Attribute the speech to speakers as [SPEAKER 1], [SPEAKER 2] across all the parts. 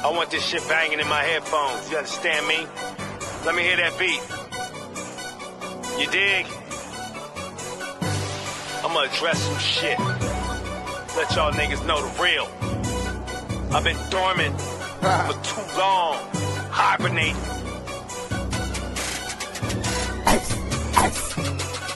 [SPEAKER 1] I want this shit banging in my headphones. You understand me? Let me hear that beat. You dig? I'ma address some shit. Let y'all niggas know the real. I've been dormant for too long. Hibernate.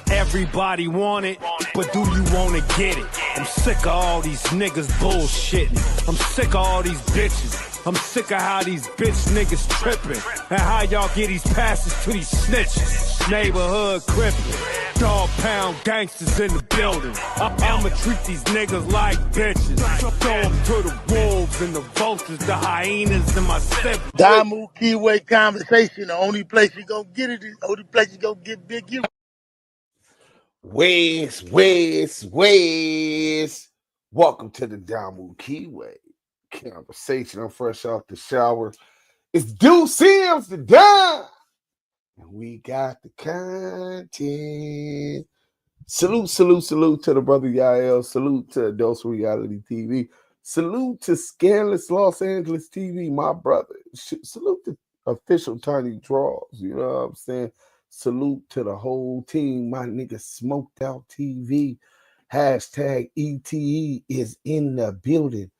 [SPEAKER 1] Everybody want it, but do you wanna get it? I'm sick of all these niggas bullshitting. I'm sick of all these bitches. I'm sick of how these bitch niggas tripping. And how y'all get these passes to these snitches. Neighborhood crippin'. Dog pound gangsters in the building. I'ma treat these niggas like bitches. Throw them to the wolves and the vultures, the hyenas and my siblings.
[SPEAKER 2] Damu Keyway conversation. The only place you gonna get it is the only place you gonna get Big U.
[SPEAKER 3] Wes. Welcome to the Damu Keyway conversation. I'm fresh off the shower. It's Deuce Sims the Don. And we got the content. Salute to the brother Yael. Salute to Dose Reality TV. Salute to Scandalous Los Angeles TV, my brother. Salute to official Tiny Draws. You know what I'm saying? Salute to the whole team. My nigga Smoked Out TV. Hashtag ETE is in the building.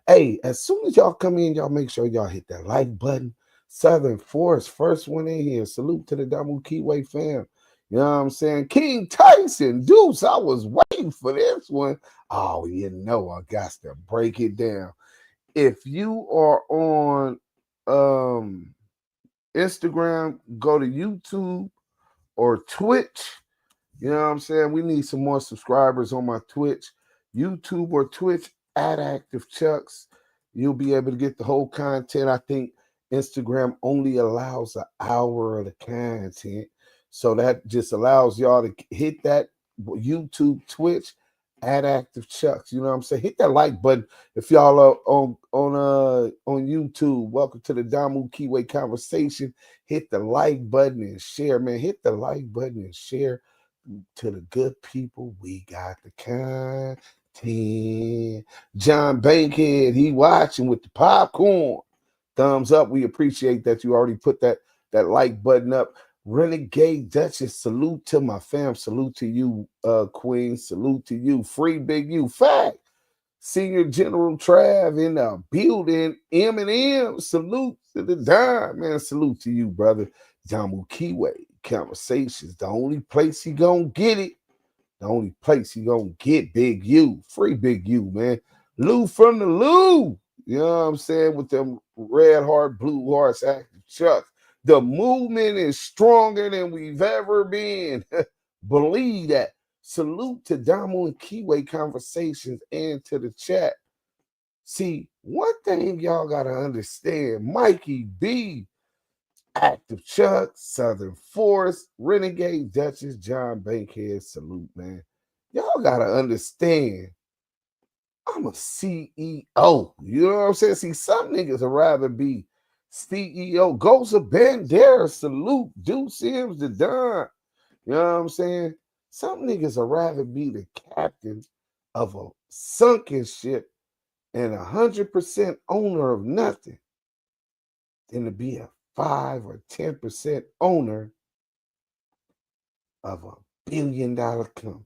[SPEAKER 3] Hey, as soon as y'all come in, y'all make sure y'all hit that like button. Southern Force, first one in here. Salute to the Damu Keyway fam. You know what I'm saying? King Tyson, Deuce, I was waiting for this one. Oh, you know I got to break it down. If you are on Instagram, go to YouTube or Twitch. You know what I'm saying? We need some more subscribers on my Twitch. YouTube or Twitch, at Active Chucks. You'll be able to get the whole content. I think Instagram only allows an hour of the content. So that just allows y'all to hit that YouTube, Twitch, at Active Chucks. You know what I'm saying? Hit that like button if y'all are on YouTube. Welcome to the Damu Keyway conversation. Hit the like button and share, man. Hit the like button and share to the good people. We got the content. John Bankhead, he watching with the popcorn. Thumbs up. We appreciate that you already put that like button up. Renegade Duchess, salute to my fam. Salute to you, Queen. Salute to you. Free Big U. Fact. Senior General Trav in the building. M&M. Salute to the dime, man. Salute to you, brother. Damu Keyway conversations. The only place he gonna get it. The only place he gonna get Big U. Free Big U, man. Lou from the Lou. You know what I'm saying? With them red heart, blue hearts, Active Chucks. The movement is stronger than we've ever been. Believe that. Salute to Damu and Keyway conversations and to the chat. See, one thing y'all got to understand, Mikey B, Active Chuck, Southern Force, Renegade Duchess, John Bankhead, salute, man. Y'all got to understand, I'm a CEO. You know what I'm saying? See, some niggas would rather be CEO. Ghost of Bandera, salute. Deuce Sims the Don. You know what I'm saying? Some niggas would rather be the captain of a sunken ship and 100% owner of nothing than to be a 5 or 10% owner of $1 billion company.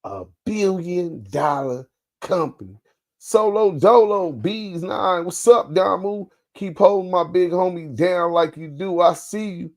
[SPEAKER 3] $1 billion company. Solo Dolo, Bees 9. What's up, Damu? Keep holding my big homie down like you do. I see you.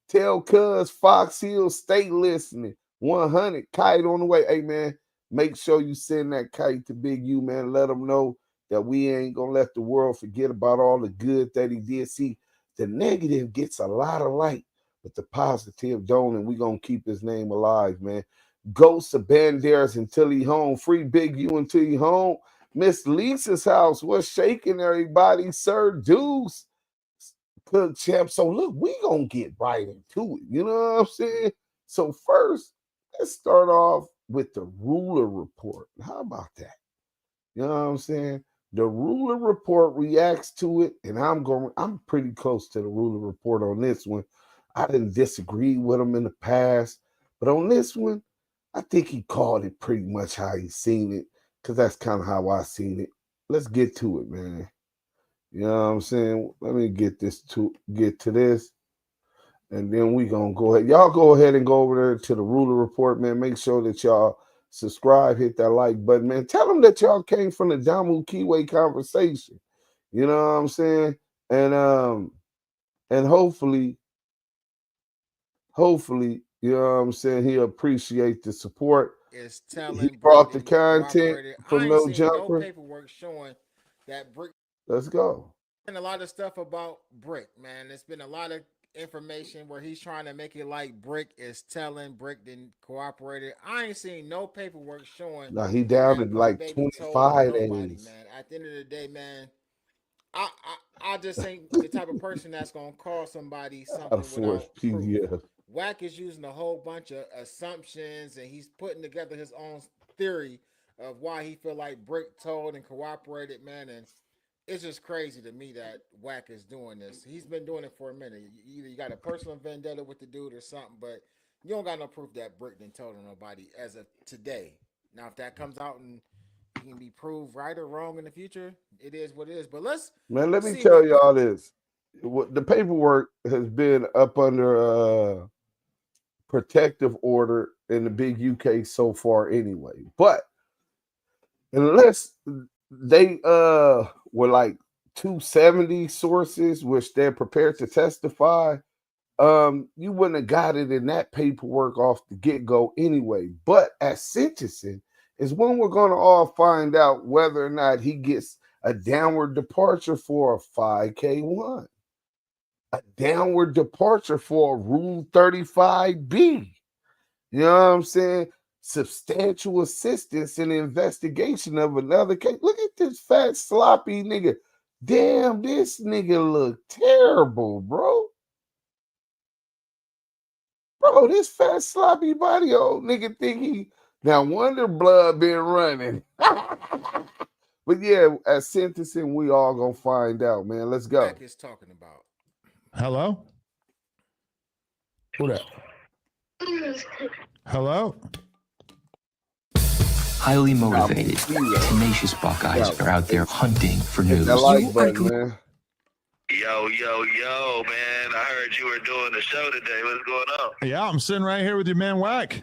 [SPEAKER 3] Tell cuz Fox Hill, stay listening. 100, kite on the way. Hey, man, make sure you send that kite to Big U, man. Let him know that we ain't going to let the world forget about all the good that he did. See, the negative gets a lot of light, but the positive don't, and we going to keep his name alive, man. Ghosts of Banderas until he home. Free Big U until he home. Miss Lisa's house. What's shaking, everybody? Sir Deuce. Cook champ. So look, we gonna get right into it. You know what I'm saying? So first, let's start off with the ruler report. How about that? You know what I'm saying? The ruler report reacts to it, and I'm pretty close to the ruler report on this one. I didn't disagree with him in the past, but on this one, I think he called it pretty much how he seen it, because that's kind of how I seen it. Let's get to it, man. You know what I'm saying? Let me get to this. And then we gonna go ahead. Y'all go ahead and go over there to the Ruler Report, man. Make sure that y'all subscribe, hit that like button, man. Tell them that y'all came from the Damu Keyway conversation. You know what I'm saying? And hopefully, you know what I'm saying, he appreciate the support.
[SPEAKER 4] Is telling
[SPEAKER 3] He
[SPEAKER 4] Brick
[SPEAKER 3] brought the
[SPEAKER 4] and
[SPEAKER 3] content
[SPEAKER 4] cooperated. I
[SPEAKER 3] from
[SPEAKER 4] ain't
[SPEAKER 3] No
[SPEAKER 4] seen no
[SPEAKER 3] Jumper.
[SPEAKER 4] paperwork showing that Brick.
[SPEAKER 3] Let's go.
[SPEAKER 4] And a lot of stuff about Brick, man. There's been a lot of information where he's trying to make it like Brick is telling Brick didn't cooperated. I ain't seen no paperwork showing
[SPEAKER 3] Now he down
[SPEAKER 4] that
[SPEAKER 3] to
[SPEAKER 4] Bricc
[SPEAKER 3] like
[SPEAKER 4] Baby told on
[SPEAKER 3] 25
[SPEAKER 4] nobody,
[SPEAKER 3] days.
[SPEAKER 4] man. At the end of the day, man, I just ain't the type of person that's gonna call somebody
[SPEAKER 3] A
[SPEAKER 4] something
[SPEAKER 3] fourth
[SPEAKER 4] without proof.
[SPEAKER 3] PDF.
[SPEAKER 4] Wack is using a whole bunch of assumptions and he's putting together his own theory of why he feel like Brick told and cooperated, man. And it's just crazy to me that Wack is doing this. He's been doing it for a minute. Either you got a personal vendetta with the dude or something, but you don't got no proof that Brick didn't tell nobody as of today. Now, if that comes out and he can be proved right or wrong in the future, it is what it is. But let's
[SPEAKER 3] Man, let me
[SPEAKER 4] see
[SPEAKER 3] tell
[SPEAKER 4] what
[SPEAKER 3] y'all this. The paperwork has been up under protective order in the big UK so far anyway. But unless they were like 270 sources, which they're prepared to testify, you wouldn't have got it in that paperwork off the get-go anyway. But at sentencing is when we're going to all find out whether or not he gets a downward departure for a 5K1, a downward departure for a Rule 35B. You know what I'm saying? Substantial assistance in the investigation of another case. Look at this fat, sloppy nigga. Damn, this nigga look terrible, bro. Bro, this fat, sloppy body old nigga think he... Now, wonder blood been running. But yeah, at sentencing, we all gonna find out, man. Let's go.
[SPEAKER 4] Wack is talking about.
[SPEAKER 5] Hello? Who that? Hello?
[SPEAKER 6] Highly motivated, tenacious Buckeyes are out there hunting for news.
[SPEAKER 3] That like button, man.
[SPEAKER 7] Yo, man. I heard you were doing the show today. What's going on?
[SPEAKER 5] Yeah, I'm sitting right here with your man Wack.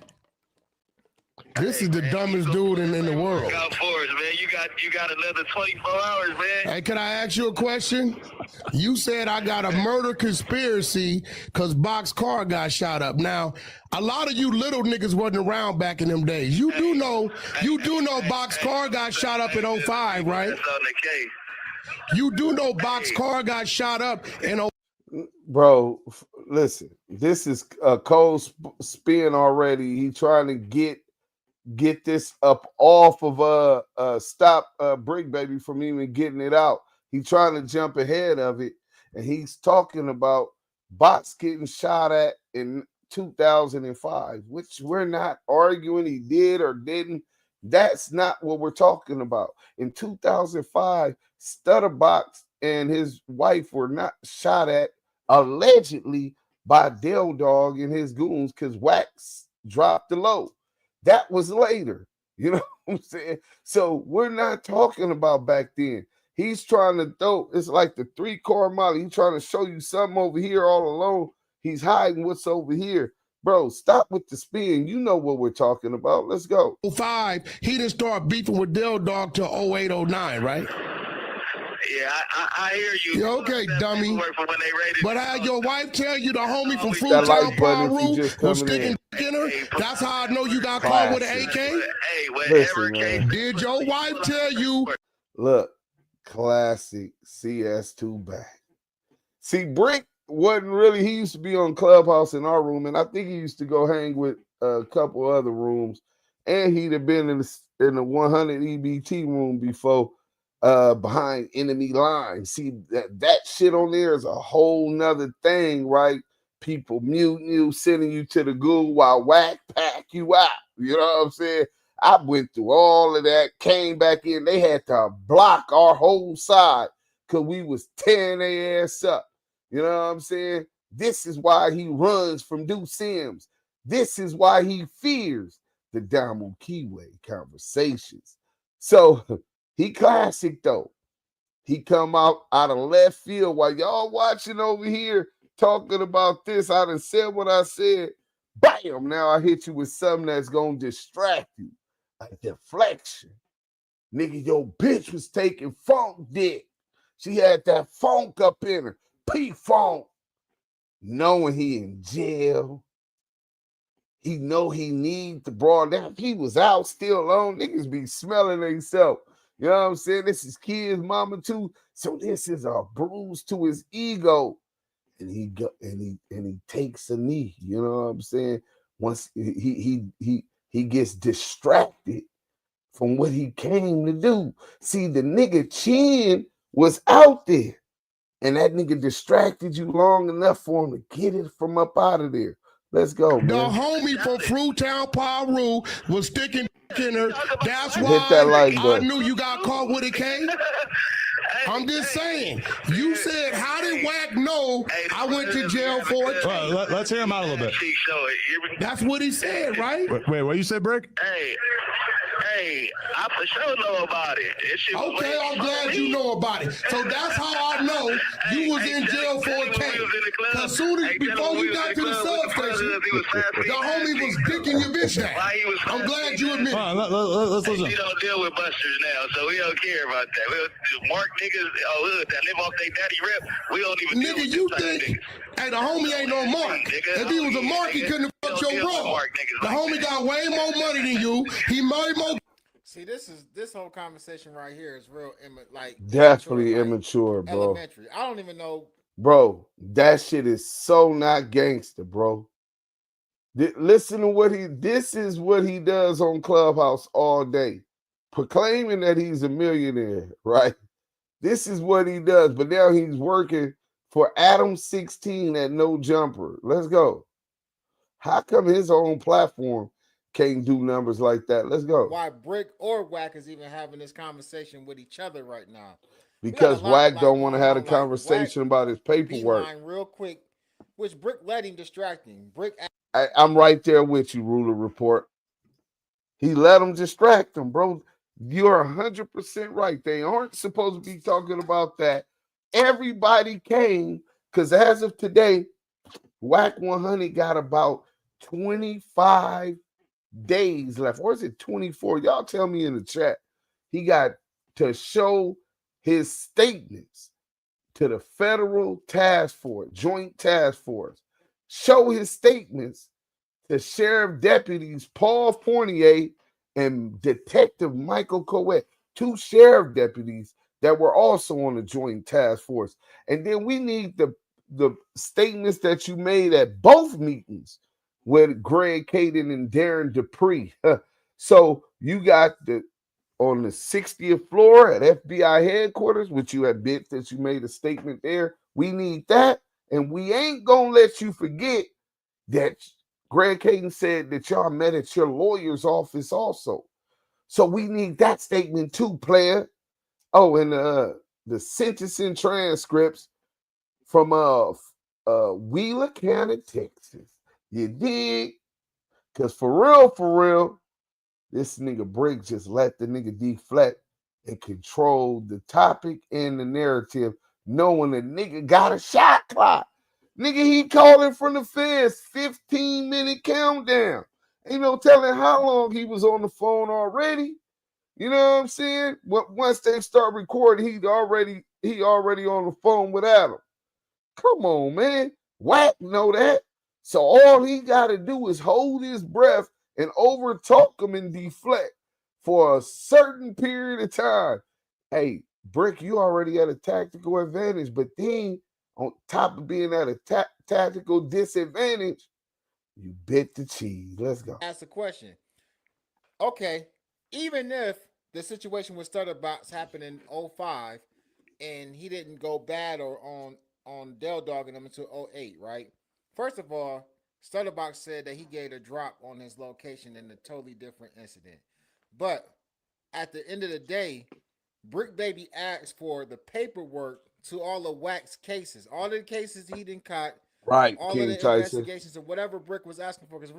[SPEAKER 8] This is the dumbest dude in the world.
[SPEAKER 7] Look out for us, man. You got another 24 hours, man.
[SPEAKER 8] Hey, can I ask you a question? You said I got a murder conspiracy because Boxcar got shot up. Now, a lot of you little niggas wasn't around back in them days. You do know Boxcar got shot up in 05, right?
[SPEAKER 7] That's on the case.
[SPEAKER 8] You do know Boxcar got shot up in
[SPEAKER 3] Bro, listen, this is a cold spin already. He trying to get this up off of stop Bricc Baby from even getting it out. He trying to jump ahead of it, and he's talking about Box getting shot at in 2005, which we're not arguing he did or didn't. That's not what we're talking about. In 2005, Stutterbox and his wife were not shot at allegedly by Del Dog and his goons because Wax dropped the low. That was later. You know what I'm saying? So we're not talking about back then. He's trying to throw, it's like the 3-car model. He's trying to show you something over here all alone. He's hiding what's over here. Bro, stop with the spin. You know what we're talking about. Let's go.
[SPEAKER 8] 05. He didn't start beefing with Del Dog till 08, 09, right?
[SPEAKER 7] Yeah, I hear you.
[SPEAKER 8] Yeah, okay, dummy. But I had your wife tell you the homie from
[SPEAKER 3] That
[SPEAKER 8] Fruitown
[SPEAKER 3] like button if you
[SPEAKER 8] Paru
[SPEAKER 3] just
[SPEAKER 8] was
[SPEAKER 3] coming
[SPEAKER 8] sticking
[SPEAKER 3] in.
[SPEAKER 8] in her. That's how I know you got caught with an AK.
[SPEAKER 7] Hey,
[SPEAKER 3] Listen, man.
[SPEAKER 8] Did your wife tell you?
[SPEAKER 3] Look, classic CS2 back. See, Bricc wasn't really, he used to be on Clubhouse in our room, and I think he used to go hang with a couple other rooms, and he'd have been in the 100 EBT room before, behind enemy lines. See, that shit on there is a whole nother thing, right? People muting you, sending you to the goo while Wack pack you out. You know what I'm saying? I went through all of that, came back in. They had to block our whole side because we was tearing their ass up. You know what I'm saying? This is why he runs from Deuce Sims. This is why he fears the Damu Keyway conversations. So he classic though. He come out of left field while y'all watching over here talking about this. I done said what I said. Bam! Now I hit you with something that's gonna distract you. A deflection. Nigga, your bitch was taking funk dick. She had that funk up in her. P-funk. Knowing he in jail. He know he need the broad down. If he was out still alone, niggas be smelling themselves. You know what I'm saying? This is kids, mama too. So this is a bruise to his ego. And he takes a knee. You know what I'm saying? Once he gets distracted from what he came to do. See, the nigga chin was out there. And that nigga distracted you long enough for him to get it from up out of there. Let's go, man.
[SPEAKER 8] The homie from Fruitown Paru was sticking in her. That's why
[SPEAKER 3] Hit that like
[SPEAKER 8] I
[SPEAKER 3] button.
[SPEAKER 8] knew you got caught with a K. I'm just saying. You said, how did Wack know I went to jail for it?
[SPEAKER 5] Let's hear him out a little bit.
[SPEAKER 8] That's what he said, right?
[SPEAKER 5] Wait, what you said, Bricc?
[SPEAKER 7] Hey, I for sure know about it.
[SPEAKER 8] Okay, I'm glad you know about it. So that's how I know you was in jail for a K. Because soon as before you got to the substation, the homie was dicking your bitch down. I'm glad you admit it.
[SPEAKER 5] Let's listen.
[SPEAKER 7] We don't deal with busters now, so we don't care about that. We don't mark niggas that live off their daddy rep. We don't even deal with
[SPEAKER 8] You
[SPEAKER 7] this type of
[SPEAKER 8] think,
[SPEAKER 7] niggas.
[SPEAKER 8] hey, the homie ain't no mark. If he was a mark, he couldn't have fucked your bro. The homie got way more money than you. He made more.
[SPEAKER 4] See, this whole conversation right here is real,
[SPEAKER 3] Definitely immature, bro.
[SPEAKER 4] Elementary. I don't even know.
[SPEAKER 3] Bro, that shit is so not gangster, bro. Listen to what this is what he does on Clubhouse all day. Proclaiming that he's a millionaire, right? This is what he does, but now he's working for ADAM22 at No Jumper. Let's go. How come his own platform can't do numbers like that? Let's go.
[SPEAKER 4] Why Bricc or Wack is even having this conversation with each other right now?
[SPEAKER 3] Because Wack don't want to have a conversation about his paperwork.
[SPEAKER 4] Real quick, which Bricc let him distract him. Bricc.
[SPEAKER 3] I'm right there with you, Ruler Report. He let him distract him, bro. You're 100% right. They aren't supposed to be talking about that. Everybody came because as of today, WACK100 got about 25 days left. Or is it 24? Y'all tell me in the chat. He got to show his statements to the federal task force, joint task force. Show his statements to sheriff deputies Paul Fournier and Detective Michael Coet, 2 sheriff deputies that were also on the joint task force. And then we need the statements that you made at both meetings with Greg Caden and Darren Dupree. So you got on the 60th floor at FBI headquarters, which you admit that you made a statement there. We need that. And we ain't going to let you forget that Greg Caden said that y'all met at your lawyer's office also. So we need that statement too, player. Oh, and the sentencing transcripts from Wheeler County, Texas. You dig? Because for real, this nigga Bricc just let the nigga deflect and control the topic and the narrative, knowing the nigga got a shot clock. Nigga, he calling from the fence, 15-minute countdown. Ain't no telling how long he was on the phone already. You know what I'm saying? Once they start recording, he already on the phone with Adam. Come on, man. Wack know that. So all he got to do is hold his breath and overtalk him and deflect for a certain period of time. Hey, Bricc, you already at a tactical advantage, but then on top of being at a tactical disadvantage, you bit the cheese. Let's go.
[SPEAKER 4] Ask a question. Okay, even if the situation with Stutterbox happened in 05 and he didn't go bad or on Del dogging him until 08, right? First of all, Stutterbox said that he gave a drop on his location in a totally different incident. But at the end of the day, Bricc Baby asked for the paperwork to all of Wack's cases. All the cases he didn't cut.
[SPEAKER 3] Right,
[SPEAKER 4] all
[SPEAKER 3] King
[SPEAKER 4] of the
[SPEAKER 3] Tyson.
[SPEAKER 4] Investigations or whatever Bricc was asking for. Because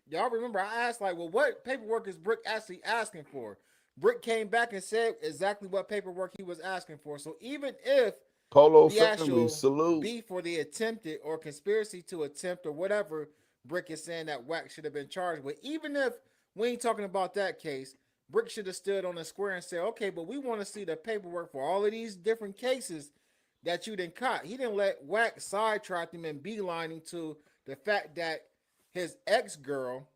[SPEAKER 4] y'all remember, I asked like, well, what paperwork is Bricc actually asking for? Bricc came back and said exactly what paperwork he was asking for. So even if
[SPEAKER 3] Polo
[SPEAKER 4] the
[SPEAKER 3] family,
[SPEAKER 4] actual
[SPEAKER 3] salute.
[SPEAKER 4] beef or the attempted or conspiracy to attempt or whatever Bricc is saying that Wack should have been charged with, even if we ain't talking about that case, Bricc should have stood on the square and said, okay, but we want to see the paperwork for all of these different cases that you didn't caught. He didn't let Wack sidetrack him and beelining to the fact that his ex-girl,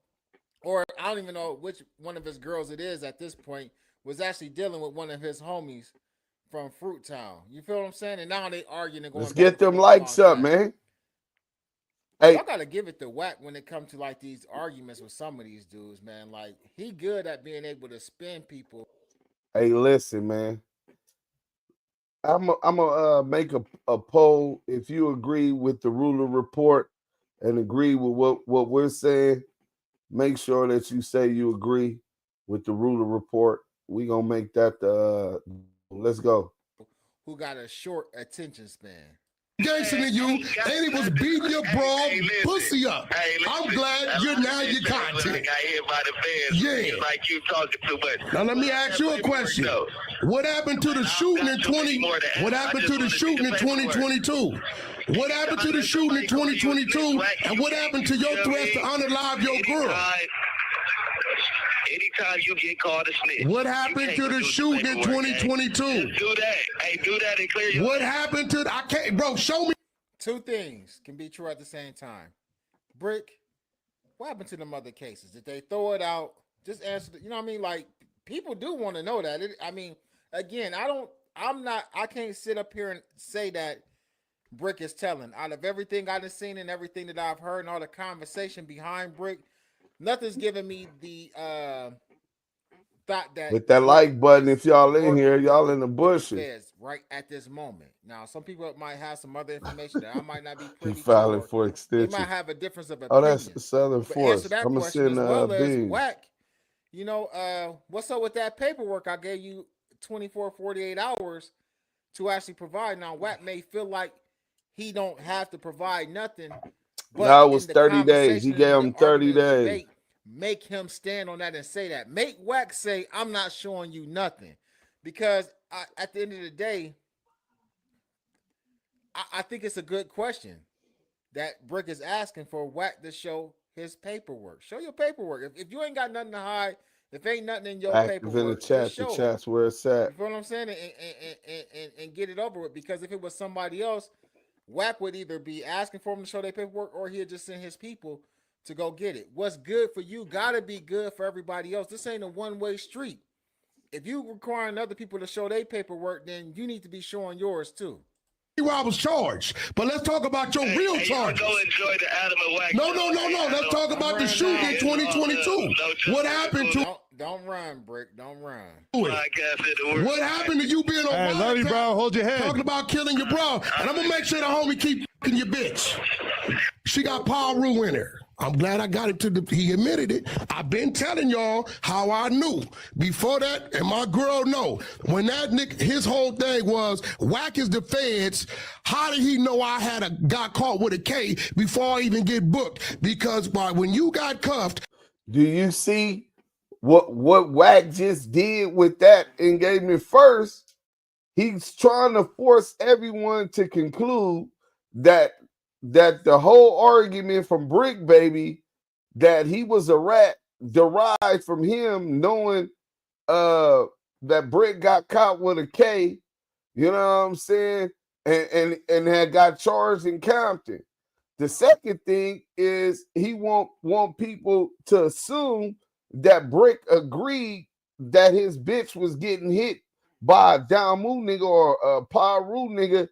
[SPEAKER 4] or I don't even know which one of his girls it is at this point, was actually dealing with one of his homies from Fruit Town. You feel what I'm saying? And now they arguing and going
[SPEAKER 3] Let's
[SPEAKER 4] back
[SPEAKER 3] get
[SPEAKER 4] and
[SPEAKER 3] them
[SPEAKER 4] forth
[SPEAKER 3] likes
[SPEAKER 4] about
[SPEAKER 3] up,
[SPEAKER 4] that.
[SPEAKER 3] man. Hey,
[SPEAKER 4] Y'all gotta give it to Wack when it comes to like these arguments with some of these dudes, man. Like he good at being able to spin people.
[SPEAKER 3] hey, listen, man. I'm gonna make a poll. If you agree with the ruler report and agree with what we're saying, make sure that you say you agree with the ruler report. We gonna make that the let's go.
[SPEAKER 4] Who got a short attention span.
[SPEAKER 8] Gangster than you, and he was beating your broad pussy up. I'm glad you're now your content. Yeah.
[SPEAKER 7] Like you talking too much.
[SPEAKER 8] Now let me ask you a question. What happened to the shooting in 20? What happened to the shooting in 2022? What happened to the shooting in 2022? And what happened to your threats to unalive your girl?
[SPEAKER 7] Anytime you get called a snitch.
[SPEAKER 8] What happened to the shooting in 2022?
[SPEAKER 7] Do that. Hey, do that and clear your.
[SPEAKER 8] What happened to I can't, bro? Show me.
[SPEAKER 4] Two things can be true at the same time. Bricc, what happened to them other cases? Did they throw it out? Just answer. You know what I mean? Like people do want to know that. I mean, again, I can't sit up here and say that Bricc is telling. Out of everything I've seen and everything that I've heard and all the conversation behind Bricc, nothing's giving me the thought that
[SPEAKER 3] With that like button, if y'all in here, y'all in the bushes.
[SPEAKER 4] Right at this moment. Now, some people might have some other information that I might not be privy to.
[SPEAKER 3] Filing for
[SPEAKER 4] They
[SPEAKER 3] extension.
[SPEAKER 4] might have a difference of opinion.
[SPEAKER 3] Oh, that's Southern
[SPEAKER 4] But
[SPEAKER 3] Force.
[SPEAKER 4] answer that
[SPEAKER 3] I'm gonna
[SPEAKER 4] question
[SPEAKER 3] send
[SPEAKER 4] as well as
[SPEAKER 3] beans.
[SPEAKER 4] Wack. You know, what's up with that paperwork I gave you 24, 48 hours to actually provide? Now, Wack may feel like he don't have to provide nothing. But
[SPEAKER 3] no, it was
[SPEAKER 4] in the
[SPEAKER 3] 30 days. He
[SPEAKER 4] conversation
[SPEAKER 3] gave
[SPEAKER 4] and
[SPEAKER 3] him
[SPEAKER 4] the
[SPEAKER 3] 30
[SPEAKER 4] argument and
[SPEAKER 3] days.
[SPEAKER 4] debate, make him stand on that and say that. Make Wack say, I'm not showing you nothing. Because at the end of the day, I think it's a good question that Bricc is asking for Wack to show his paperwork. Show your paperwork. If you ain't got nothing to hide, if ain't nothing in your
[SPEAKER 3] Active
[SPEAKER 4] paperwork,
[SPEAKER 3] in the chat.
[SPEAKER 4] just
[SPEAKER 3] The
[SPEAKER 4] show it.
[SPEAKER 3] chat's where it's at.
[SPEAKER 4] You feel what I'm saying? And get it over with. Because if it was somebody else, Wack would either be asking for him to show their paperwork or he'd just send his people to go get it. What's good for you gotta be good for everybody else. This ain't a one-way street. If you requiring other people to show their paperwork, then you need to be showing yours too.
[SPEAKER 8] I was charged, but let's talk about your real charges.
[SPEAKER 7] Go enjoy the Adam and Wack.
[SPEAKER 8] No. Let's talk about the shooting in 2022. What happened to?
[SPEAKER 4] Don't run, Bricc. Don't run.
[SPEAKER 8] What happened to you being on?
[SPEAKER 5] Hey, love you, bro. Hold your head.
[SPEAKER 8] Talking about killing your bro, and I'm gonna make sure the homie keep f***ing your bitch. She got Paru in her. I'm glad I got it to he admitted it. I've been telling y'all how I knew. Before that, and my girl know, when that nigga, his whole thing was, Wack is the feds. How did he know I got caught with a K before I even get booked? Because when you got cuffed.
[SPEAKER 3] Do you see what Wack just did with that engagement first? He's trying to force everyone to conclude that the whole argument from Bricc Baby that he was a rat derived from him knowing that Bricc got caught with a K, you know what I'm saying, and had got charged in Compton. The second thing is he want people to assume that Bricc agreed that his bitch was getting hit by a Damu nigga or a Paru nigga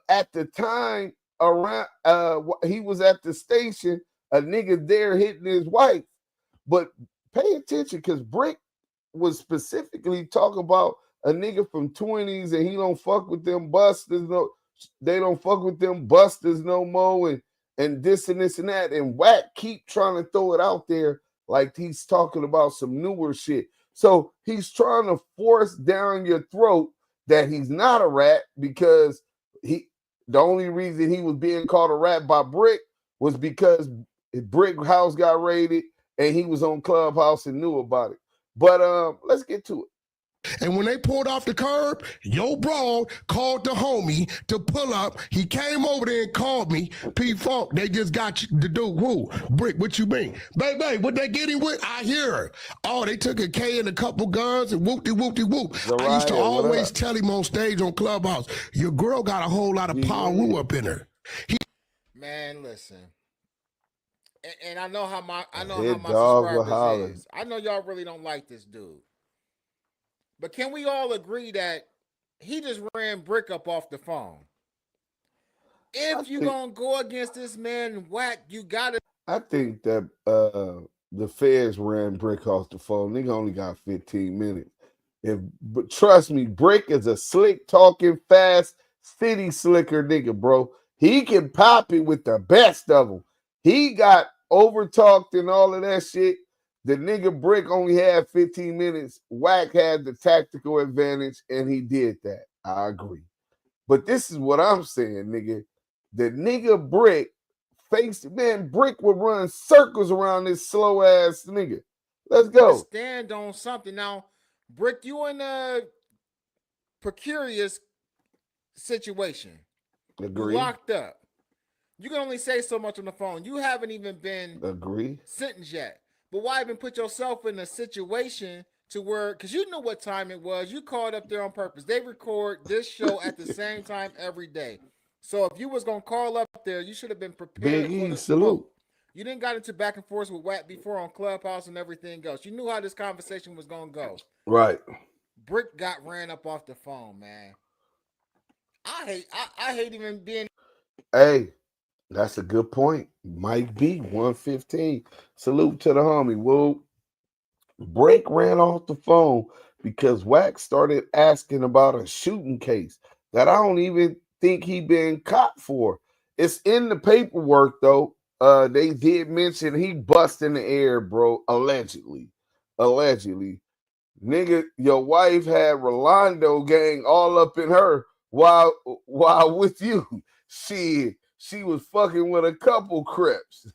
[SPEAKER 3] at the time. Around he was at the station, a nigga there hitting his wife. But pay attention, because Bricc was specifically talking about a nigga from 20s and he don't fuck with them busters. No, they don't fuck with them busters no more, and this and this and that. And Wack keep trying to throw it out there like he's talking about some newer shit. So he's trying to force down your throat that he's not a rat, because the only reason he was being called a rat by Bricc was because his Bricc house got raided and he was on Clubhouse and knew about it. But let's get to it.
[SPEAKER 8] And when they pulled off the curb, yo bro called the homie to pull up. He came over there and called me. P-Funk, they just got you to do who? Bricc, what you mean? Baby, what they get him with? I hear her. Oh, they took a K and a couple guns and whoop-de-whoop-de-whoop. I used to always tell him on stage on Clubhouse, your girl got a whole lot of power up in her.
[SPEAKER 4] Man, listen. And I know how my subscribers is. I know y'all really don't like this dude. But can we all agree that he just ran Bricc up off the phone? If you're going to go against this man, Wack, you got to.
[SPEAKER 3] I think that the feds ran Bricc off the phone. Nigga only got 15 minutes. But trust me, Bricc is a slick talking, fast, city slicker nigga, bro. He can pop it with the best of them. He got over-talked and all of that shit. The nigga Bricc only had 15 minutes. Wack had the tactical advantage, and he did that. I agree. But this is what I'm saying, nigga. The nigga Bricc Bricc would run circles around this slow-ass nigga. Let's go.
[SPEAKER 4] Stand on something. Now, Bricc, you in a precarious situation.
[SPEAKER 3] Agree.
[SPEAKER 4] You're locked up. You can only say so much on the phone. You haven't even been sentenced yet. But why even put yourself in a situation to where, because you knew what time it was. You called up there on purpose. They record this show at the same time every day. So if you was going to call up there, you should have been prepared for the salute. You didn't got into back and forth with Wack before on Clubhouse and everything else. You knew how this conversation was going to go.
[SPEAKER 3] Right.
[SPEAKER 4] Bricc got ran up off the phone, man. I hate even being.
[SPEAKER 3] Hey. That's a good point. Mike B, 115. Salute to the homie. Whoa. Bricc ran off the phone because Wack started asking about a shooting case that I don't even think he been caught for. It's in the paperwork, though. They did mention he bust in the air, bro, allegedly. Allegedly. Nigga, your wife had Rolando gang all up in her while with you. She was fucking with a couple Crips.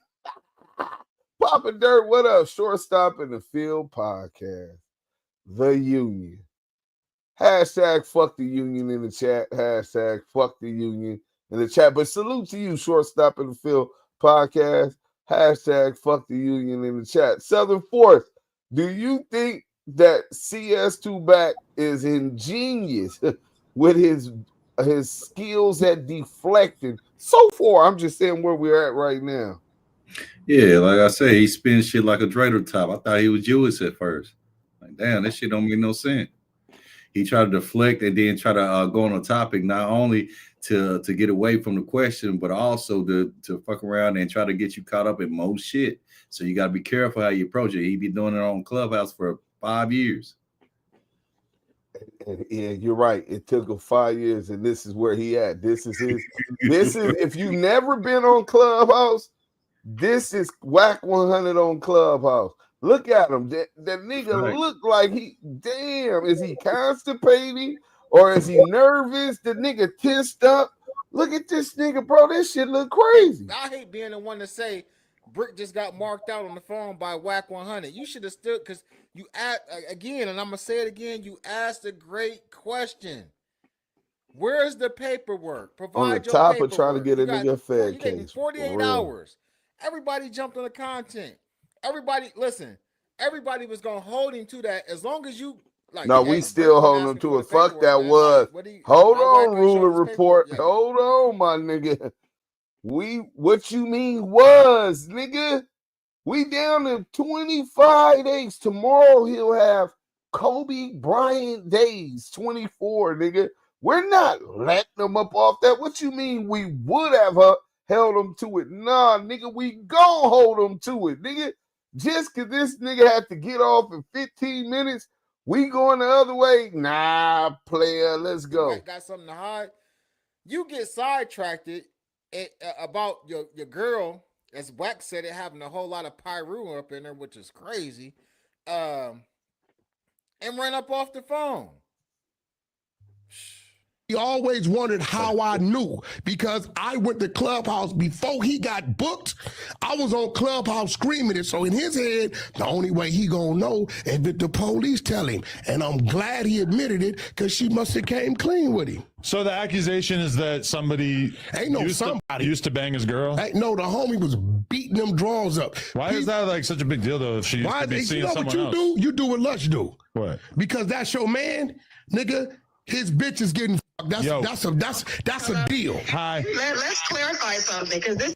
[SPEAKER 3] Papa Dirt, what up? Shortstop in the Field podcast. The Union. Hashtag fuck the union in the chat. Hashtag fuck the union in the chat. But salute to you, Shortstop in the Field podcast. Hashtag fuck the union in the chat. Southern Force, do you think that CS2 back is ingenious with his skills at deflecting? So far, I'm just saying where we're at right now.
[SPEAKER 9] Yeah, like I said, he spins shit like a dreidel top. I thought he was Jewish at first. Like, damn, this shit don't make no sense. He tried to deflect and then try to go on a topic, not only to get away from the question, but also to fuck around and try to get you caught up in most shit. So you got to be careful how you approach it. He be doing it on Clubhouse for 5 years.
[SPEAKER 3] Yeah, you're right. It took him 5 years, and this is where he at. This is if you've never been on Clubhouse, this is WACK100 on Clubhouse. Look at him. That nigga look like is he constipated or is he nervous? The nigga tensed up. Look at this nigga, bro. This shit look crazy.
[SPEAKER 4] I hate being the one to say Bricc just got marked out on the phone by WACK100. You should have stood, because you asked again, and I'm gonna say it again. You asked a great question. Where's the paperwork? Provide
[SPEAKER 3] on the
[SPEAKER 4] your
[SPEAKER 3] top
[SPEAKER 4] paperwork.
[SPEAKER 3] Of trying to get a nigga fed case.
[SPEAKER 4] 48 hours. Everybody jumped on the content. Everybody, listen. Everybody was gonna hold him to that as long as you. Like,
[SPEAKER 3] no, we still holding him to it. Fuck that was. Hold on, ruler report. Yeah. Hold on, my nigga. What you mean was, nigga? We down to 25 days. Tomorrow he'll have Kobe Bryant days, 24, nigga. We're not letting them up off that. What you mean we would have held them to it? Nah, nigga, we gon' hold them to it, nigga. Just because this nigga had to get off in 15 minutes, we going the other way? Nah, player, let's go.
[SPEAKER 4] Got something to hide? You get sidetracked about your girl, as Wack said, it having a whole lot of pyro up in there, which is crazy, and ran up off the phone.
[SPEAKER 8] He always wondered how I knew, because I went to Clubhouse before he got booked. I was on Clubhouse screaming it. So in his head, the only way he gonna know is that the police tell him. And I'm glad he admitted it, because she must have came clean with him.
[SPEAKER 5] So the accusation is that somebody used to bang his girl?
[SPEAKER 8] No, the homie was beating them drawers up.
[SPEAKER 5] Why is that like such a big deal though if she used to be seeing someone else?
[SPEAKER 8] You do what Lush do.
[SPEAKER 5] What?
[SPEAKER 8] Because that's your man, nigga. His bitch is getting fucked. That's a deal.
[SPEAKER 5] Hi.
[SPEAKER 10] Let's clarify something, because this.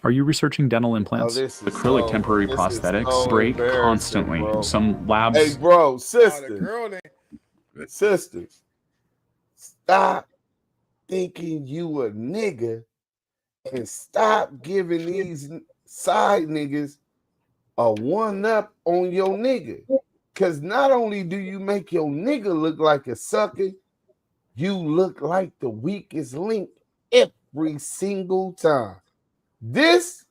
[SPEAKER 11] Are you researching dental implants? Acrylic temporary prosthetics break constantly.
[SPEAKER 3] Bro.
[SPEAKER 11] Some labs.
[SPEAKER 3] Hey, bro, sisters, stop thinking you a nigga and stop giving these side niggas a one-up on your nigga. Because not only do you make your nigga look like a sucker, you look like the weakest link every single time. This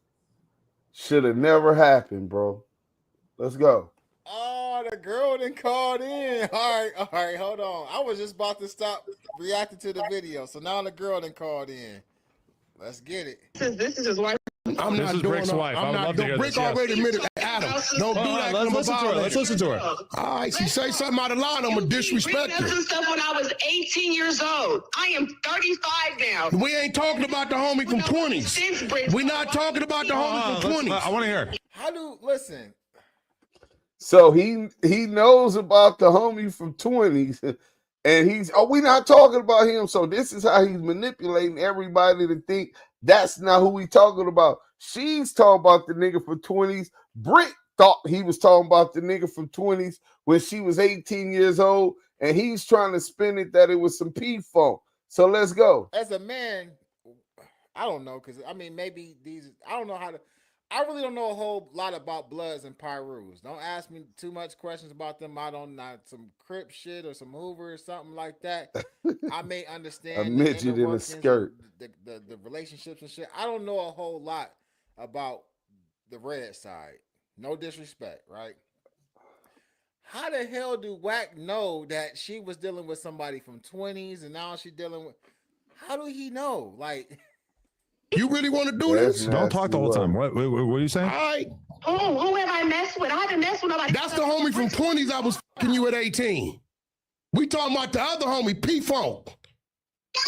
[SPEAKER 3] should have never happened, bro. Let's go.
[SPEAKER 4] Oh, the girl done called in. All right, hold on. I was just about to stop reacting to the video, so now the girl done called in. Let's get it.
[SPEAKER 10] This is his wife.
[SPEAKER 8] I'm
[SPEAKER 5] this
[SPEAKER 8] not
[SPEAKER 5] is
[SPEAKER 8] doing
[SPEAKER 5] Brick's wife. I would love to hear
[SPEAKER 8] Bricc
[SPEAKER 5] this.
[SPEAKER 8] already admitted. Adam, don't do that.
[SPEAKER 5] Let's listen to her.
[SPEAKER 8] All right, she say something out of line, I'm going to disrespect her.
[SPEAKER 10] Some stuff when I was 18 years old. I am 35 now.
[SPEAKER 8] We ain't talking about the homie from 20s. We're not talking about the homie from 20s.
[SPEAKER 5] I want to hear.
[SPEAKER 4] Listen.
[SPEAKER 3] So he knows about the homie from 20s, and we not talking about him. So this is how he's manipulating everybody to think that's not who we talking about. She's talking about the nigga from 20s. Bricc thought he was talking about the nigga from 20s when she was 18 years old, and he's trying to spin it that it was some P-funk. So let's go.
[SPEAKER 4] As a man, I don't know, because I mean, maybe I don't know how to. I really don't know a whole lot about Bloods and Pyrus. Don't ask me too much questions about them. I don't know some Crips shit or some Hoover or something like that. I may understand
[SPEAKER 3] a midget in a skirt,
[SPEAKER 4] the relationships and shit. I don't know a whole lot about the red side. No disrespect, right? How the hell do Wack know that she was dealing with somebody from 20s and now she's dealing with? How do he know? Like.
[SPEAKER 8] You really want to do this?
[SPEAKER 5] Don't talk the whole time. What are you saying?
[SPEAKER 8] All right.
[SPEAKER 10] Who have I messed with? I haven't messed with nobody.
[SPEAKER 8] That's the homie from 20s I was fucking you at 18. We talking about the other homie, P-Funk.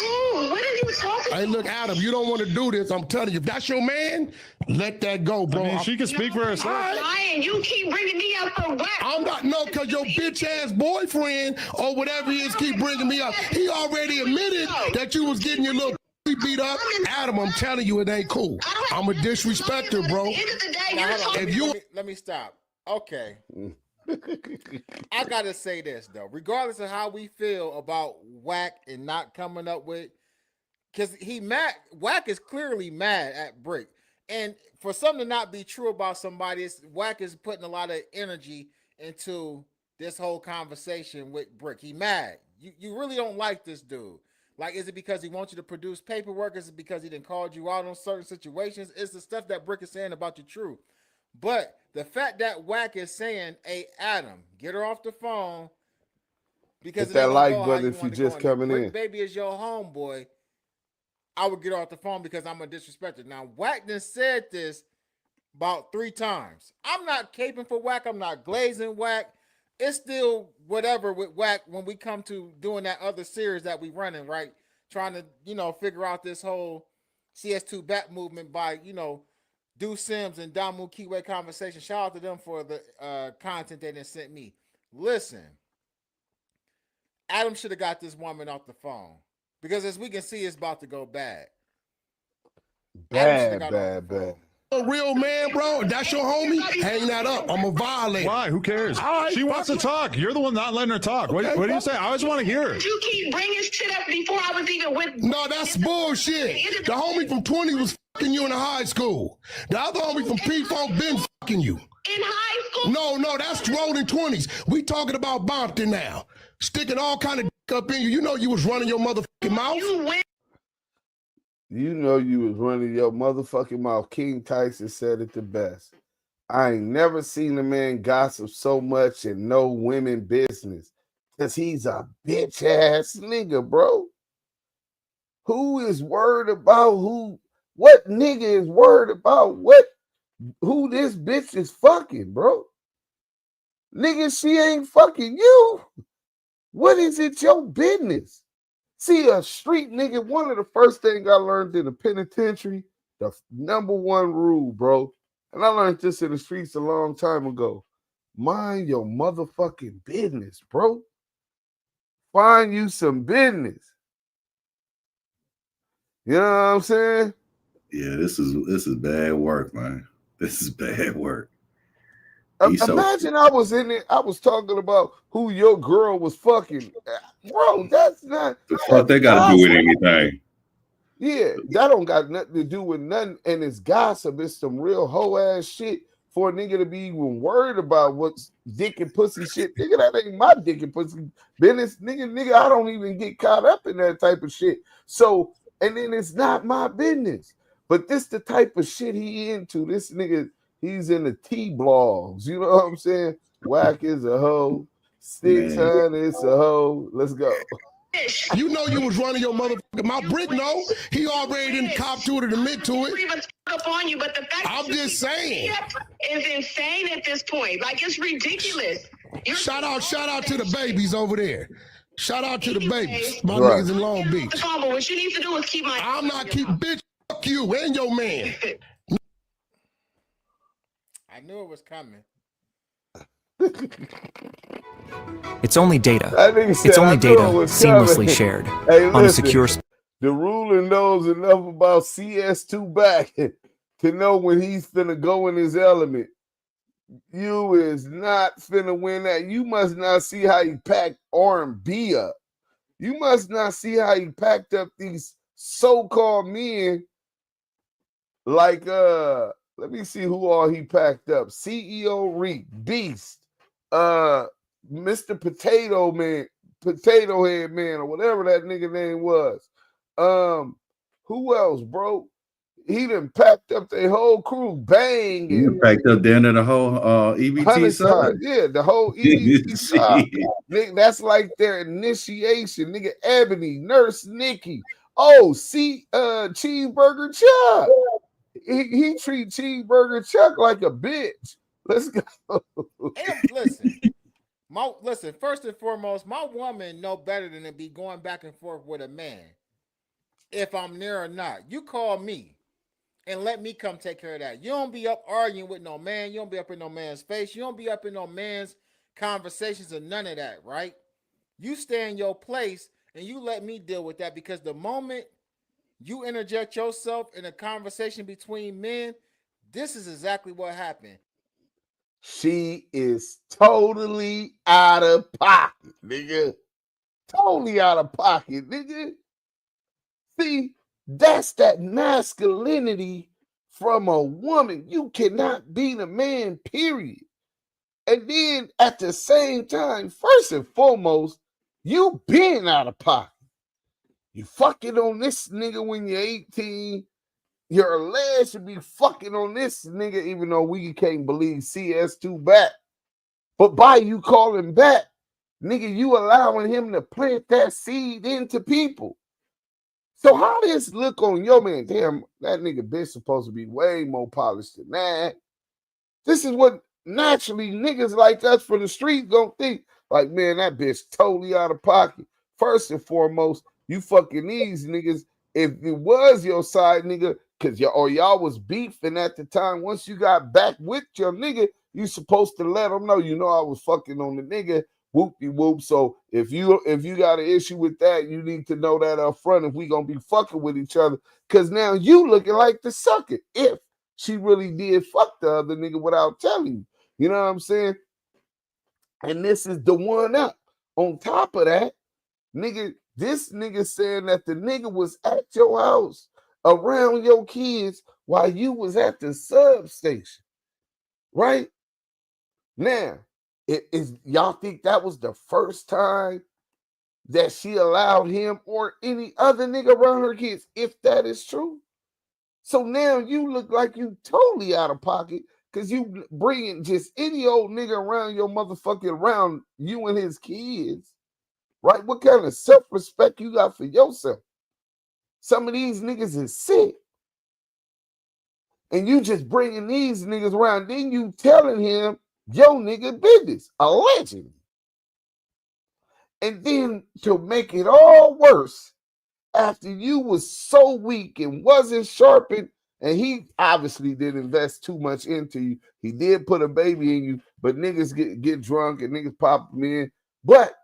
[SPEAKER 10] What are you talking about?
[SPEAKER 8] Hey, look, Adam, you don't want to do this. I'm telling you, if that's your man, let that go, bro.
[SPEAKER 5] I mean, she can speak for herself.
[SPEAKER 10] Lying. You keep bringing me up for what?
[SPEAKER 8] I'm not, no, because your bitch-ass boyfriend or whatever he is keep bringing me up. He already admitted that you was getting your little beat up. Adam, I'm telling you, it ain't cool. I'm a disrespecter, bro.
[SPEAKER 4] Let me stop. Okay. I gotta say this though, regardless of how we feel about Wack and not coming up with, because Wack is clearly mad at Bricc, and for something to not be true about somebody, Wack is putting a lot of energy into this whole conversation with Bricc. He mad. You really don't like this dude. Like, is it because he wants you to produce paperwork? Is it because he didn't call you out on certain situations? It's the stuff that Bricc is saying about you true. But the fact that Wack is saying, hey, Adam, get her off the phone. Because
[SPEAKER 3] hit that like button if you just coming in.
[SPEAKER 4] Bricc Baby is your homeboy. I would get her off the phone because I'm a disrespecter. Now, Wack done said this about 3 times. I'm not caping for Wack. I'm not glazing Wack. It's still whatever with Wack when we come to doing that other series that we running, right? Trying to, figure out this whole CS2 back movement by, Deuce Sims and Damu Kiwe conversation. Shout out to them for the content they done sent me. Listen, Adam should have got this woman off the phone because as we can see, it's about to go bad.
[SPEAKER 3] Bad.
[SPEAKER 8] A real man, bro. That's your homie. Hang that up. I'm a violator.
[SPEAKER 5] Why? Who cares?
[SPEAKER 8] Right,
[SPEAKER 5] she wants to talk. You're the one not letting her talk. What do you say? I always want to hear her.
[SPEAKER 10] You keep bringing shit up before I was even with.
[SPEAKER 8] No, that's bullshit. The homie from 20 was fucking you in high school. The other homie from P-Funk been fucking you.
[SPEAKER 10] In high school?
[SPEAKER 8] No, that's Rollin 20s. We talking about Bompton now. Sticking all kind of dick up in you. You know you was running your motherfucking mouth.
[SPEAKER 3] You know you was running your motherfucking mouth. King Tyson said it the best. I ain't never seen a man gossip so much and know women business. Because he's a bitch-ass nigga, bro. Who is worried about what nigga is worried about who this bitch is fucking, bro? Nigga, she ain't fucking you. What is it your business? See, a street nigga, one of the first things I learned in the penitentiary, the number one rule, bro, and I learned this in the streets a long time ago. Mind your motherfucking business, bro. Find you some business. You know what I'm saying?
[SPEAKER 9] Yeah, this is bad work, man. This is bad work.
[SPEAKER 3] Imagine I was in it. I was talking about who your girl was fucking. Bro, that's not.
[SPEAKER 9] The fuck they got to do with anything?
[SPEAKER 3] Yeah, that don't got nothing to do with nothing. And it's gossip. It's some real hoe ass shit for a nigga to be even worried about what's dick and pussy shit. Nigga, that ain't my dick and pussy business. Nigga, I don't even get caught up in that type of shit. So, and then it's not my business. But this the type of shit he into. This nigga, he's in the T-blogs. You know what I'm saying? Wack is a hoe. 600 is a hoe. Let's go.
[SPEAKER 8] You know you was running your motherfucking mouth. Bricc, no, he already didn't cop to it and admit to it.
[SPEAKER 10] Even up on you, but the fact
[SPEAKER 8] I'm just saying
[SPEAKER 10] is insane at this point. Like, it's ridiculous.
[SPEAKER 8] Shout out to the babies over there. Shout out to the babies. My niggas in Long Beach.
[SPEAKER 10] But what you need to do is keep my.
[SPEAKER 8] I'm not keeping bitch. Fuck you and your man.
[SPEAKER 4] I knew it was coming.
[SPEAKER 12] It's only data. It's only data seamlessly shared on a secure.
[SPEAKER 3] The ruler knows enough about CS2 back to know when he's finna go in his element. You is not finna win that. You must not see how he packed R&B up. You must not see how he packed up these so-called men like let me see who all he packed up. CEO Reek, Beast, Mr. Potato Head Man, or whatever that nigga name was. Who else, bro? He done packed up their whole crew. Bang.
[SPEAKER 9] He packed up down to the whole EBT side.
[SPEAKER 3] Yeah, the whole EBT side. Nigga, that's like their initiation. Nigga, Ebony, Nurse Nikki. Oh, see, Cheeseburger Chuck. He treat Cheeseburger Chuck like a bitch. Let's go.
[SPEAKER 4] And listen, first and foremost, my woman know better than to be going back and forth with a man. If I'm near or not, you call me and let me come take care of that. You don't be up arguing with no man. You don't be up in no man's face. You don't be up in no man's conversations or none of that, right? You stay in your place and you let me deal with that, because the moment you interject yourself in a conversation between men, this is exactly what happened.
[SPEAKER 3] She is totally out of pocket, nigga. Totally out of pocket, nigga. See, that's that masculinity from a woman. You cannot beat a man, period. And then at the same time, first and foremost, you being out of pocket. You fucking on this nigga when you're 18. You're alleged to be fucking on this nigga, even though we can't believe CS2 back. But by you calling back, nigga, you allowing him to plant that seed into people. So how this look on your man? Damn, that nigga bitch supposed to be way more polished than that. This is what naturally niggas like us from the street gonna think. Like, man, that bitch totally out of pocket. First and foremost, you fucking these niggas. If it was your side, nigga, because y'all was beefing at the time, once you got back with your nigga, you supposed to let them know, you know, I was fucking on the nigga, whoop-de-whoop. So if you got an issue with that, you need to know that up front if we gonna be fucking with each other. Because now you looking like the sucker if she really did fuck the other nigga without telling you. You know what I'm saying? And this is the one up. On top of that, nigga, this nigga saying that the nigga was at your house around your kids while you was at the substation, right? Now, y'all think that was the first time that she allowed him or any other nigga around her kids, if that is true? So now you look like you totally out of pocket because you bringing just any old nigga around your motherfucking, around you and his kids, right? What kind of self-respect you got for yourself? Some of these niggas is sick. And you just bringing these niggas around. Then you telling him, yo nigga business, allegedly. And then to make it all worse, after you was so weak and wasn't sharpened, and he obviously didn't invest too much into you. He did put a baby in you, but niggas get drunk and niggas pop them in. But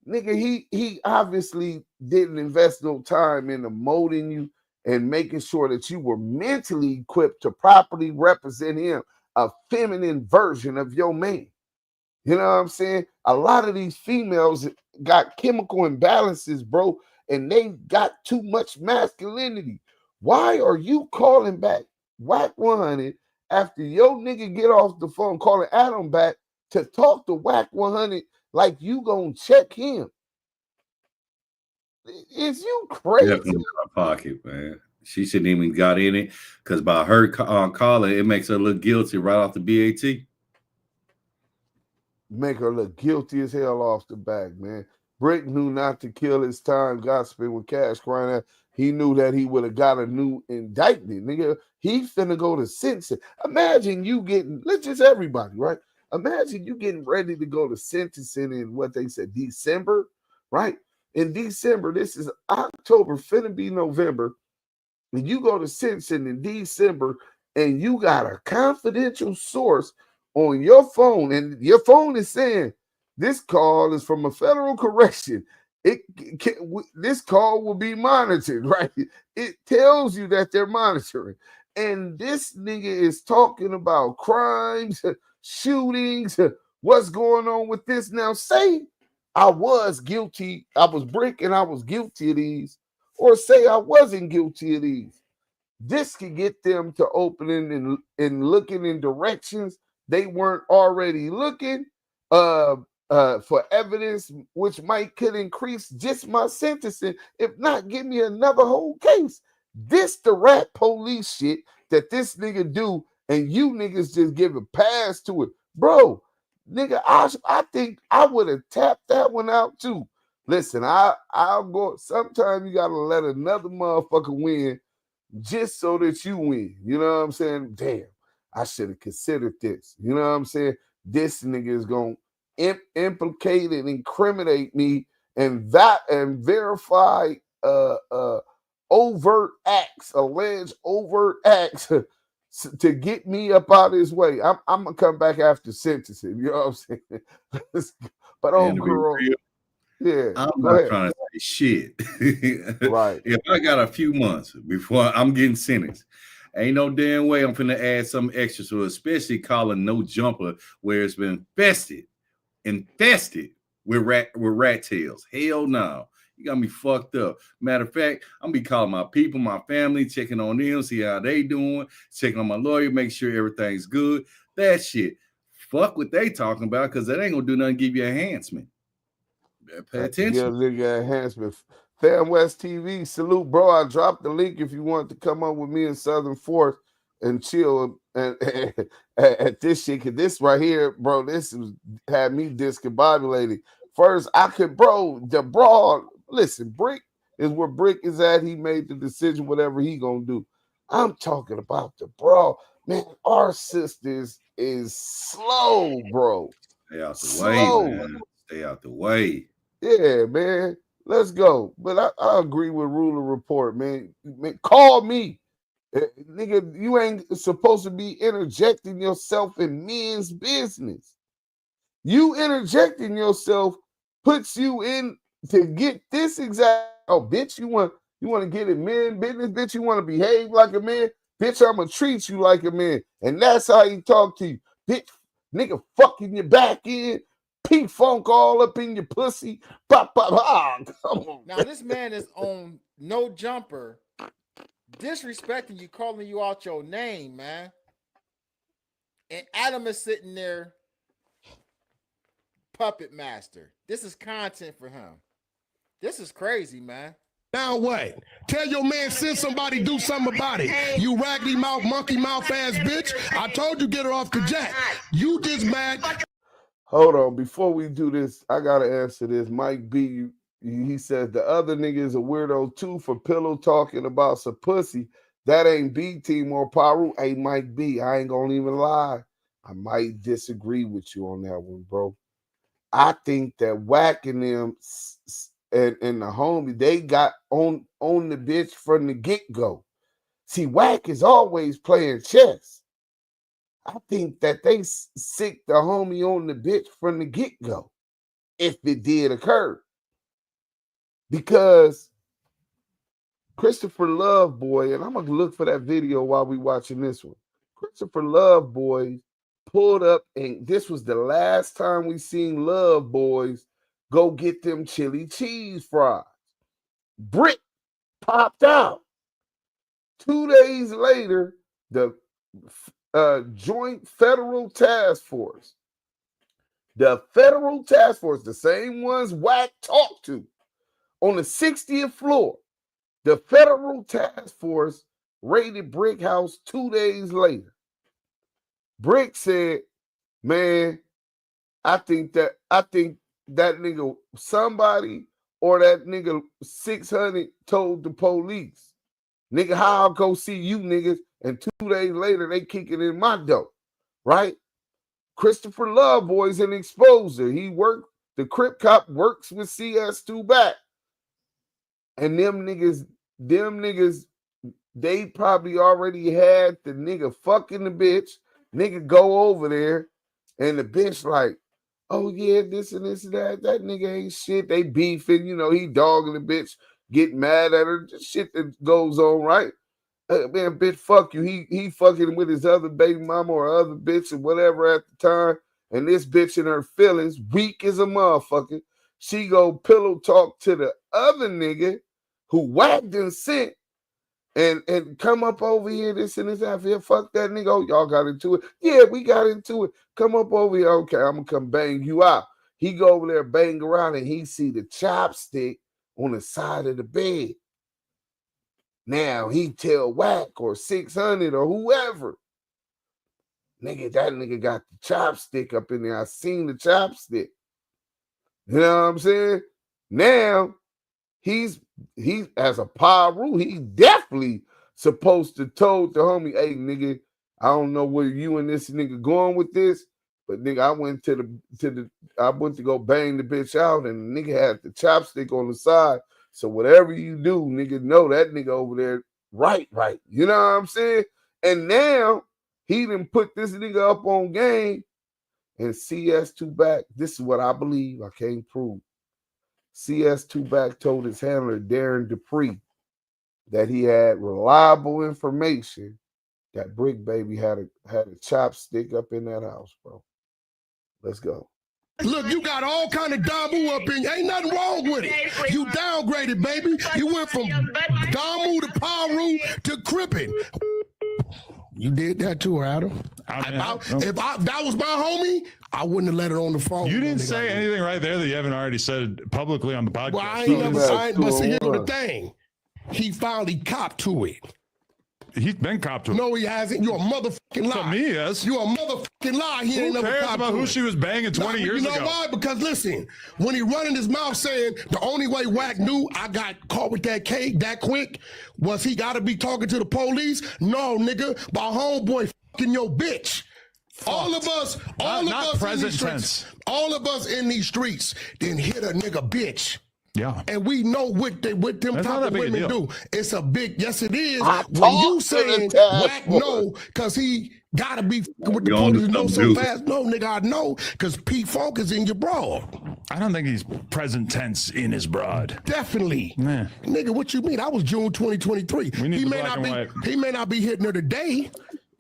[SPEAKER 3] nigga, he obviously didn't invest no time into molding you and making sure that you were mentally equipped to properly represent him, a feminine version of your man. You know what I'm saying? A lot of these females got chemical imbalances, bro, and they got too much masculinity. Why are you calling back WACK100 after your nigga get off the phone calling Adam back to talk to WACK100 like you gonna check him? Is you crazy?
[SPEAKER 9] Definitely in her pocket, man. She shouldn't even got in it because by her calling, it makes her look guilty right off the BAT.
[SPEAKER 3] Make her look guilty as hell off the back, man. Bricc knew not to kill his time gossiping with Cash crying out. He knew that he would have got a new indictment, nigga. He finna go to sentencing. Imagine you getting, let's just everybody, right? Imagine you getting ready to go to sentencing in what they said, December, right? In December, this is October, finna be November. And you go to sentencing in December and you got a confidential source on your phone, and your phone is saying, this call is from a federal correction. This call will be monitored, right? It tells you that they're monitoring. And this nigga is talking about crimes, shootings, what's going on with this. Now, say I was guilty, I was Bricc and I was guilty of these, or say I wasn't guilty of these. This could get them to opening and looking in directions they weren't already looking for evidence, which could increase just my sentencing, if not give me another whole case. This the rat police shit that this nigga do, and you niggas just give a pass to it. Bro, nigga, I think I would have tapped that one out too. Listen, I'll go, sometimes you gotta let another motherfucker win just so that you win. You know what I'm saying? Damn, I should have considered this. You know what I'm saying? This nigga is going to implicate and incriminate me and verify overt acts, alleged overt acts to get me up out of his way. I'm going to come back after sentencing. You know what I'm saying? But girl, yeah,
[SPEAKER 9] I'm not trying to say shit.
[SPEAKER 3] Right.
[SPEAKER 9] If I got a few months before I'm getting sentenced, ain't no damn way I'm finna add something extra to it, especially calling no jumper where it's been infested with rat tails. Hell no. You got me fucked up. Matter of fact, I'm gonna be calling my people, my family, checking on them, see how they doing, checking on my lawyer, make sure everything's good. That shit. Fuck what they talking about, because that ain't gonna do nothing to give you enhancement. Pay attention.
[SPEAKER 3] Give nigga enhancement. Fam West TV, salute, bro. I dropped the link if you want to come up with me in Southern Fourth and chill and at this shit. Cause this right here, bro, this had me discombobulated. First, I could, bro, the brawl. Listen, Bricc is where Bricc is at. He made the decision, whatever he gonna do. I'm talking about the brawl. Man, our sisters is slow, bro.
[SPEAKER 9] Stay out the way, man. Stay out the way.
[SPEAKER 3] Yeah, man. Let's go. But I agree with Ruler Report, man. Call me. Nigga, you ain't supposed to be interjecting yourself in men's business. You interjecting yourself puts you in to get this exact. Oh, bitch, you want to get in men business, bitch. You want to behave like a man, bitch. I'm gonna treat you like a man, and that's how he talk to you, bitch. Nigga, fucking your back in. P-Funk all up in your pussy. Pop, pop, ah, come on.
[SPEAKER 4] Now, this man is on no jumper, disrespecting you, calling you out your name, man. And Adam is sitting there, puppet master. This is content for him. This is crazy, man.
[SPEAKER 8] Now what? Tell your man, send somebody do something about it. You raggedy mouth, monkey mouth ass bitch. I told you get her off the jack. You just mad.
[SPEAKER 3] Hold on, before we do this, I gotta answer this. Mike B, he says the other nigga is a weirdo too for pillow talking about some pussy. That ain't B team or Paru. Hey, Mike B, I ain't gonna even lie. I might disagree with you on that one, bro. I think that Wack and them and the homie, they got on the bitch from the get-go. See, Wack is always playing chess. I think that they sick the homie on the bitch from the get-go, if it did occur. Because Christopher Love Boy, and I'm going to look for that video while we watching this one. Christopher Love Boy pulled up, and this was the last time we seen Love Boys go get them chili cheese fries. Bricc popped out. 2 days later, the Joint Federal Task Force, the federal task force, the same ones Wack talked to, on the 60th floor, the federal task force raided Bricc house 2 days later. Bricc said, man, I think that nigga, somebody or that nigga 600 told the police, nigga, how I'll go see you niggas, and 2 days later they kicking in my door, right? Christopher Love Boy's an exposer. He worked, the Crip cop works with CS2 back. And them niggas, they probably already had the nigga fucking the bitch. Nigga go over there, and the bitch like, oh yeah, this and this and that. That nigga ain't shit. They beefing, you know, he dogging the bitch, getting mad at her, just shit that goes on, right? Man, bitch, fuck you. He fucking with his other baby mama or other bitch or whatever at the time. And this bitch in her feelings, weak as a motherfucker. She go pillow talk to the other nigga who Wack done sent and come up over here, this and this out here. Fuck that nigga. Oh, y'all got into it. Yeah, we got into it. Come up over here. Okay, I'm gonna come bang you out. He go over there, bang around, and he see the chopstick on the side of the bed. Now he tell Wack or 600 or whoever, nigga, that nigga got the chopstick up in there. I seen the chopstick. You know what I'm saying? Now he's as a Paru, he definitely supposed to told the homie, hey nigga, I don't know where you and this nigga going with this, but nigga, I went to go bang the bitch out, and the nigga had the chopstick on the side. So whatever you do, nigga, know that nigga over there right. You know what I'm saying? And now he done put this nigga up on game, and CS2 back. This is what I believe. I can't prove. CS2 back told his handler, Darren Dupree, that he had reliable information that Bricc Baby had a chopstick up in that house, bro. Let's go.
[SPEAKER 8] Look, you got all kind of Damu up in you. Ain't nothing wrong with it. You downgraded, baby. You went from Damu to Paru to Crippin. You did that too, Adam. If that was my homie, I wouldn't have let it on the phone.
[SPEAKER 5] You didn't say anything right there that you haven't already said publicly on the podcast.
[SPEAKER 8] Well, I ain't never signed, but see, here's the thing. He finally copped to it.
[SPEAKER 5] He's been copped to it.
[SPEAKER 8] No, he hasn't. You're a motherfucking lie.
[SPEAKER 5] To me, yes.
[SPEAKER 8] You're a motherfucking lie. He ain't never copped to it. Who cares
[SPEAKER 5] about who she was banging 20 years ago?
[SPEAKER 8] You know why? Because listen, when he running his mouth saying the only way Wack knew I got caught with that cake that quick was he got to be talking to the police. No, nigga, my homeboy fucking your bitch. Fucked. All of us in these streets, all of us in these streets, then hit a nigga bitch.
[SPEAKER 5] Yeah.
[SPEAKER 8] And we know what them
[SPEAKER 5] That's
[SPEAKER 8] type of women do. It's a big, yes it is.
[SPEAKER 3] When
[SPEAKER 8] you saying Wack no, because he gotta be with the police know so fast. No, nigga, I know, because P-Funk is in your broad.
[SPEAKER 5] I don't think he's present tense in his broad.
[SPEAKER 8] Definitely.
[SPEAKER 5] Nah.
[SPEAKER 8] Nigga, what you mean? That was June 2023. He may not be hitting her today.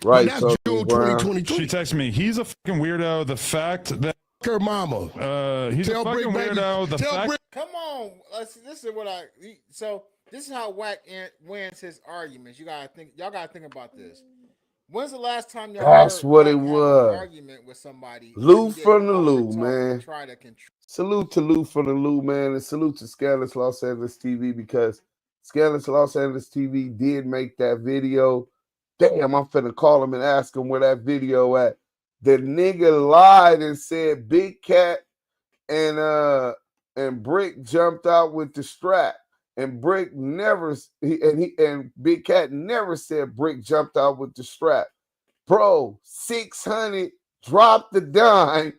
[SPEAKER 3] Right.
[SPEAKER 8] That's June 2023.
[SPEAKER 5] She texted me, he's a fucking weirdo. The fact that
[SPEAKER 8] her mama.
[SPEAKER 5] He's a fucking weirdo. The fact.
[SPEAKER 4] Come on, this is what this is how Wack wins his arguments. Y'all gotta think about this. When's the last time y'all
[SPEAKER 3] That's
[SPEAKER 4] heard
[SPEAKER 3] what
[SPEAKER 4] Wack
[SPEAKER 3] it
[SPEAKER 4] have
[SPEAKER 3] was.
[SPEAKER 4] an argument with somebody?
[SPEAKER 3] Lou from the Lou, man.
[SPEAKER 4] Try to control.
[SPEAKER 3] Salute to Lou from the Lou, man, and salute to Scandalous Los Angeles TV, because Scandalous Los Angeles TV did make that video. Damn, I'm finna call him and ask him where that video at. The nigga lied and said Big Cat and and Bricc jumped out with the strap. And Bricc never, and Big Cat never said Bricc jumped out with the strap. Bro, 600 dropped the dime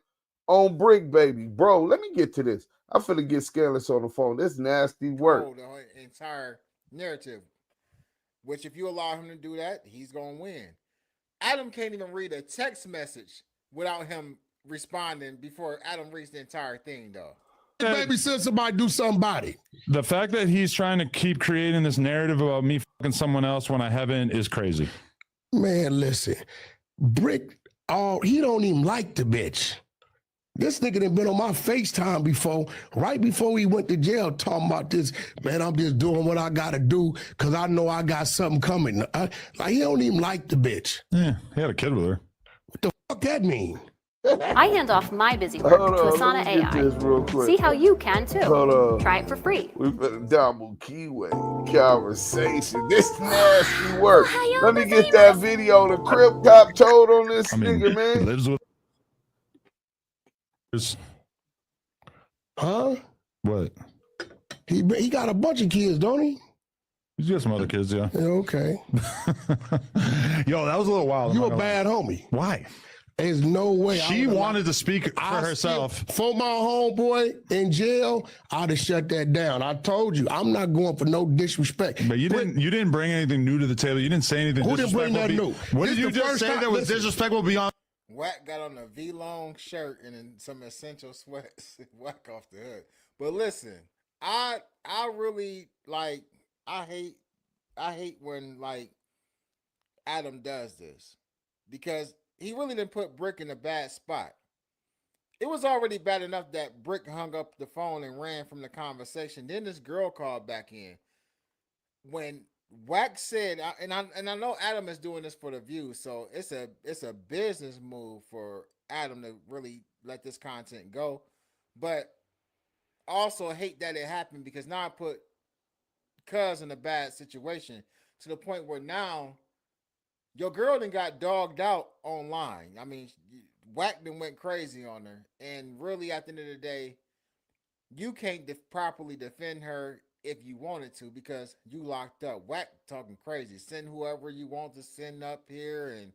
[SPEAKER 3] on Bricc Baby. Bro, let me get to this. I'm finna get Scandalous on the phone. This nasty work.
[SPEAKER 4] The entire narrative, which if you allow him to do that, he's gonna win. Adam can't even read a text message without him responding before Adam reads the entire thing, though.
[SPEAKER 8] Baby said somebody do somebody.
[SPEAKER 5] The fact that he's trying to keep creating this narrative about me fucking someone else when I haven't is crazy.
[SPEAKER 8] Man, listen, Bricc, he don't even like the bitch. This nigga done been on my FaceTime before, right before he went to jail, talking about this. Man, I'm just doing what I gotta do because I know I got something coming. Like, he don't even like the bitch.
[SPEAKER 5] Yeah, he had a kid with her.
[SPEAKER 8] What the fuck that mean?
[SPEAKER 13] I hand off my busy work to Asana AI. See how you can too. Try it for free.
[SPEAKER 3] We better double keyway conversation. This nasty work. Let me get that video. The Crip cop told on this nigga, man.
[SPEAKER 5] Lives with.
[SPEAKER 8] Huh?
[SPEAKER 5] What?
[SPEAKER 8] He got a bunch of kids, don't he?
[SPEAKER 5] He's got some other kids, yeah.
[SPEAKER 8] Okay.
[SPEAKER 5] Yo, that was a little wild.
[SPEAKER 8] You a bad homie.
[SPEAKER 5] Why?
[SPEAKER 8] There's no way.
[SPEAKER 5] She wanted to speak for herself.
[SPEAKER 8] For my homeboy in jail, I'd have shut that down. I told you, I'm not going for no disrespect.
[SPEAKER 5] But you didn't bring anything new to the table. You didn't say anything disrespectful.
[SPEAKER 8] Who didn't bring nothing new?
[SPEAKER 5] What did you just say that was disrespectful beyond?
[SPEAKER 4] Wack got on a V-long shirt and then some essential sweats. Wack off the hood. But listen, I really like. I hate when like Adam does this because he really didn't put Bricc in a bad spot. It was already bad enough that Bricc hung up the phone and ran from the conversation. Then this girl called back in. When Wack said, and I know Adam is doing this for the views, so it's a business move for Adam to really let this content go. But also hate that it happened because now I put Cuz in a bad situation to the point where now your girl done got dogged out online. I mean, Wack done went crazy on her. And really, at the end of the day, you can't properly defend her if you wanted to because you locked up. Wack talking crazy. Send whoever you want to send up here and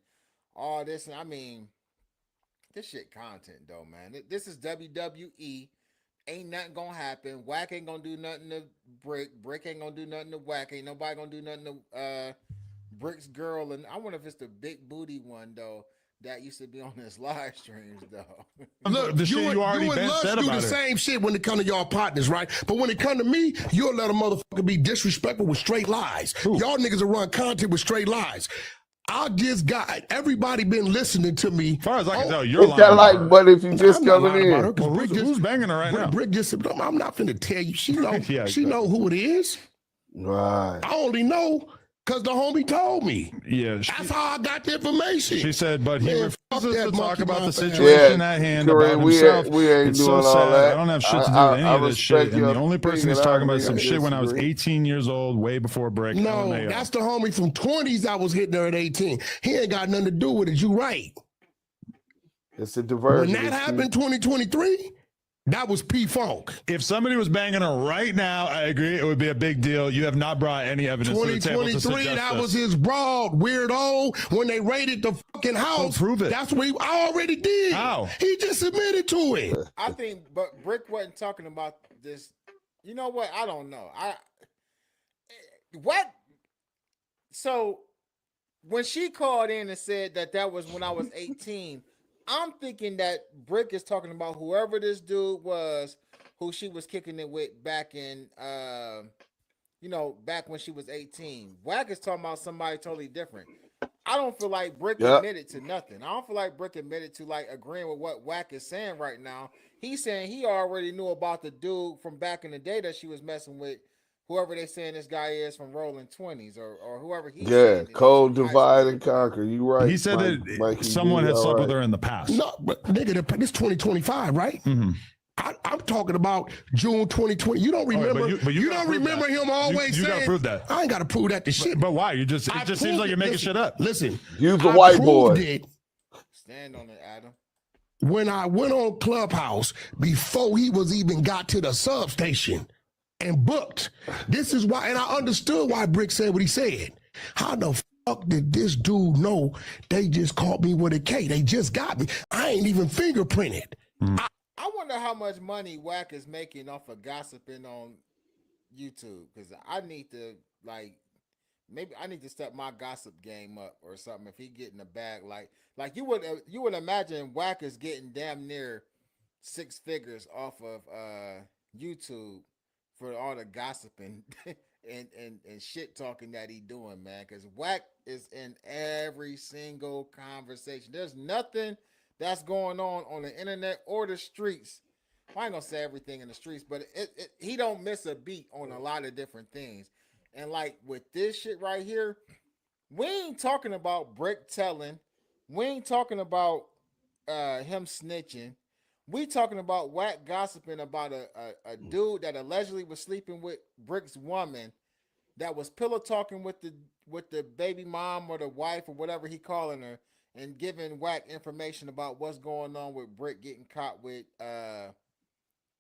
[SPEAKER 4] all this. And I mean, this shit content, though, man. This is WWE. Ain't nothing gonna happen. Wack ain't gonna do nothing to Bricc. Bricc ain't gonna do nothing to Wack. Ain't nobody gonna do nothing to Brick's girl, and I wonder if it's the big booty one though that used to be on his live streams though.
[SPEAKER 8] Look, you and Lush do the same shit when it come to y'all partners, right? But when it come to me, you'll let a motherfucker be disrespectful with straight lies. Ooh. Y'all niggas will run content with straight lies. I just got everybody been listening to me.
[SPEAKER 5] As far as I can tell, you're
[SPEAKER 3] lying. That like, but if you just coming in,
[SPEAKER 5] well, who's banging her right now?
[SPEAKER 8] Bricc just said, I'm not finna tell you. She know, yeah, she know who it is.
[SPEAKER 3] Right.
[SPEAKER 8] I only know because the homie told me.
[SPEAKER 5] Yeah.
[SPEAKER 8] That's how I got the information.
[SPEAKER 5] She said, but he refuses to talk about the situation at hand about himself.
[SPEAKER 3] We ain't
[SPEAKER 5] it's
[SPEAKER 3] doing
[SPEAKER 5] so
[SPEAKER 3] all
[SPEAKER 5] sad.
[SPEAKER 3] that.
[SPEAKER 5] I don't have shit to do with any of this shit. And the only person he's talking about is some shit when I was 18 years old, way before Bricc.
[SPEAKER 8] No, that's the homie from 20s that was hitting her at 18. He ain't got nothing to do with it. You right.
[SPEAKER 3] It's a diversion.
[SPEAKER 8] When that happened 2023, that was P-Funk.
[SPEAKER 5] If somebody was banging her right now, I agree, it would be a big deal. You have not brought any evidence to the table to suggest
[SPEAKER 8] 2023, that
[SPEAKER 5] this.
[SPEAKER 8] was his broad, weirdo, when they raided the fucking house.
[SPEAKER 5] So prove it.
[SPEAKER 8] That's what I already did.
[SPEAKER 5] How?
[SPEAKER 8] He just admitted to it.
[SPEAKER 4] I think, but Bricc wasn't talking about this. You know what? I don't know. What? So, when she called in and said that was when I was 18, I'm thinking that Bricc is talking about whoever this dude was who she was kicking it with back in, back when she was 18. Wack is talking about somebody totally different. I don't feel like Bricc admitted to nothing. I don't feel like Bricc admitted to like agreeing with what Wack is saying right now. He's saying he already knew about the dude from back in the day that she was messing with. Whoever they saying this guy is from Rollin 20s or whoever he
[SPEAKER 3] cold divide and conquer. You right.
[SPEAKER 5] He said that someone had slept with her in the past.
[SPEAKER 8] No, but nigga, this 2025, right?
[SPEAKER 5] Mm-hmm.
[SPEAKER 8] I'm talking about June 2020. You don't remember?
[SPEAKER 5] Right, but you
[SPEAKER 8] don't remember him always saying.
[SPEAKER 5] You gotta prove that.
[SPEAKER 8] I ain't gotta prove that to shit.
[SPEAKER 5] But why? It just seems like you're making shit up.
[SPEAKER 8] Listen,
[SPEAKER 3] you's a white boy.
[SPEAKER 4] Stand on it, Adam.
[SPEAKER 8] when I went on Clubhouse before he was even got to the substation and booked. This is why, and I understood why Bricc said what he said. How the fuck did this dude know they just caught me with a K? They just got me. I ain't even fingerprinted.
[SPEAKER 4] I wonder how much money Wack is making off of gossiping on YouTube, because I need to, like, maybe I need to step my gossip game up or something. If he get in the bag, like you would imagine Wack is getting damn near 6 figures off of YouTube for all the gossiping and shit talking that he doing, man. Because Wack is in every single conversation. There's nothing that's going on the internet or the streets. I ain't gonna say everything in the streets, but he don't miss a beat on a lot of different things. And like with this shit right here, we ain't talking about Bricc telling. We ain't talking about him snitching. We talking about Wack gossiping about a dude that allegedly was sleeping with Brick's woman, that was pillow talking with the baby mom or the wife or whatever he calling her, and giving Wack information about what's going on with Bricc getting caught with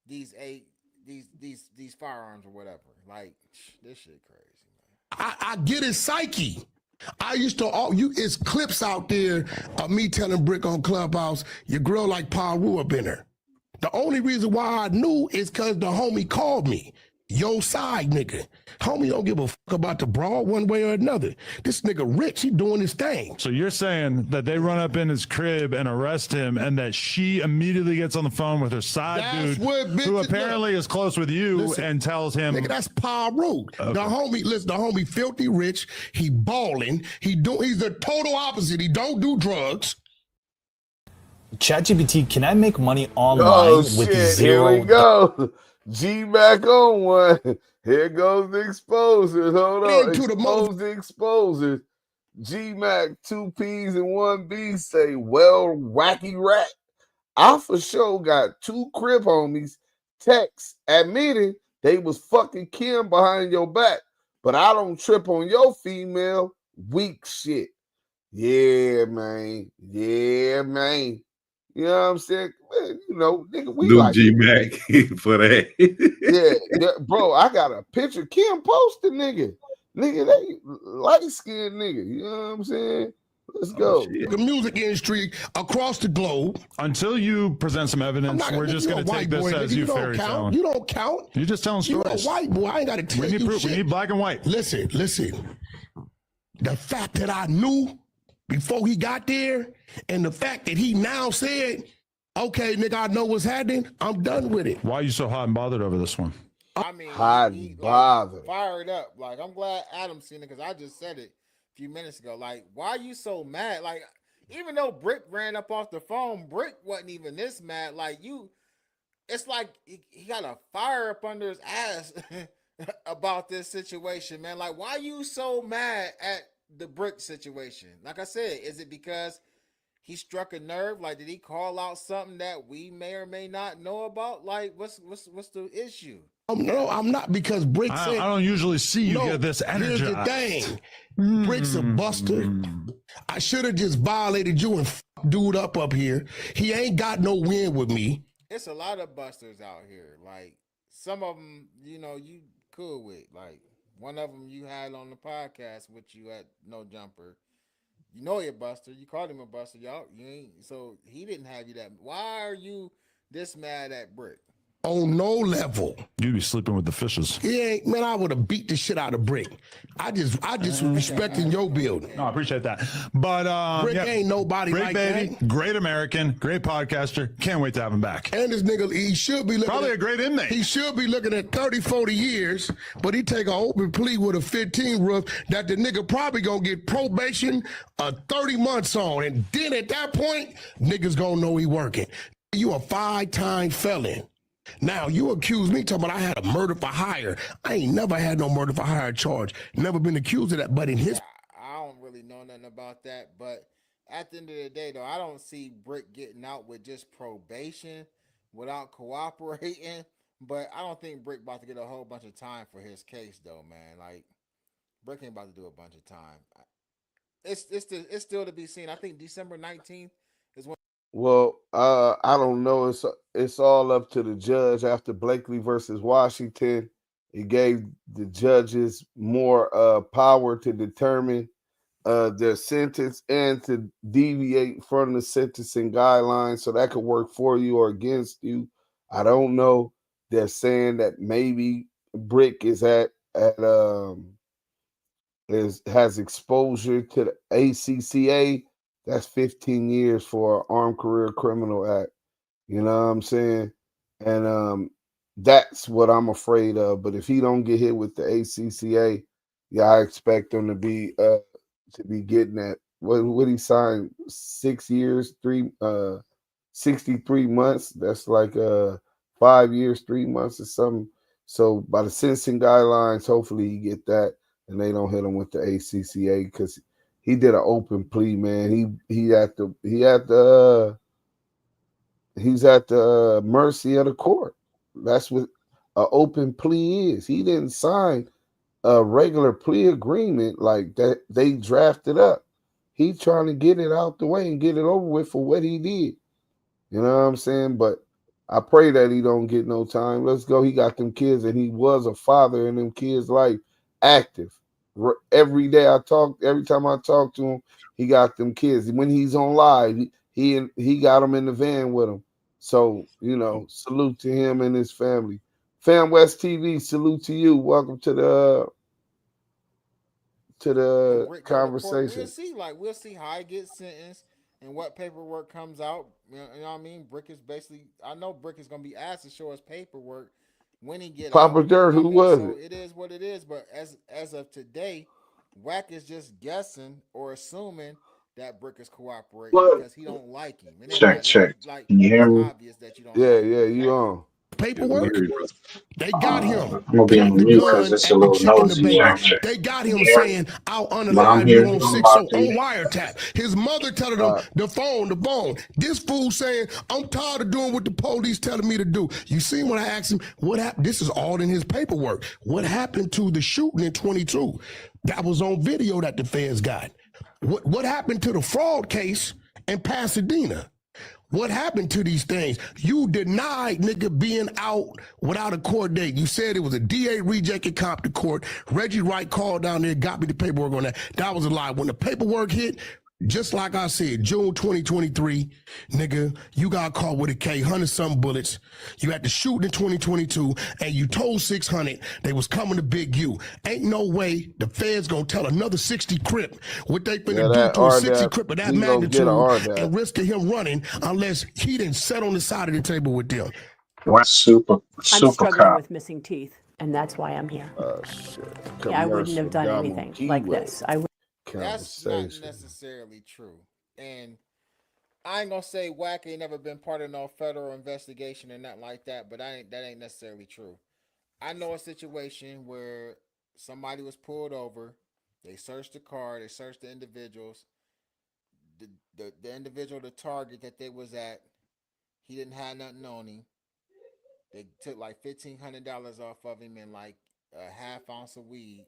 [SPEAKER 4] these firearms or whatever. Like, this shit crazy, man.
[SPEAKER 8] I get his psyche. I used to it's clips out there of me telling Bricc on Clubhouse, your girl like Paru up in her. The only reason why I knew is because the homie called me. Yo side nigga. Homie don't give a fuck about the brawl one way or another. This nigga rich, he doing his thing.
[SPEAKER 5] So you're saying that they run up in his crib and arrest him, and that she immediately gets on the phone with her side dude, who apparently is close with you, and tells him,
[SPEAKER 8] nigga, that's Paru. Okay. The homie filthy rich, he balling, he's the total opposite. He don't do drugs.
[SPEAKER 14] ChatGPT, can I make money online with zero?
[SPEAKER 3] Here we go. G-Mac on one. Here goes the exposers. Hold on. The exposers. G-Mac, 2 P's and 1 B say, well, wacky rat. I for sure got 2 Crip homies text admitting they was fucking Kim behind your back, but I don't trip on your female weak shit. Yeah, man. You know what I'm saying? Man, you know, nigga, we like
[SPEAKER 9] G-Mac for that.
[SPEAKER 3] yeah, bro, I got a picture. Kim posted, nigga. Nigga, they light-skinned nigga. You know what I'm saying? Let's go.
[SPEAKER 8] The music industry across the globe.
[SPEAKER 5] Until you present some evidence, we're just going to take this as you fairy tale.
[SPEAKER 8] You don't count.
[SPEAKER 5] You're just telling stories.
[SPEAKER 8] You're a white boy. I ain't got to tell you
[SPEAKER 5] proof.
[SPEAKER 8] shit.
[SPEAKER 5] We need black and white.
[SPEAKER 8] Listen. The fact that I knew before he got there, and the fact that he now said, okay, nigga, I know what's happening, I'm done with it.
[SPEAKER 5] Why are you so hot and bothered over this one?
[SPEAKER 4] I mean,
[SPEAKER 3] hot and bothered.
[SPEAKER 4] Fired up. Like, I'm glad Adam seen it, because I just said it a few minutes ago. Like, why are you so mad? Like, even though Bricc ran up off the phone, Bricc wasn't even this mad. Like, it's like he got a fire up under his ass about this situation, man. Like, why are you so mad at the Bricc situation? Like I said, is it because he struck a nerve? Like, did he call out something that we may or may not know about? Like, what's the issue?
[SPEAKER 8] No, I'm not, because Bricc said,
[SPEAKER 5] I don't usually see you get this energized.
[SPEAKER 8] Here's the thing. Brick's a buster. I should have just violated you and dude up here. He ain't got no win with me.
[SPEAKER 4] It's a lot of busters out here. Like, some of them, you know, you cool with. Like, one of them you had on the podcast with you at No Jumper. You know you're a buster. You called him a buster, y'all. You ain't, so he didn't have you that. Why are you this mad at Bricc?
[SPEAKER 8] On no level.
[SPEAKER 5] You be sleeping with the fishes.
[SPEAKER 8] Yeah, man, I would have beat the shit out of Bricc. I just respecting your building.
[SPEAKER 5] No, I appreciate that. But
[SPEAKER 8] Bricc ain't nobody
[SPEAKER 5] Bricc
[SPEAKER 8] like
[SPEAKER 5] Baby,
[SPEAKER 8] that.
[SPEAKER 5] great American, great podcaster. Can't wait to have him back.
[SPEAKER 8] And this nigga, he should be looking
[SPEAKER 5] probably a great inmate.
[SPEAKER 8] He should be looking at 30, 40 years, but he take an open plea with a 15 roof that the nigga probably gonna get probation 30 months on. And then at that point, niggas gonna know he working. You a 5-time felon. Now, you accuse me talking about I had a murder for hire. I ain't never had no murder for hire charge. Never been accused of that. But in his...
[SPEAKER 4] I don't really know nothing about that. But at the end of the day, though, I don't see Bricc getting out with just probation without cooperating. But I don't think Bricc about to get a whole bunch of time for his case, though, man. Like, Bricc ain't about to do a bunch of time. It's still to be seen. I think December 19th is when
[SPEAKER 3] Well, I don't know. It's all up to the judge. After Blakely versus Washington, it gave the judges more power to determine their sentence and to deviate from the sentencing guidelines, so that could work for you or against you. I don't know. They're saying that maybe Bricc is has exposure to the ACCA. That's 15 years for an Armed Career Criminal Act. You know what I'm saying? And that's what I'm afraid of. But if he don't get hit with the ACCA, yeah, I expect him to be getting that. What he signed 6 years, 63 months. That's like 5 years, 3 months or something. So by the sentencing guidelines, hopefully he get that and they don't hit him with the ACCA because he did an open plea, man. He's at the mercy of the court. That's what an open plea is. He didn't sign a regular plea agreement like that. They drafted up. He trying to get it out the way and get it over with for what he did. You know what I'm saying? But I pray that he don't get no time. Let's go. He got them kids, and he was a father in them kids' life, active. Every time I talk to him, he got them kids. When he's on live, he got them in the van with him. So, salute to him and his family. Fam West TV, salute to you. Welcome to the conversation.
[SPEAKER 4] We'll see how he gets sentenced and what paperwork comes out. You know what I mean? Bricc is basically, I know Bricc is gonna be asked to show us paperwork when he get
[SPEAKER 3] Papa
[SPEAKER 4] out.
[SPEAKER 3] Dirt, who was
[SPEAKER 4] so
[SPEAKER 3] it?
[SPEAKER 4] It is what it is. But as of today, Wack is just guessing or assuming that Bricc is cooperating because he don't like him.
[SPEAKER 15] Check. Can you hear me?
[SPEAKER 4] Obvious that you don't.
[SPEAKER 3] Yeah, you on.
[SPEAKER 8] Paperwork. They got him.
[SPEAKER 15] I'm gonna be on mute because it's a little noisy. Check.
[SPEAKER 8] They got him saying, "I'll unalive you on 6 on wiretap." His mother telling him the phone. This fool saying, "I'm tired of doing what the police telling me to do." You see when I asked him what happened? This is all in his paperwork. What happened to the shooting in 22? That was on video that the feds got. What happened to the fraud case in Pasadena? What happened to these things? You denied nigga being out without a court date. You said it was a DA rejected comp to court. Reggie Wright called down there, got me the paperwork on that. That was a lie. When the paperwork hit, just like I said, June 2023, nigga, you got caught with a K, 100-something bullets. You had to shoot in 2022, and you told 600 they was coming to Big U. Ain't no way the feds gonna tell another 60 Crip what they finna do to a 60 Crip of that magnitude and risk of him running unless he didn't sit on the side of the table with them.
[SPEAKER 15] What super
[SPEAKER 16] I'm struggling
[SPEAKER 15] cop.
[SPEAKER 16] with missing teeth, and that's why I'm here.
[SPEAKER 3] Oh, shit.
[SPEAKER 16] Yeah, I wouldn't have done anything like this.
[SPEAKER 4] That's not necessarily true. And I ain't gonna say Wack ain't never been part of no federal investigation or nothing like that, but that ain't necessarily true. I know a situation where somebody was pulled over, they searched the car, they searched the individuals. The individual, the target that they was at, he didn't have nothing on him. They took like $1,500 off of him and like a half ounce of weed.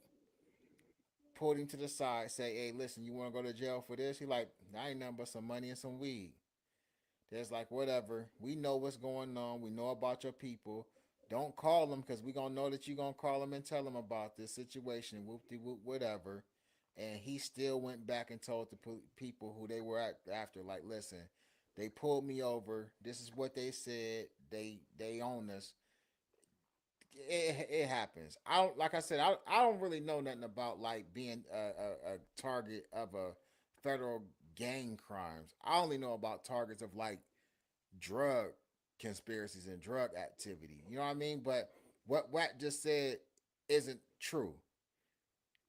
[SPEAKER 4] Pulled him to the side, say, "Hey, listen, you want to go to jail for this?" He like, "I ain't nothing but some money and some weed." There's like, whatever. We know what's going on. We know about your people. Don't call them because we gonna know that you gonna call them and tell them about this situation. Whoop-de-whoop, whatever. And he still went back and told the people who they were after, like, listen, they pulled me over. This is what they said. They own us. It happens. I don't really know nothing about like being a target of a federal gang crimes. I only know about targets of like drug conspiracies and drug activity. You know what I mean? But what Wack just said isn't true.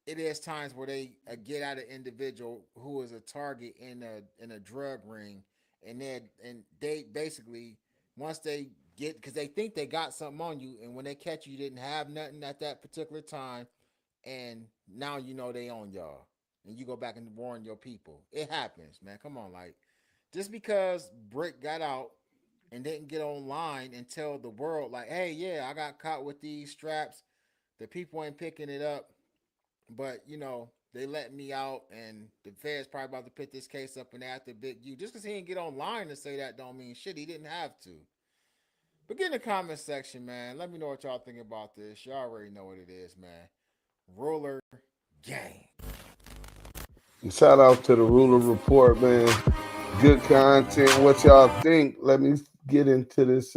[SPEAKER 4] It is times where they get at an individual who is a target in a drug ring, and they basically once they get, because they think they got something on you, and when they catch you, you didn't have nothing at that particular time, and now you know they on y'all, and you go back and warn your people. It happens, man. Come on, like just because Bricc got out and didn't get online and tell the world, like, hey, yeah, I got caught with these straps. The people ain't picking it up, but they let me out, and the Fed's probably about to put this case up and after Big U. Just because he didn't get online and say that don't mean shit. He didn't have to. But get in the comment section, man. Let me know what y'all think about this. Y'all already know what it is, man. Ruler gang.
[SPEAKER 3] Shout out to the Ruler Report, man. Good content. What y'all think? Let me get into this.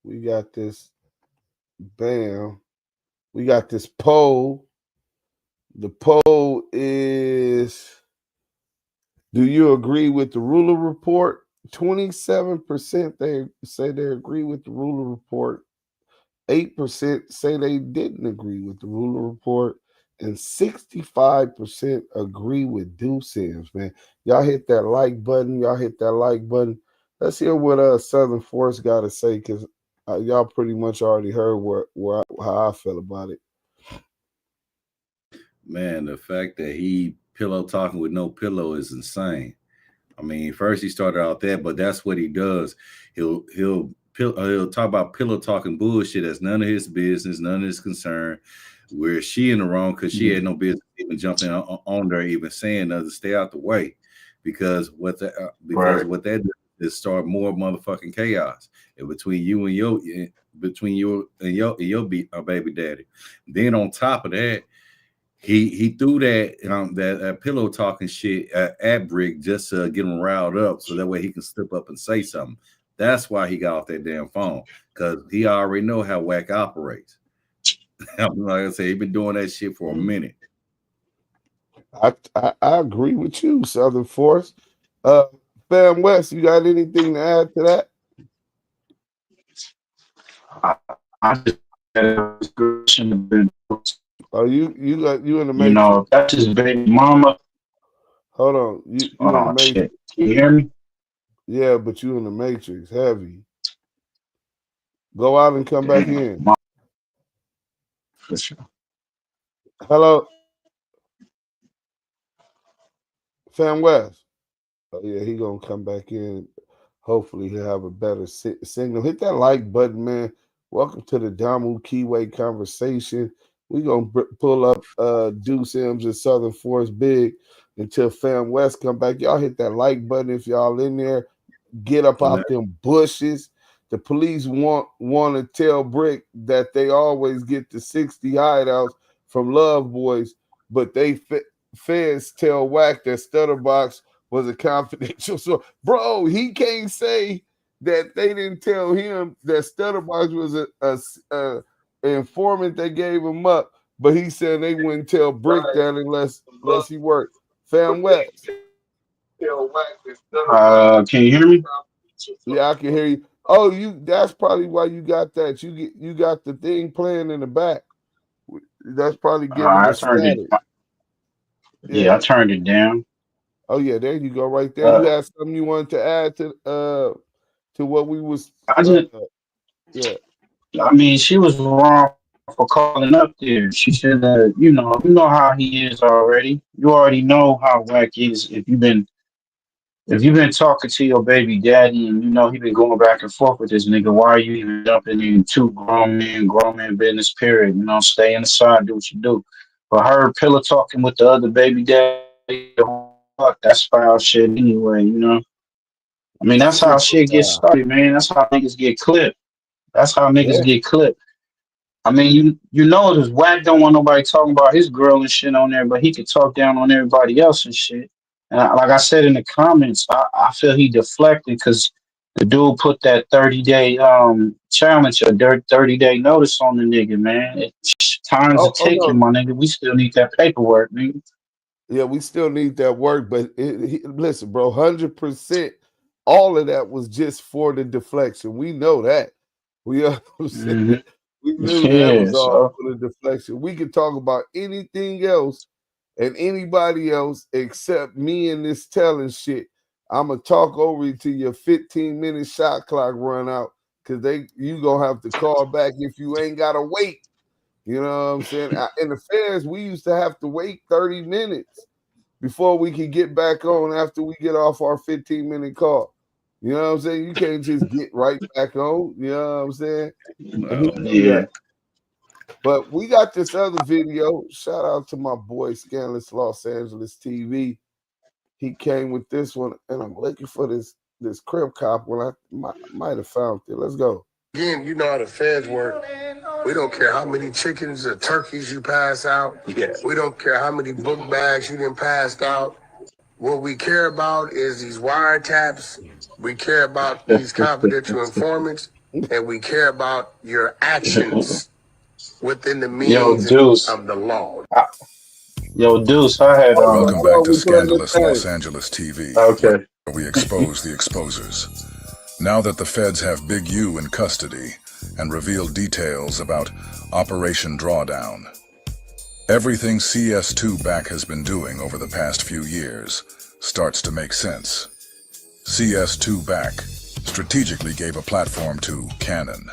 [SPEAKER 3] We got this. Bam. We got this poll. The poll is: do you agree with the Ruler Report? 27% they say they agree with the Ruler Report. 8% say they didn't agree with the Ruler Report, and 65% agree with Do Sims, man. Y'all hit that like button. Let's hear what Southern Force got to say, because y'all pretty much already heard how I feel about it.
[SPEAKER 9] Man, the fact that he pillow talking with no pillow is insane. I mean, first he started out there, but that's what he does. He'll talk about pillow talking bullshit that's none of his business, none of his concern. Where she in the wrong because she had no business even jumping on there, even saying nothing. Stay out the way, because what that does is start more motherfucking chaos between you and your baby daddy. Then on top of that, he threw that pillow talking shit at Bricc just to get him riled up, so that way he can slip up and say something. That's why he got off that damn phone, because he already know how Wack operates. Like I say, he been doing that shit for a minute.
[SPEAKER 3] I agree with you, Southern Force. Fam West, you got anything to add to that?
[SPEAKER 15] I just
[SPEAKER 3] Oh, you in the Matrix.
[SPEAKER 15] You know, that's his baby mama.
[SPEAKER 3] Hold on. You in the Matrix.
[SPEAKER 15] Shit. Can you hear me?
[SPEAKER 3] Yeah, but you in the Matrix, heavy. Go out and come back in.
[SPEAKER 15] For sure.
[SPEAKER 3] Hello. Fam West. Oh, yeah, he gonna come back in. Hopefully he'll have a better signal. Hit that like button, man. Welcome to the Damu Keyway conversation. We're going to pull up Do Sims and Southern Force Big until Fam West come back. Y'all hit that like button if y'all in there. Get up out them bushes. The police want to tell Bricc that they always get the 60 hideouts from Love Boys, but they feds tell Wack that Stutterbox was a confidential source. Bro, he can't say that they didn't tell him that Stutterbox was a informant that gave him up, but he said they wouldn't tell Bricc that unless he worked. Fam West.
[SPEAKER 15] Can you hear me?
[SPEAKER 3] Yeah, I can hear you. Oh, that's probably why you got that. You got the thing playing in the back. That's probably giving the static.
[SPEAKER 15] Yeah, I turned it down.
[SPEAKER 3] Oh yeah, there you go, right there. You had something you wanted to add to what we was.
[SPEAKER 15] Yeah. I mean, she was wrong for calling up there. She said that you know how he is already. You already know how Wack is. If you've been talking to your baby daddy and you know he been going back and forth with this nigga, why are you even jumping into grown man business? Period. You know, stay in the side, do what you do. But her pillow talking with the other baby daddy, fuck, that's foul shit anyway. You know. I mean, that's how shit gets started, man. That's how niggas get clipped. That's how niggas get clipped. I mean, you know this Wack don't want nobody talking about his girl and shit on there, but he could talk down on everybody else and shit. And like I said in the comments, I feel he deflected because the dude put that 30-day challenge, a 30-day notice on the nigga, man. Time's a ticking, my nigga. We still need that paperwork, nigga.
[SPEAKER 3] Yeah, we still need that work, but listen, bro, 100%. All of that was just for the deflection. We know that. We knew that was all for the deflection. We could talk about anything else and anybody else except me and this telling shit. I'm gonna talk over you till your 15-minute shot clock run out, because you gonna have to call back if you ain't gotta wait. You know what I'm saying? In the feds, we used to have to wait 30 minutes before we could get back on after we get off our 15-minute call. You know what I'm saying? You can't just get right back on. You know what I'm saying?
[SPEAKER 15] Yeah.
[SPEAKER 3] But we got this other video. Shout out to my boy Scandalous Los Angeles TV. He came with this one, and I'm looking for this Crip cop when I might have found it. Let's go.
[SPEAKER 8] Again, you know how the feds work. We don't care how many chickens or turkeys you pass out. Yeah. We don't care how many book bags you done passed out. What we care about is these wiretaps. We care about these confidential informants, and we care about your actions within the means of the law.
[SPEAKER 15] Yo, Deuce, I had.
[SPEAKER 17] Welcome back to Scandalous Los Angeles TV.
[SPEAKER 15] Okay.
[SPEAKER 17] Where we expose the exposers. Now that the feds have Big U in custody and revealed details about Operation Drawdown, everything CS2 Back has been doing over the past few years starts to make sense. CS2 Back strategically gave a platform to Cannon,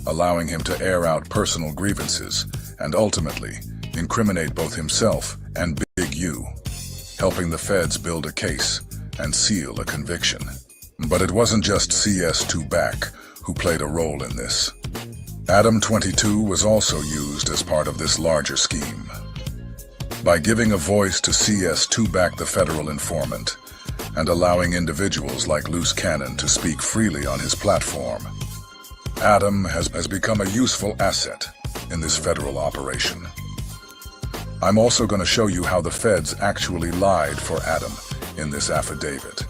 [SPEAKER 17] allowing him to air out personal grievances and ultimately incriminate both himself and Big U, helping the feds build a case and seal a conviction. But it wasn't just CS2 Back who played a role in this. ADAM22 was also used as part of this larger scheme. By giving a voice to CS2 Back, the federal informant, and allowing individuals like Loose Cannon to speak freely on his platform, Adam has become a useful asset in this federal operation. I'm also going to show you how the feds actually lied for Adam in this affidavit,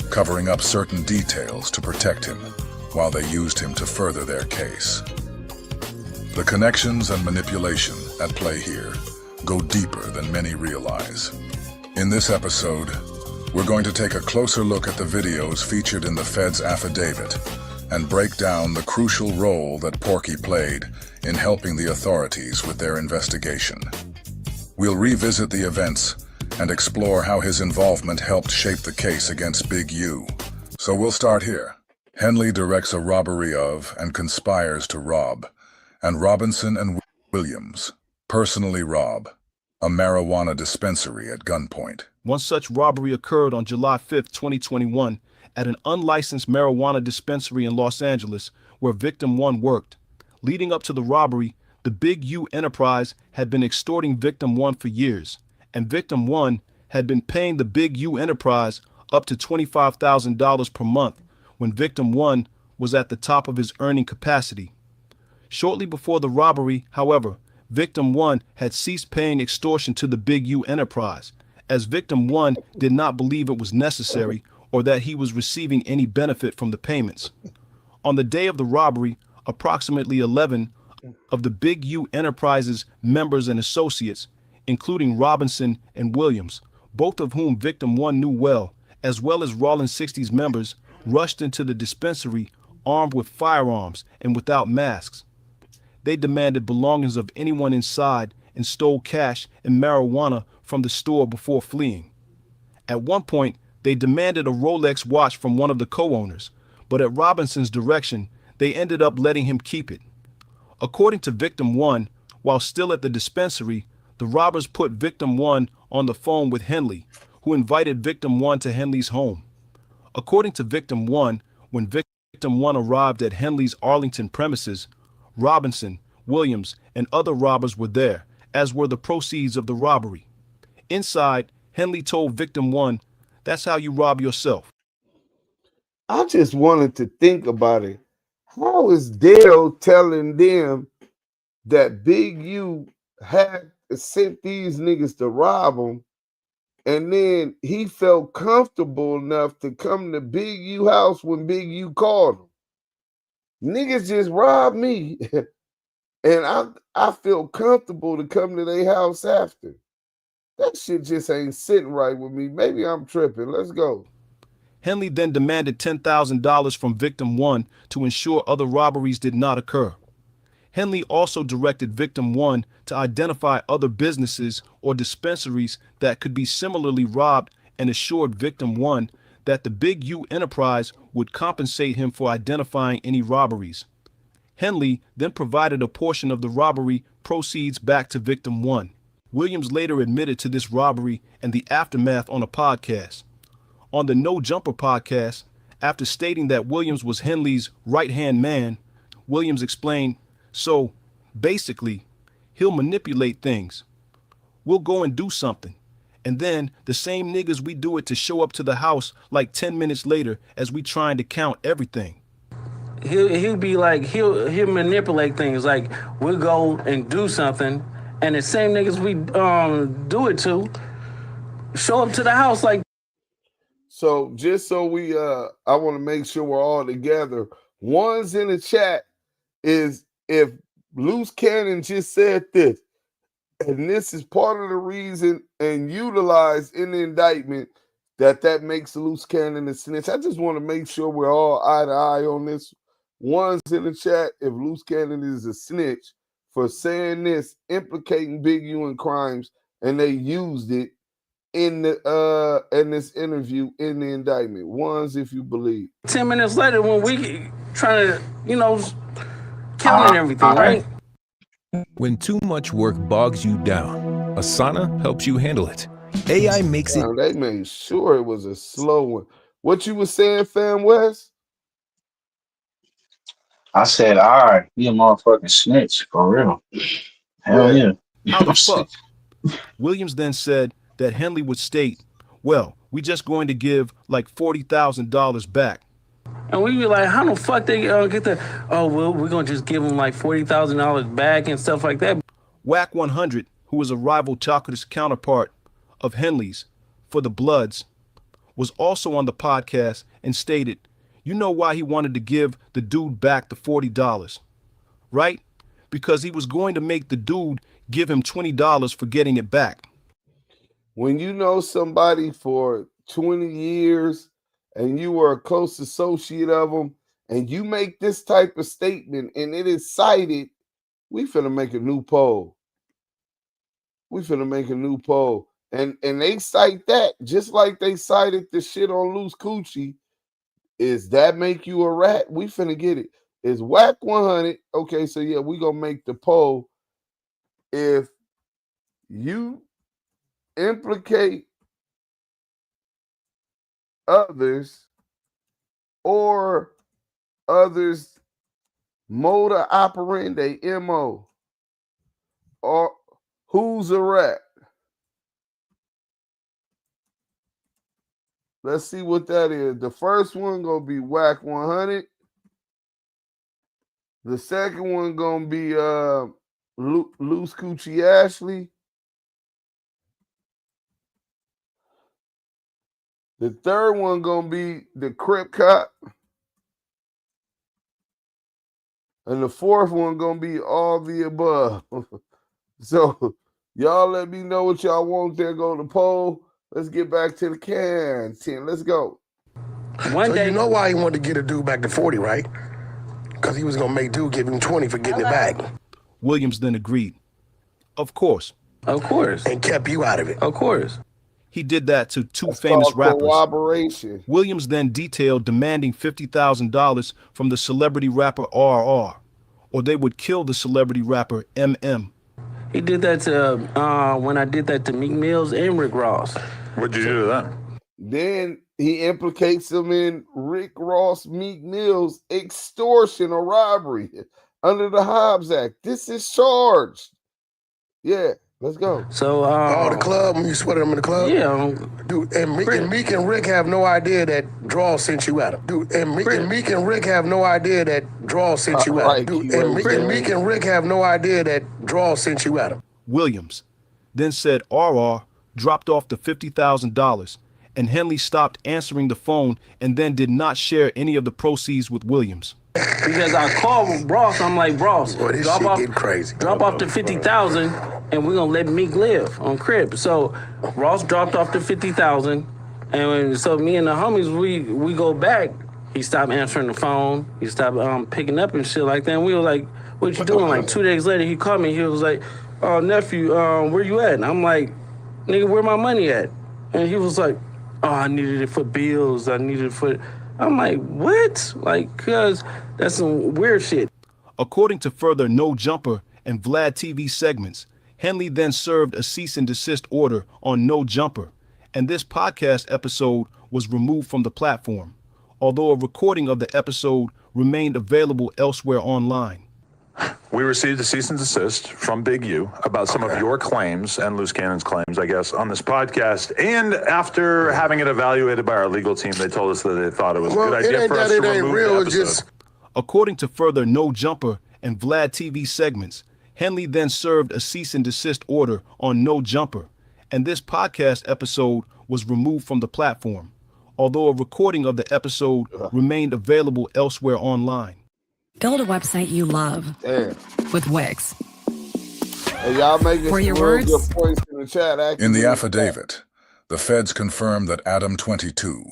[SPEAKER 17] covering up certain details to protect him while they used him to further their case. The connections and manipulation at play here go deeper than many realize. In this episode, we're going to take a closer look at the videos featured in the Fed's affidavit and break down the crucial role that Porky played in helping the authorities with their investigation. We'll revisit the events and explore how his involvement helped shape the case against Big U. So we'll start here. Henley directs a robbery of and conspires to rob, and Robinson and Williams personally rob a marijuana dispensary at gunpoint.
[SPEAKER 18] One such robbery occurred on July 5, 2021, at an unlicensed marijuana dispensary in Los Angeles where Victim 1 worked. Leading up to the robbery, the Big U Enterprise had been extorting Victim 1 for years, and Victim 1 had been paying the Big U Enterprise up to $25,000 per month when Victim 1 was at the top of his earning capacity. Shortly before the robbery, however, Victim 1 had ceased paying extortion to the Big U Enterprise, as Victim 1 did not believe it was necessary or that he was receiving any benefit from the payments. On the day of the robbery, approximately 11 of the Big U Enterprise's members and associates, including Robinson and Williams, both of whom Victim 1 knew well as Rollin 60's members, rushed into the dispensary armed with firearms and without masks. They demanded belongings of anyone inside and stole cash and marijuana from the store before fleeing. At one point, they demanded a Rolex watch from one of the co-owners, but at Robinson's direction, they ended up letting him keep it. According to Victim 1, while still at the dispensary, the robbers put Victim 1 on the phone with Henley, who invited Victim 1 to Henley's home. According to Victim 1, when Victim 1 arrived at Henley's Arlington premises, Robinson, Williams, and other robbers were there, as were the proceeds of the robbery. Inside, Henley told Victim 1, "That's how you rob yourself."
[SPEAKER 3] I just wanted to think about it. How is Dale telling them that Big U had sent these niggas to rob him, and then he felt comfortable enough to come to Big U house when Big U called him? Niggas just robbed me, and I feel comfortable to come to their house after. That shit just ain't sitting right with me. Maybe I'm tripping. Let's go.
[SPEAKER 18] Henley then demanded $10,000 from Victim 1 to ensure other robberies did not occur. Henley also directed Victim 1 to identify other businesses or dispensaries that could be similarly robbed and assured Victim 1 that the Big U Enterprise would compensate him for identifying any robberies. Henley then provided a portion of the robbery proceeds back to Victim 1. Williams later admitted to this robbery and the aftermath on a podcast. On the No Jumper podcast, after stating that Williams was Henley's right-hand man, Williams explained, "So, Basically, he'll manipulate things. We'll go and do something. And then the same niggas we do it to show up to the house like 10 minutes later as we trying to count everything.
[SPEAKER 19] He'll be like, he'll manipulate things. Like, we'll go and do something, and the same niggas we do it to show up to the house like.
[SPEAKER 3] So just so we I want to make sure we're all together. One's in the chat is if Loose Cannon just said this, and this is part of the reason and utilized in the indictment that makes Loose Cannon a snitch. I just want to make sure we're all eye to eye on this. One's in the chat if Loose Cannon is a snitch for saying this, implicating Big U in crimes, and they used it in the in this interview in the indictment. One's if you believe.
[SPEAKER 19] 10 minutes later when we trying to, counting everything, right?
[SPEAKER 20] When too much work bogs you down, Asana helps you handle it. AI makes it.
[SPEAKER 3] They made sure it was a slow one. What you was saying, Fam West?
[SPEAKER 15] I said, all right, he a motherfucking snitch, for real. Hell yeah.
[SPEAKER 18] How the fuck? Williams then said that Henley would state, well, we just going to give like $40,000 back.
[SPEAKER 19] And we be like, how the fuck they get that? Oh, well, we're going to just give them like $40,000 back and stuff like that.
[SPEAKER 18] WACK100, who was a rival Talkative counterpart of Henley's for the Bloods, was also on the podcast and stated, you know why he wanted to give the dude back the $40, right? Because he was going to make the dude give him $20 for getting it back.
[SPEAKER 3] When you know somebody for 20 years and you were a close associate of them and you make this type of statement and it is cited, we finna make a new poll. We finna make a new poll. And they cite that just like they cited the shit on Loose Coochie. Is that make you a rat? We finna get it. Is WACK100. Okay, so yeah, we gonna make the poll. If you implicate others or others' motor operandi, MO, or who's a rat? Let's see what that is. The first one gonna be WACK100. The second one gonna be Loose Coochie Ashley. The third one gonna be the Crip Cop. And the fourth one gonna be all the above. So y'all let me know what y'all want there. Go to the poll. Let's get back to the canteen. Let's go.
[SPEAKER 8] One day, you know why he wanted to get a dude back to 40, right? Because he was going to make dude give him 20 for getting it back.
[SPEAKER 18] Williams then agreed. Of course.
[SPEAKER 19] Of course.
[SPEAKER 8] And kept you out of it.
[SPEAKER 19] Of course.
[SPEAKER 18] He did that to two famous rappers.
[SPEAKER 3] Cooperation.
[SPEAKER 18] Williams then detailed demanding $50,000 from the celebrity rapper RR, or they would kill the celebrity rapper MM.
[SPEAKER 19] He did that to, when I did that to Meek Mills and Rick Ross.
[SPEAKER 5] What'd you do to that?
[SPEAKER 3] Then he implicates him in Rick Ross, Meek Mills, extortion or robbery under the Hobbs Act. This is charged. Yeah, let's go.
[SPEAKER 19] So,
[SPEAKER 8] the club, when you sweated them in the club?
[SPEAKER 19] Yeah.
[SPEAKER 8] Dude, and Meek and Rick have no idea that Draw sent you at him. Dude, and Meek and Rick have no idea that Draw sent you at him. Dude, and Meek and Rick have no idea that Draw sent you at him.
[SPEAKER 18] Williams then said RR dropped off the $50,000 and Henley stopped answering the phone and then did not share any of the proceeds with Williams.
[SPEAKER 19] Because I called Ross, I'm like, Ross,
[SPEAKER 8] boy,
[SPEAKER 19] drop off the 50,000 and we're gonna let Meek live on Crib. So Ross dropped off the 50,000 and so me and the homies, we go back. He stopped answering the phone. He stopped picking up and shit like that. And we were like, what you doing? Like 2 days later, he called me. He was like, oh, nephew, where you at? And I'm like, nigga, where my money at? And he was like, oh, I needed it for bills. I needed it for... I'm like, what? Like, cuz that's some weird shit.
[SPEAKER 18] According to further No Jumper and Vlad TV segments, Henley then served a cease and desist order on No Jumper, and this podcast episode was removed from the platform, although a recording of the episode remained available elsewhere online.
[SPEAKER 5] we received a cease and desist from Big U about some of your claims and Loose Cannon's claims, I guess, on this podcast. And after having it evaluated by our legal team, they told us that they thought it was a good idea for us to remove the episode.
[SPEAKER 18] According to further No Jumper and Vlad TV segments, Henley then served a cease and desist order on No Jumper, and this podcast episode was removed from the platform, although a recording of the episode remained available elsewhere online.
[SPEAKER 2] Build a website you love with Wix.
[SPEAKER 3] Hey, y'all making
[SPEAKER 2] For your
[SPEAKER 3] some
[SPEAKER 2] words?
[SPEAKER 3] real good points in the chat.
[SPEAKER 17] In the affidavit, the feds confirmed that ADAM22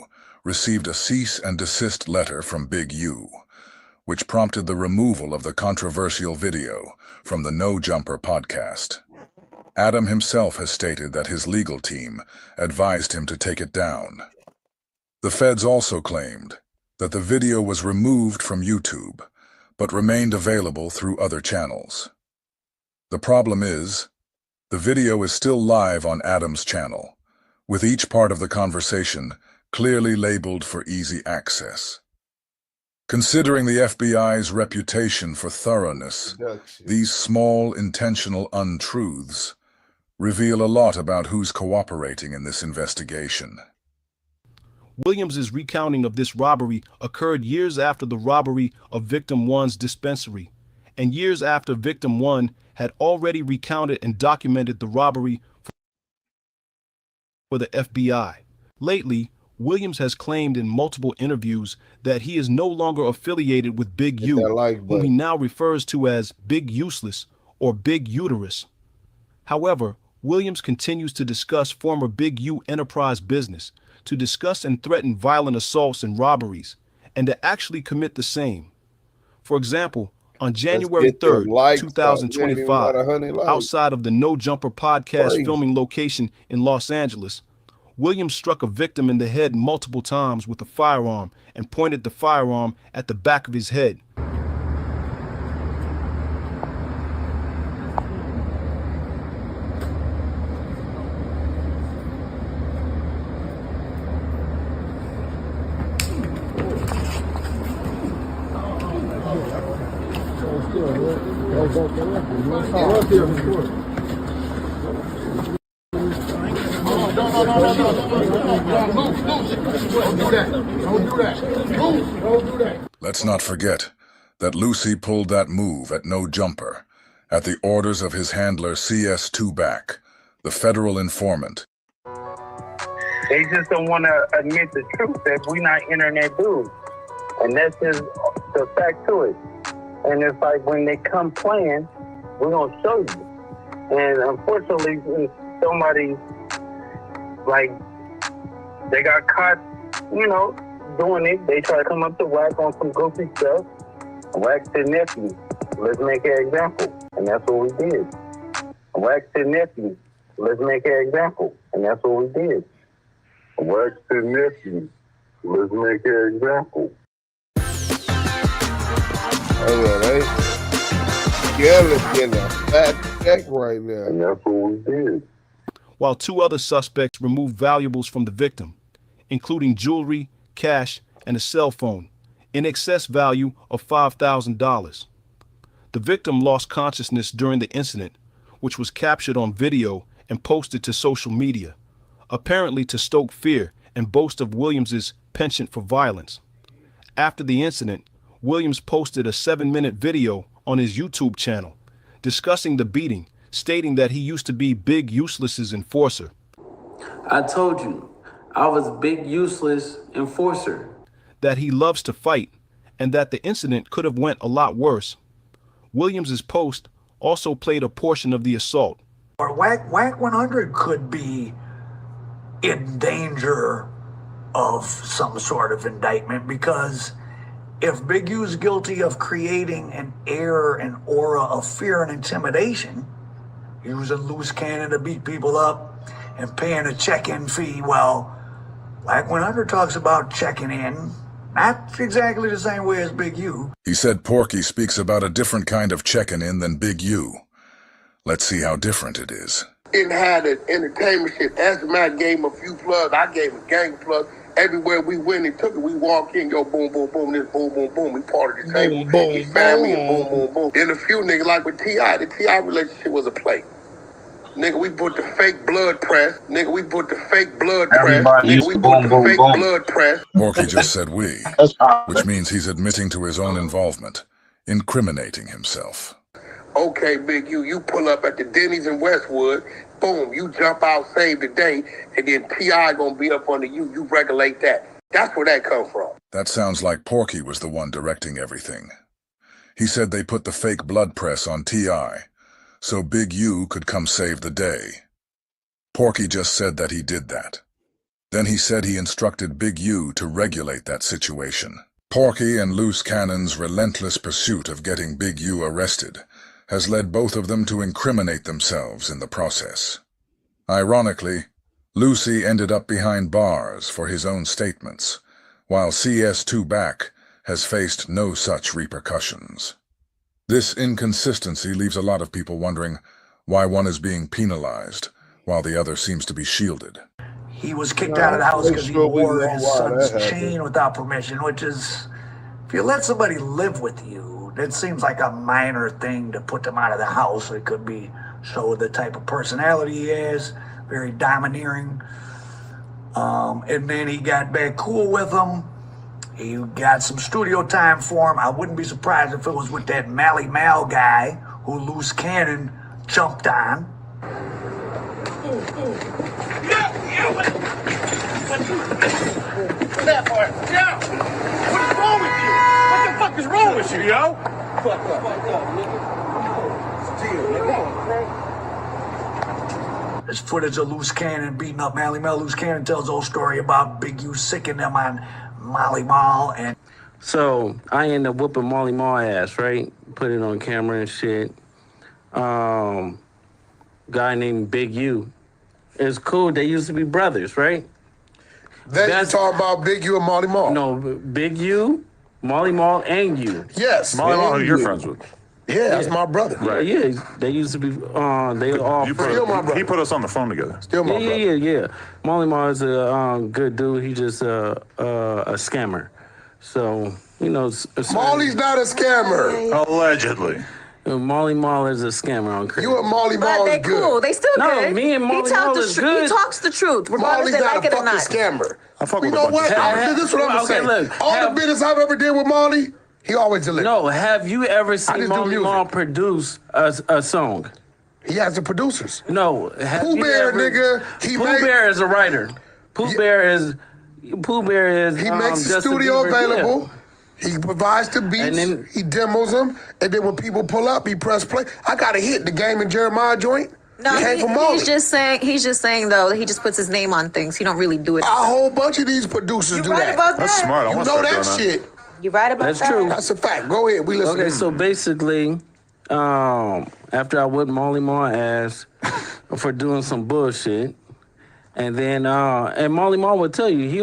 [SPEAKER 17] received a cease and desist letter from Big U, which prompted the removal of the controversial video from the No Jumper podcast. Adam himself has stated that his legal team advised him to take it down. The feds also claimed that the video was removed from YouTube, but remained available through other channels. The problem is, the video is still live on Adam's channel, with each part of the conversation clearly labeled for easy access. Considering the FBI's reputation for thoroughness, these small intentional untruths reveal a lot about who's cooperating in this investigation.
[SPEAKER 18] Williams's recounting of this robbery occurred years after the robbery of Victim 1's dispensary, and years after Victim 1 had already recounted and documented the robbery for the FBI. Lately, Williams has claimed in multiple interviews that he is no longer affiliated with Big U, whom he now refers to as Big Useless or Big Uterus. However, Williams continues to discuss former Big U Enterprise business, to discuss and threaten violent assaults and robberies, and to actually commit the same. For example, on January 3rd, 2025, outside of the No Jumper podcast filming location in Los Angeles, Williams struck a victim in the head multiple times with a firearm and pointed the firearm at the back of his head.
[SPEAKER 17] Let's not forget that Lucy pulled that move at No Jumper at the orders of his handler CS2 Back, the federal informant.
[SPEAKER 15] They just don't want to admit the truth that we're not internet dudes. And that's just the fact to it. And it's like when they come playing, we're going to show you. And unfortunately, when somebody, like, they got caught, you know, doing it. They try to come up to Wack on some goofy stuff. Wack said, nephew, let's make an example. And that's what we did. Wack said, nephew, let's make an example. And that's what we did. Wack said, nephew, let's make an example.
[SPEAKER 3] Let's get a fat check right now.
[SPEAKER 15] And that's what we did.
[SPEAKER 18] While two other suspects removed valuables from the victim, including jewelry, cash, and a cell phone, in excess value of $5,000. The victim lost consciousness during the incident, which was captured on video and posted to social media, apparently to stoke fear and boast of Williams's penchant for violence. After the incident, Williams posted a 7-minute video on his YouTube channel discussing the beating, stating that he used to be Big Useless's enforcer.
[SPEAKER 19] I told you, I was Big Useless enforcer.
[SPEAKER 18] That he loves to fight, and that the incident could have went a lot worse. Williams's post also played a portion of the assault.
[SPEAKER 21] Or WACK100 could be in danger of some sort of indictment, because if Big U's guilty of creating an air and aura of fear and intimidation, using loose cannon to beat people up and paying a check-in fee, well, WACK100 talks about checking in, not exactly the same way as Big U.
[SPEAKER 17] He said Porky speaks about a different kind of checking in than Big U. Let's see how different it is.
[SPEAKER 2] Didn't have the entertainment shit. As the man gave him a few plugs, I gave him a gang plug.
[SPEAKER 1] Everywhere we went and took it, we walk in, go boom, boom, boom, this boom, boom, boom. We part of the table.
[SPEAKER 2] Boom,
[SPEAKER 1] He family
[SPEAKER 2] boom.
[SPEAKER 1] and boom, boom, boom. Then a few niggas like with T.I., the T.I. relationship was a play. Nigga, we put the fake blood press. Nigga, we put the fake blood press. Nigga, we put the fake blood press.
[SPEAKER 17] Porky just said we, which means he's admitting to his own involvement, incriminating himself.
[SPEAKER 1] Okay, Big U, you pull up at the Denny's in Westwood, boom, you jump out, save the day, and then T.I. gonna be up under you, you regulate that. That's where that come from.
[SPEAKER 17] That sounds like Porky was the one directing everything. He said they put the fake blood press on T.I., so Big U could come save the day. Porky just said that he did that. Then he said he instructed Big U to regulate that situation. Porky and Loose Cannon's relentless pursuit of getting Big U arrested has led both of them to incriminate themselves in the process. Ironically, Lucy ended up behind bars for his own statements, while CS2 Back has faced no such repercussions. This inconsistency leaves a lot of people wondering why one is being penalized, while the other seems to be shielded.
[SPEAKER 21] He was kicked out of the house because he wore his son's chain without permission, which is, if you let somebody live with you, it seems like a minor thing to put them out of the house. It could be show the type of personality he is, very domineering. And then he got back cool with him. He got some studio time for him. I wouldn't be surprised if it was with that Mally Mal guy who Loose Cannon jumped on.
[SPEAKER 22] That part. Yeah. What's wrong with you? What the fuck is wrong with you, yo? Fuck up, nigga.
[SPEAKER 21] There's footage of Loose Cannon beating up Mally Mal. Loose Cannon tells the whole story about Big U sicking them on Molly Mall. And
[SPEAKER 19] so I ended up whooping Molly Mall ass, right? Put it on camera and shit. Guy named Big U. It's cool. They used to be brothers, right?
[SPEAKER 8] That's talking about Big U and Molly Mall.
[SPEAKER 19] No, Big U, Molly Mall, and you.
[SPEAKER 8] Yes.
[SPEAKER 5] Molly Mall, who you're friends with.
[SPEAKER 8] Yeah, that's my brother.
[SPEAKER 19] Right. Yeah, they used to be. They were all
[SPEAKER 8] Still my brother.
[SPEAKER 5] He put us on the phone together.
[SPEAKER 8] Still my brother.
[SPEAKER 19] Yeah. Molly Mall is a good dude. He just a scammer. So
[SPEAKER 8] Molly's not a scammer.
[SPEAKER 5] Allegedly.
[SPEAKER 19] Molly Mall is a scammer on Crips.
[SPEAKER 8] You and Molly Mall
[SPEAKER 23] But they
[SPEAKER 8] is good.
[SPEAKER 23] cool. They still good.
[SPEAKER 19] Me and Molly Mall is good.
[SPEAKER 23] He talks the truth, regardless
[SPEAKER 8] Molly's
[SPEAKER 23] they
[SPEAKER 8] not
[SPEAKER 23] like
[SPEAKER 8] a
[SPEAKER 23] it or
[SPEAKER 8] fucking
[SPEAKER 23] not.
[SPEAKER 8] scammer.
[SPEAKER 5] I fuck
[SPEAKER 8] You
[SPEAKER 5] with
[SPEAKER 8] know
[SPEAKER 5] a bunch
[SPEAKER 8] what?
[SPEAKER 5] of
[SPEAKER 8] This is what I'm
[SPEAKER 19] Okay,
[SPEAKER 8] saying.
[SPEAKER 19] look,
[SPEAKER 8] All the business I've ever did with Molly, he always delivered.
[SPEAKER 19] No, have you ever
[SPEAKER 8] just
[SPEAKER 19] seen
[SPEAKER 8] do
[SPEAKER 19] Molly
[SPEAKER 8] music.
[SPEAKER 19] Mall produce a song?
[SPEAKER 8] He has the producers.
[SPEAKER 19] No. Have
[SPEAKER 8] Pooh
[SPEAKER 19] you
[SPEAKER 8] Bear,
[SPEAKER 19] ever-
[SPEAKER 8] nigga.
[SPEAKER 19] Pooh Bear is a writer. Pooh Bear is.
[SPEAKER 8] He makes the
[SPEAKER 19] Justin
[SPEAKER 8] studio
[SPEAKER 19] Bieber,
[SPEAKER 8] available.
[SPEAKER 19] yeah.
[SPEAKER 8] He provides the beats.
[SPEAKER 19] And then-
[SPEAKER 8] he demos them. And then when people pull up, he press play. I got a hit. The Game and Jeremiah joint.
[SPEAKER 23] No,
[SPEAKER 8] came from Molly.
[SPEAKER 23] he's just saying though that he just puts his name on things. He don't really do it.
[SPEAKER 8] A whole bunch of these producers
[SPEAKER 23] You're
[SPEAKER 8] do
[SPEAKER 23] right
[SPEAKER 8] that.
[SPEAKER 23] about
[SPEAKER 5] That's
[SPEAKER 23] that.
[SPEAKER 5] smart. I
[SPEAKER 8] You
[SPEAKER 5] want to
[SPEAKER 8] know
[SPEAKER 5] start
[SPEAKER 8] that
[SPEAKER 5] doing
[SPEAKER 8] shit.
[SPEAKER 23] You're right about
[SPEAKER 19] That's
[SPEAKER 23] that.
[SPEAKER 19] true.
[SPEAKER 8] That's a fact. Go ahead. We listen.
[SPEAKER 19] Okay, so basically, after I whipped Molly Mall ass for doing some bullshit, and then and Molly Mall would tell you, he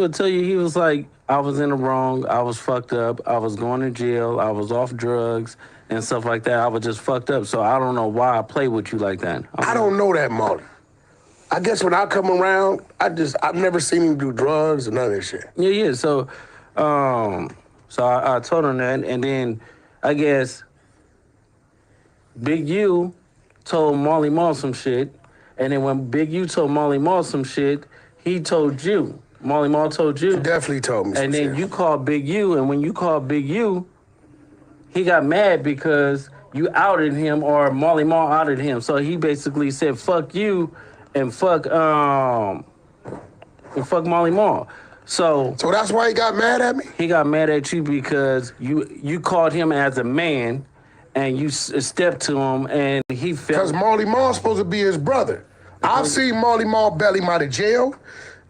[SPEAKER 19] was like, I was in the wrong, I was fucked up, I was going to jail, I was off drugs and stuff like that. I was just fucked up, so I don't know why I play with you like that.
[SPEAKER 8] I don't know that, Molly. I guess when I come around, I've never seen him do drugs or none of that shit.
[SPEAKER 19] Yeah. So, I told him that, and then I guess Big U told Molly Mall some shit, and then when Big U told Molly Mall some shit, he told you. Molly Mall told you.
[SPEAKER 8] He definitely told me.
[SPEAKER 19] And then you called Big U, and when you called Big U, he got mad because you outed him, or Molly Mall outed him. So he basically said, "Fuck you," and fuck Molly Mall. So
[SPEAKER 8] that's why he got mad at me?
[SPEAKER 19] He got mad at you because you called him as a man, and you stepped to him, and he felt...
[SPEAKER 8] Because Molly Mall's supposed to be his brother. I've seen Molly Mall bail him out of jail,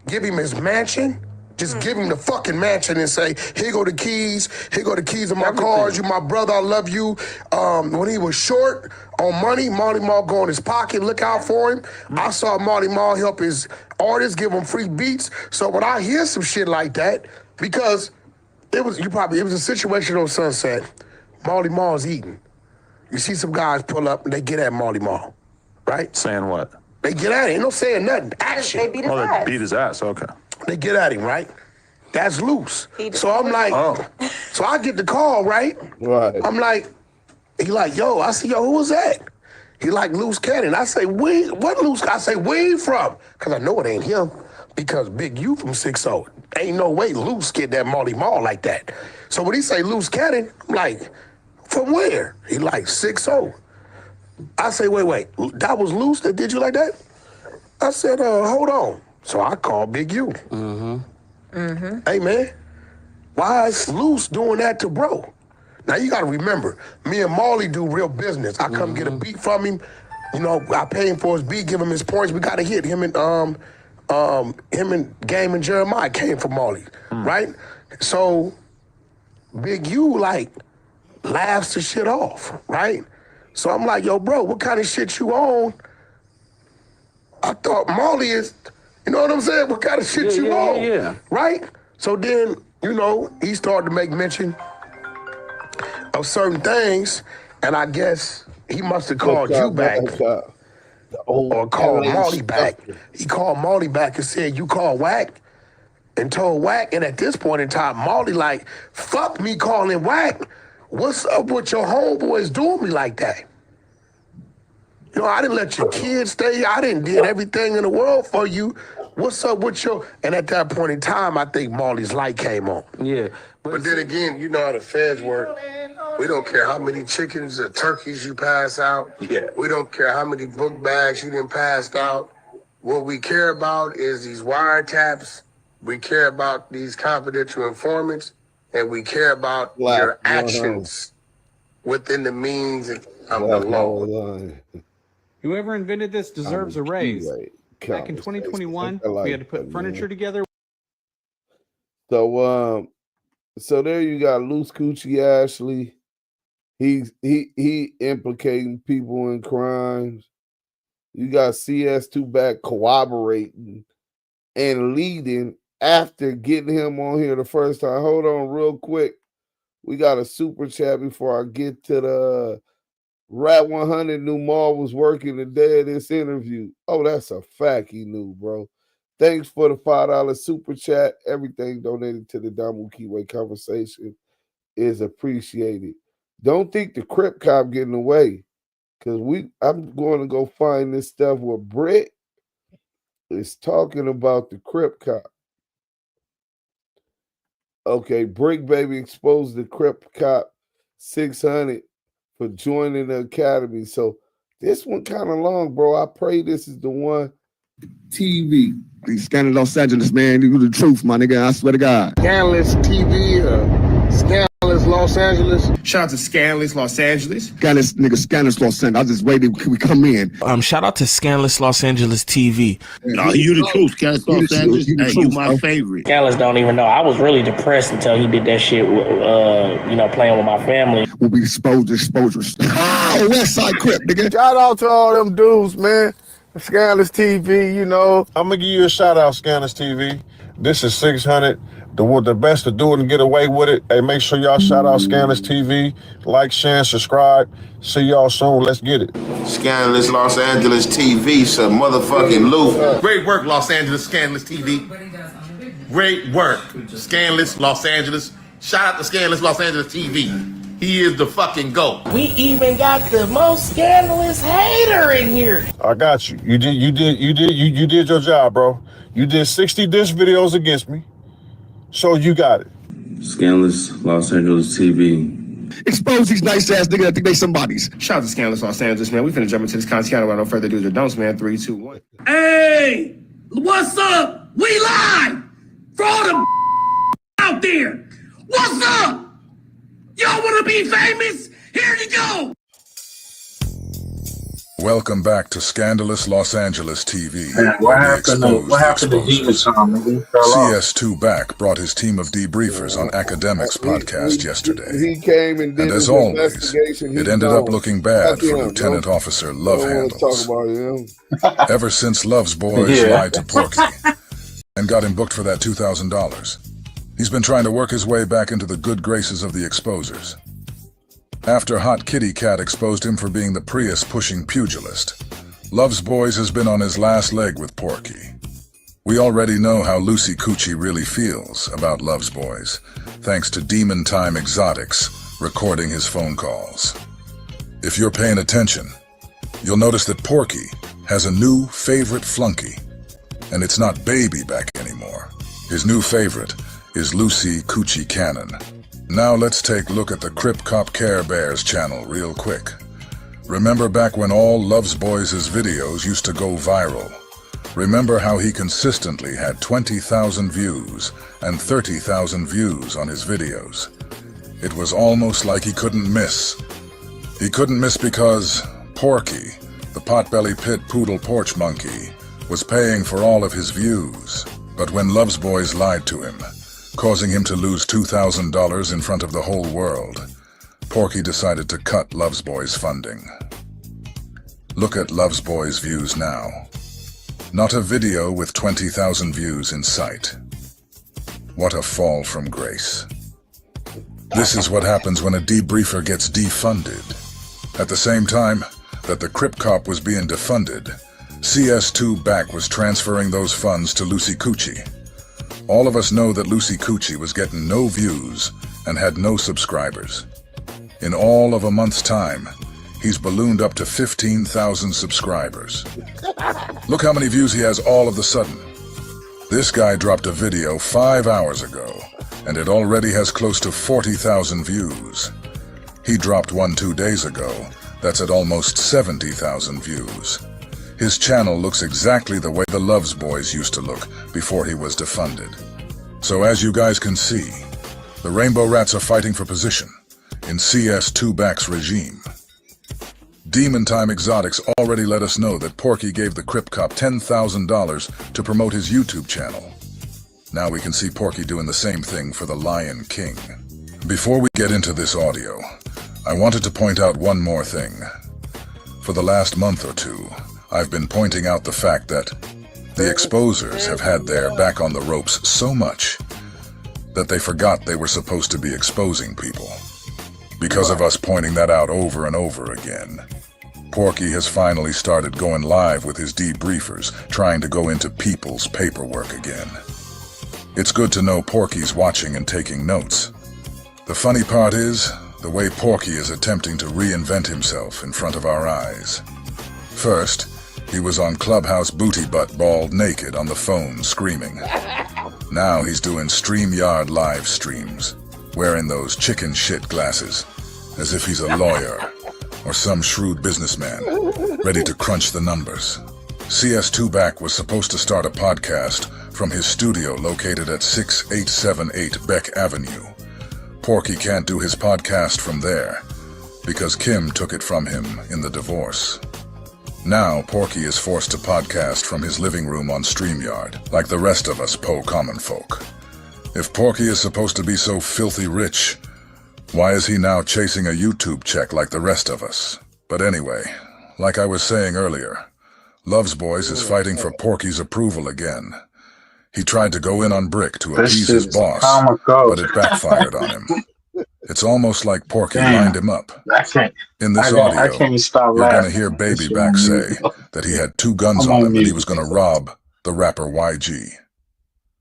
[SPEAKER 8] give him his mansion, just give him the fucking mansion and say, here go the keys of my cars, you my brother, I love you. When he was short on money, Molly Mall go in his pocket, look out for him. I saw Molly Mall help his artists, give him free beats. So when I hear some shit like that, because it was a situation on Sunset, Molly Mall's eating. You see some guys pull up and they get at Molly Mall, right?
[SPEAKER 5] Saying what?
[SPEAKER 8] They get at him, ain't no saying nothing, action.
[SPEAKER 23] They beat his ass.
[SPEAKER 5] They beat his ass, okay.
[SPEAKER 8] They get at him, right?
[SPEAKER 1] that's loose. So I'm like, so I get the call, right?
[SPEAKER 3] Right.
[SPEAKER 1] I'm like, he like, yo, I say, yo, who was that? He like, Loose Cannon. I say, what Loose? I say, where you from? Because I know it ain't him. Because Big U from 6-0. Ain't no way Loose get that Marty Mall like that. So when he say Loose Cannon, I'm like, from where? He like 6-0. I say, wait, that was Loose that did you like that? I said, hold on. So I called Big U. Hey, man, why is Loose doing that to bro? Now, you got to remember, me and Marley do real business. I come get a beat from him. You know, I pay him for his beat, give him his points. We got to hit him and Game and Jeremiah came from Marley, right? So Big U, like, laughs the shit off, right? So I'm like, yo, bro, what kind of shit you on? I thought Marley is, you know what I'm saying? What kind of shit you on?
[SPEAKER 19] Yeah.
[SPEAKER 1] Right? So then, you know, he started to make mention of certain things, and I guess he must have called you back or called Marley back. He called Marley back and said, you called Wack? And told Wack, and at this point in time, Marley like, fuck me calling Wack. What's up with your homeboys doing me like that? You know, I didn't let your kids stay. I didn't did everything in the world for you. What's up with your... And at that point in time, I think Marley's light came on.
[SPEAKER 19] Yeah.
[SPEAKER 1] But then again, you know how the feds work. We don't care how many chickens or turkeys you pass out. Yeah. We don't care how many book bags you done passed out. What we care about is these wiretaps. We care about these confidential informants. And we care about your actions within the means of the law.
[SPEAKER 6] Whoever invented this deserves a raise. Back in 2021, we had to put furniture together.
[SPEAKER 3] So there you got Loose Coochie Ashley. He implicating people in crimes. You got CS2 back cooperating and leading after getting him on here the first time. Hold on real quick. We got a super chat before I get to the WACK100 knew Maul was working the day of this interview. Oh, that's a fact he knew, bro. Thanks for the $5 super chat. Everything donated to the Damu Keyway conversation is appreciated. Don't think the Crip cop getting away. Because I'm going to go find this stuff where Bricc is talking about the Crip cop. Okay, Bricc Baby exposed the Crip cop 600 for joining the academy. So this one kind of long, bro. I pray this is the one.
[SPEAKER 7] TV. Scandalous Los Angeles, man. You the truth, my nigga. I swear to God.
[SPEAKER 1] Scandalous TV, Scandalous Los Angeles.
[SPEAKER 7] Shout out to Scandalous Los Angeles. Scandalous Los Angeles. I just waited till we come in.
[SPEAKER 11] Shout out to Scandalous Los Angeles TV.
[SPEAKER 7] No, you the truth, Scandalous Los Angeles. You my favorite.
[SPEAKER 24] Scandalous don't even know. I was really depressed until he did that shit, playing with my family.
[SPEAKER 7] We'll be exposures. West Side Crip, nigga.
[SPEAKER 1] Shout out to all them dudes, man. Scandalous TV, you know.
[SPEAKER 25] I'm gonna give you a shout out, Scandalous TV. This is 600. The best to do it and get away with it. Hey, make sure y'all shout out Scandalous TV. Like, share, and subscribe. See y'all soon. Let's get it.
[SPEAKER 26] Scandalous Los Angeles TV, some motherfucking loot.
[SPEAKER 27] Great work, Los Angeles Scandalous TV. Great work, Scandalous Los Angeles. Shout out to Scandalous Los Angeles TV. He is the fucking GOAT.
[SPEAKER 11] We even got the most scandalous hater in here.
[SPEAKER 25] I got you. You did your job, bro. You did 60 diss videos against me. So you got it.
[SPEAKER 28] Scandalous Los Angeles TV.
[SPEAKER 7] Expose these nice ass niggas that think they somebody's.
[SPEAKER 27] Shout out to Scandalous Los Angeles, man. We finna jump into this content without no further ado or don'ts, man. 3, 2, 1.
[SPEAKER 22] Hey, what's up? We live for all the out there. What's up? Y'all want to be famous? Here you go.
[SPEAKER 17] Welcome back to Scandalous Los Angeles TV.
[SPEAKER 15] Man, what happened to Demon Time, nigga?
[SPEAKER 17] CS2 Back brought his team of debriefers on Academics podcast yesterday.
[SPEAKER 3] He came and did
[SPEAKER 17] as always, it ended up looking bad for Lieutenant Officer Love Handles. Ever since Love's boys lied to Porky and got him booked for that $2,000, he's been trying to work his way back into the good graces of the exposers. After Hot Kitty Cat exposed him for being the Prius-pushing pugilist, Love's Boys has been on his last leg with Porky. We already know how Lucy Coochie really feels about Love's Boys, thanks to Demon Time Exotics recording his phone calls. If you're paying attention, you'll notice that Porky has a new favorite flunky, and it's not Baby back anymore. His new favorite is Lucy Coochie Cannon. Now let's take a look at the Crip Cop Care Bears channel real quick. Remember back when all Love's Boys' videos used to go viral? Remember how he consistently had 20,000 views and 30,000 views on his videos? It was almost like he couldn't miss. He couldn't miss because Porky, the potbelly pit poodle porch monkey, was paying for all of his views. But when Love's Boys lied to him, causing him to lose $2,000 in front of the whole world, Porky decided to cut Love's Boys funding. Look at Love's Boys views now. Not a video with 20,000 views in sight. What a fall from grace. This is what happens when a debriefer gets defunded. At the same time that the Crip Cop was being defunded, CS2 Back was transferring those funds to Lucy Coochie. All of us know that Lucy Coochie was getting no views and had no subscribers. In all of a month's time, he's ballooned up to 15,000 subscribers. Look how many views he has all of a sudden. This guy dropped a video 5 hours ago, and it already has close to 40,000 views. He dropped one 2 days ago, that's at almost 70,000 views. His channel looks exactly the way the Love's Boys used to look before he was defunded. So as you guys can see, the Rainbow Rats are fighting for position in CS2 Back's regime. Demon Time Exotics already let us know that Porky gave the Crip Cop $10,000 to promote his YouTube channel. Now we can see Porky doing the same thing for the Lion King. Before we get into this audio, I wanted to point out one more thing. For the last month or two, I've been pointing out the fact that the exposers have had their back on the ropes so much that they forgot they were supposed to be exposing people. Because of us pointing that out over and over again, Porky has finally started going live with his debriefers, trying to go into people's paperwork again. It's good to know Porky's watching and taking notes. The funny part is, the way Porky is attempting to reinvent himself in front of our eyes. First, he was on Clubhouse booty butt bald naked on the phone screaming. Now he's doing StreamYard live streams, wearing those chicken shit glasses, as if he's a lawyer or some shrewd businessman, ready to crunch the numbers. CS2 Back was supposed to start a podcast from his studio located at 6878 Beck Avenue. Porky can't do his podcast from there, because Kim took it from him in the divorce. Now, Porky is forced to podcast from his living room on StreamYard, like the rest of us po common folk. If Porky is supposed to be so filthy rich, why is he now chasing a YouTube check like the rest of us? But anyway, like I was saying earlier, Love's Boys is fighting for Porky's approval again. He tried to go in on Bricc to appease his boss, but it backfired on him. It's almost like Porky lined him up. In this audio, you're going to hear Baby Back say that he had 2 guns on him and he was going to rob the rapper YG.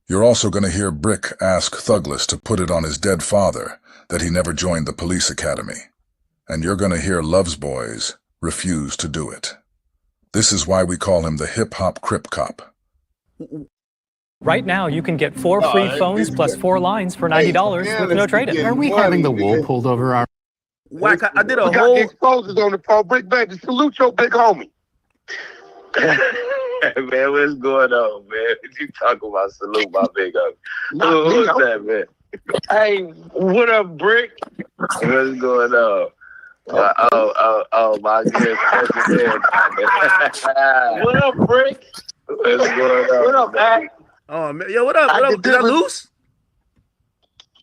[SPEAKER 17] You're also going to hear Bricc ask Thugless to put it on his dead father that he never joined the police academy. And you're going to hear Love's Boys refuse to do it. This is why we call him the hip-hop Crip Cop.
[SPEAKER 4] Right now, you can get 4 free phones plus 4 lines for $90 with no trade-in.
[SPEAKER 9] Are we having the wool pulled over our...
[SPEAKER 10] Wack, I did a whole...
[SPEAKER 25] We got exposures on the phone. Bricc Baby, salute your big homie.
[SPEAKER 10] Man, what's going on, man? What you talking about? Salute my big homie. Who's that, man? Hey, what up, Bricc? What's going on? Oh, my good president. What up, Bricc? What's going on? What up, man? Oh man, yo, what up? What up? Did I lose?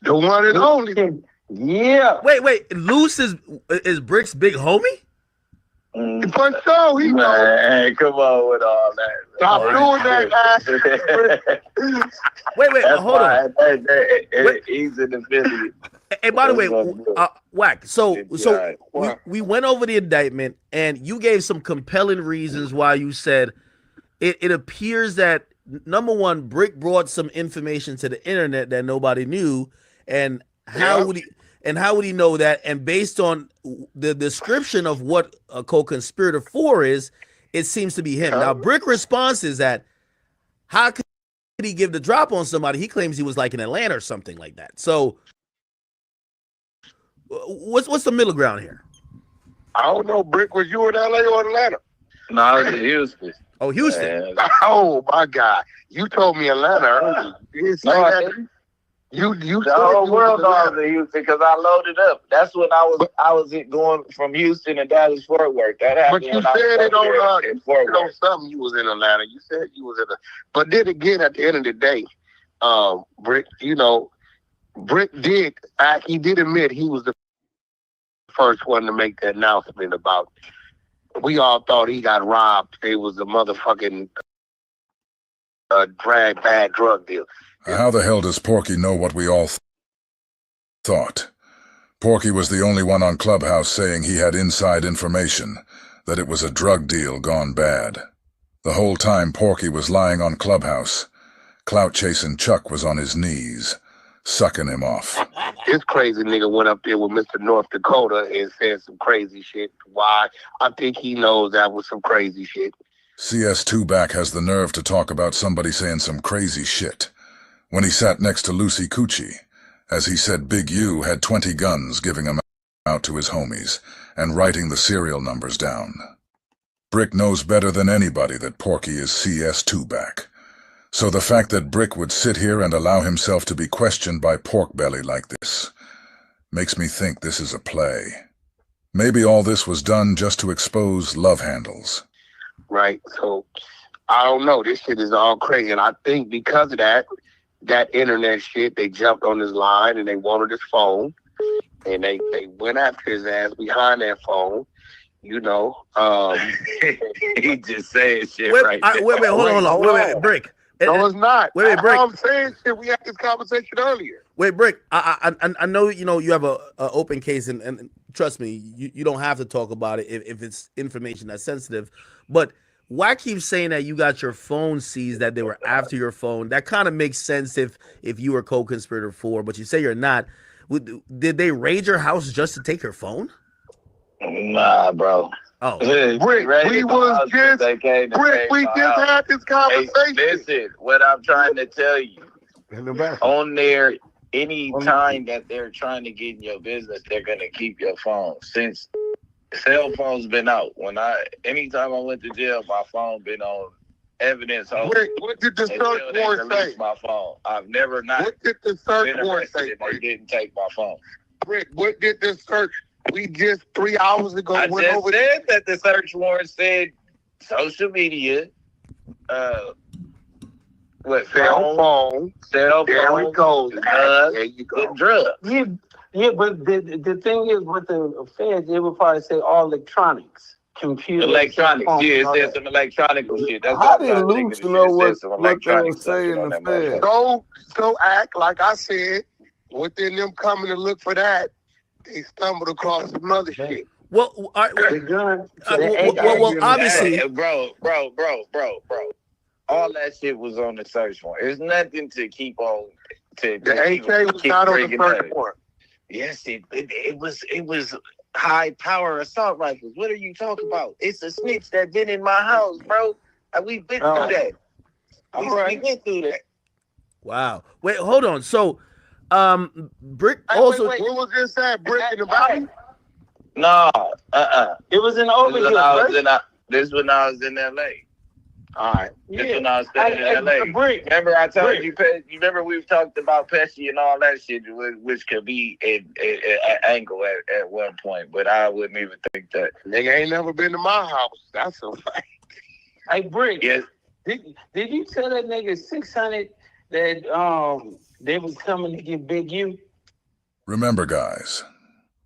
[SPEAKER 25] The one and only.
[SPEAKER 10] Yeah. Wait. Loose is Brick's big homie?
[SPEAKER 25] But so he
[SPEAKER 10] man, come on with all that.
[SPEAKER 25] Stop doing that, man.
[SPEAKER 10] Wait, hold on. He's an affiliate. Hey, by the way, Wack. So we went over the indictment, and you gave some compelling reasons why you said it appears that
[SPEAKER 2] number one, Bricc brought some information to the internet that nobody knew, and how would he know that? And based on the description of what a co-conspirator 4 is, it seems to be him. Now, Bricc response is that how could he give the drop on somebody? He claims he was like in Atlanta or something like that. So, what's the middle ground here?
[SPEAKER 1] I don't know, Bricc. Was you in LA or Atlanta?
[SPEAKER 10] No, I was in Houston.
[SPEAKER 2] Oh, Houston.
[SPEAKER 1] Oh my God! You told me Atlanta earlier. You didn't say that. You
[SPEAKER 10] the whole world knows I was in Houston because I loaded up. That's when I was going from Houston to Dallas Fort Worth. That happened.
[SPEAKER 1] But you said it on something. You was in Atlanta. You said you was in. But then again, at the end of the day, Bricc, you know, Bricc did. He did admit he was the first one to make the announcement about. We all thought he got robbed. It was a motherfucking bad drug deal.
[SPEAKER 17] How the hell does Porky know what we all thought? Porky was the only one on Clubhouse saying he had inside information, that it was a drug deal gone bad. The whole time Porky was lying on Clubhouse, clout-chasing Chuck was on his knees, sucking him off.
[SPEAKER 1] This crazy nigga went up there with Mr. North Dakota and said some crazy shit. Why? I think he knows that was some crazy shit.
[SPEAKER 17] CS2 back has the nerve to talk about somebody saying some crazy shit when he sat next to Lucy Coochie, as he said Big U had 20 guns, giving them out to his homies and writing the serial numbers down. Bricc knows better than anybody that Porky is CS2 back. So the fact that Bricc would sit here and allow himself to be questioned by Porkbelly like this makes me think this is a play. Maybe all this was done just to expose love handles.
[SPEAKER 1] Right, so I don't know. This shit is all crazy, and I think because of that internet shit, they jumped on his line and they wanted his phone, and they went after his ass behind that phone. You know,
[SPEAKER 10] he just saying shit
[SPEAKER 2] wait, hold on, Bricc.
[SPEAKER 1] No, it's not.
[SPEAKER 2] Wait, Bricc.
[SPEAKER 1] I'm saying shit. We had this conversation earlier.
[SPEAKER 2] Wait, Bricc. I know you have a open case, and trust me, you don't have to talk about it if it's information that's sensitive. But Wack keeps saying that you got your phone seized, that they were after your phone. That kind of makes sense if you were co-conspirator 4, but you say you're not. Did they raid your house just to take your phone?
[SPEAKER 10] Nah, bro.
[SPEAKER 2] Oh,
[SPEAKER 1] Bricc, we just had this conversation.
[SPEAKER 10] Hey, listen, what I'm trying to tell you, on there, any time that they're trying to get in your business, they're gonna keep your phone. Since cell phones been out, anytime I went to jail, my phone been on evidence.
[SPEAKER 1] What did the search warrant say?
[SPEAKER 10] My phone. I've never not.
[SPEAKER 1] What did the search warrant say?
[SPEAKER 10] They didn't take my phone.
[SPEAKER 1] Bricc, what did the search? We just 3 hours ago
[SPEAKER 10] I
[SPEAKER 1] went
[SPEAKER 10] just
[SPEAKER 1] over.
[SPEAKER 10] said that the search warrant said social media, cell phone,
[SPEAKER 1] there we go.
[SPEAKER 10] There you go. Drugs.
[SPEAKER 19] Yeah, but the thing is with the feds, they would probably say all electronics, computers.
[SPEAKER 10] Electronics, it said some electronic shit. That's
[SPEAKER 3] how did Luke know what they were saying in the feds?
[SPEAKER 1] Go act like I said. Within them coming to look for that, they stumbled across some other shit.
[SPEAKER 2] Well, obviously,
[SPEAKER 10] bro. All that shit was on the search warrant. There's nothing to keep on. The AK was not on the search warrant. Yes, it was high power assault rifles. What are you talking about? It's a snitch that been in my house, bro. We've been through that. We been through that.
[SPEAKER 2] Wow. Wait, hold on. So, Bricc also.
[SPEAKER 1] What was this at? Bricc in the body?
[SPEAKER 10] No,
[SPEAKER 19] It was in over here.
[SPEAKER 10] This when I was in LA.
[SPEAKER 1] All right.
[SPEAKER 10] This when I was staying in LA. Remember I told you, you remember we've talked about Pesci and all that shit, which could be an angle at one point, but I wouldn't even think that.
[SPEAKER 1] Nigga ain't never been to my house. That's a fact.
[SPEAKER 19] Hey, Bricc.
[SPEAKER 10] Yes.
[SPEAKER 19] Did you tell that nigga 600 that they was coming to get Big U?
[SPEAKER 17] Remember, guys,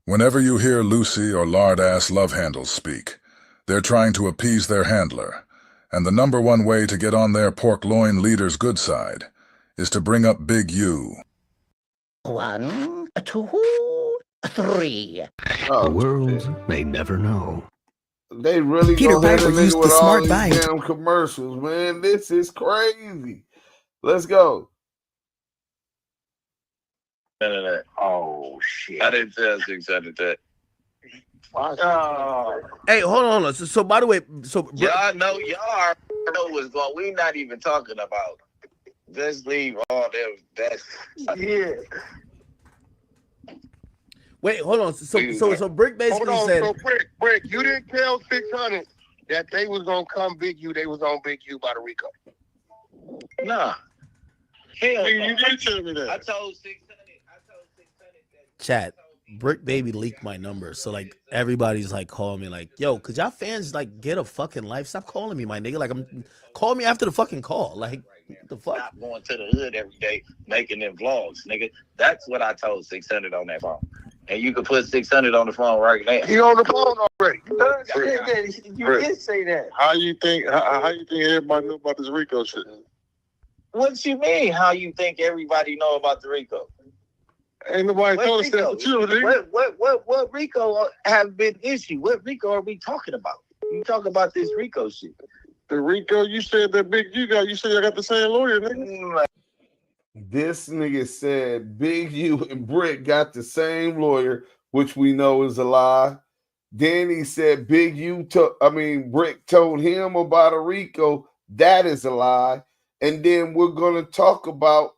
[SPEAKER 17] whenever you hear Lucy or lard-ass love handles speak, they're trying to appease their handler, and the #1 way to get on their pork loin leader's good side is to bring up Big U.
[SPEAKER 11] 1, 2, 3.
[SPEAKER 9] The world may never know.
[SPEAKER 3] They really
[SPEAKER 12] Peter
[SPEAKER 3] gonna hit a
[SPEAKER 12] Piper
[SPEAKER 3] nigga
[SPEAKER 12] used
[SPEAKER 3] with
[SPEAKER 12] the
[SPEAKER 3] all
[SPEAKER 12] smart
[SPEAKER 3] these
[SPEAKER 12] buying.
[SPEAKER 3] damn commercials, man. This is crazy. Let's go.
[SPEAKER 10] None of that. Oh shit! I didn't tell 600 that. Oh.
[SPEAKER 2] Hey, hold on. So by the way,
[SPEAKER 10] y'all know what's going. We not even talking about. Just leave all them. That's yeah.
[SPEAKER 2] Wait, hold on. So Bricc basically said.
[SPEAKER 8] So Bricc, you didn't tell 600 that they was gonna come Big U. They was on Big U by the RICO.
[SPEAKER 10] Nah. Hell,
[SPEAKER 25] you did tell me that.
[SPEAKER 10] I told 600.
[SPEAKER 2] Chat. Bricc Baby leaked my number, so like everybody's like calling me like, yo, could y'all fans like get a fucking life? Stop calling me, my nigga. Like call me after the fucking call. Like what the fuck?
[SPEAKER 10] Not going to the hood every day making them vlogs, nigga. That's what I told 600 on that phone. And you can put 600 on the phone right now.
[SPEAKER 8] He on the phone already.
[SPEAKER 10] You did say that.
[SPEAKER 25] How you think everybody knew about this RICO shit?
[SPEAKER 10] What you mean? How you think everybody know about the RICO?
[SPEAKER 25] Ain't nobody told us that but you, nigga.
[SPEAKER 10] What RICO have been issued? What RICO are we talking about? You talk about this RICO shit.
[SPEAKER 25] The RICO, you said that Big U got. You said I got the same lawyer, nigga.
[SPEAKER 3] This nigga said Big U and Bricc got the same lawyer, which we know is a lie. Then he said Bricc told him about a RICO. That is a lie. And then we're gonna talk about.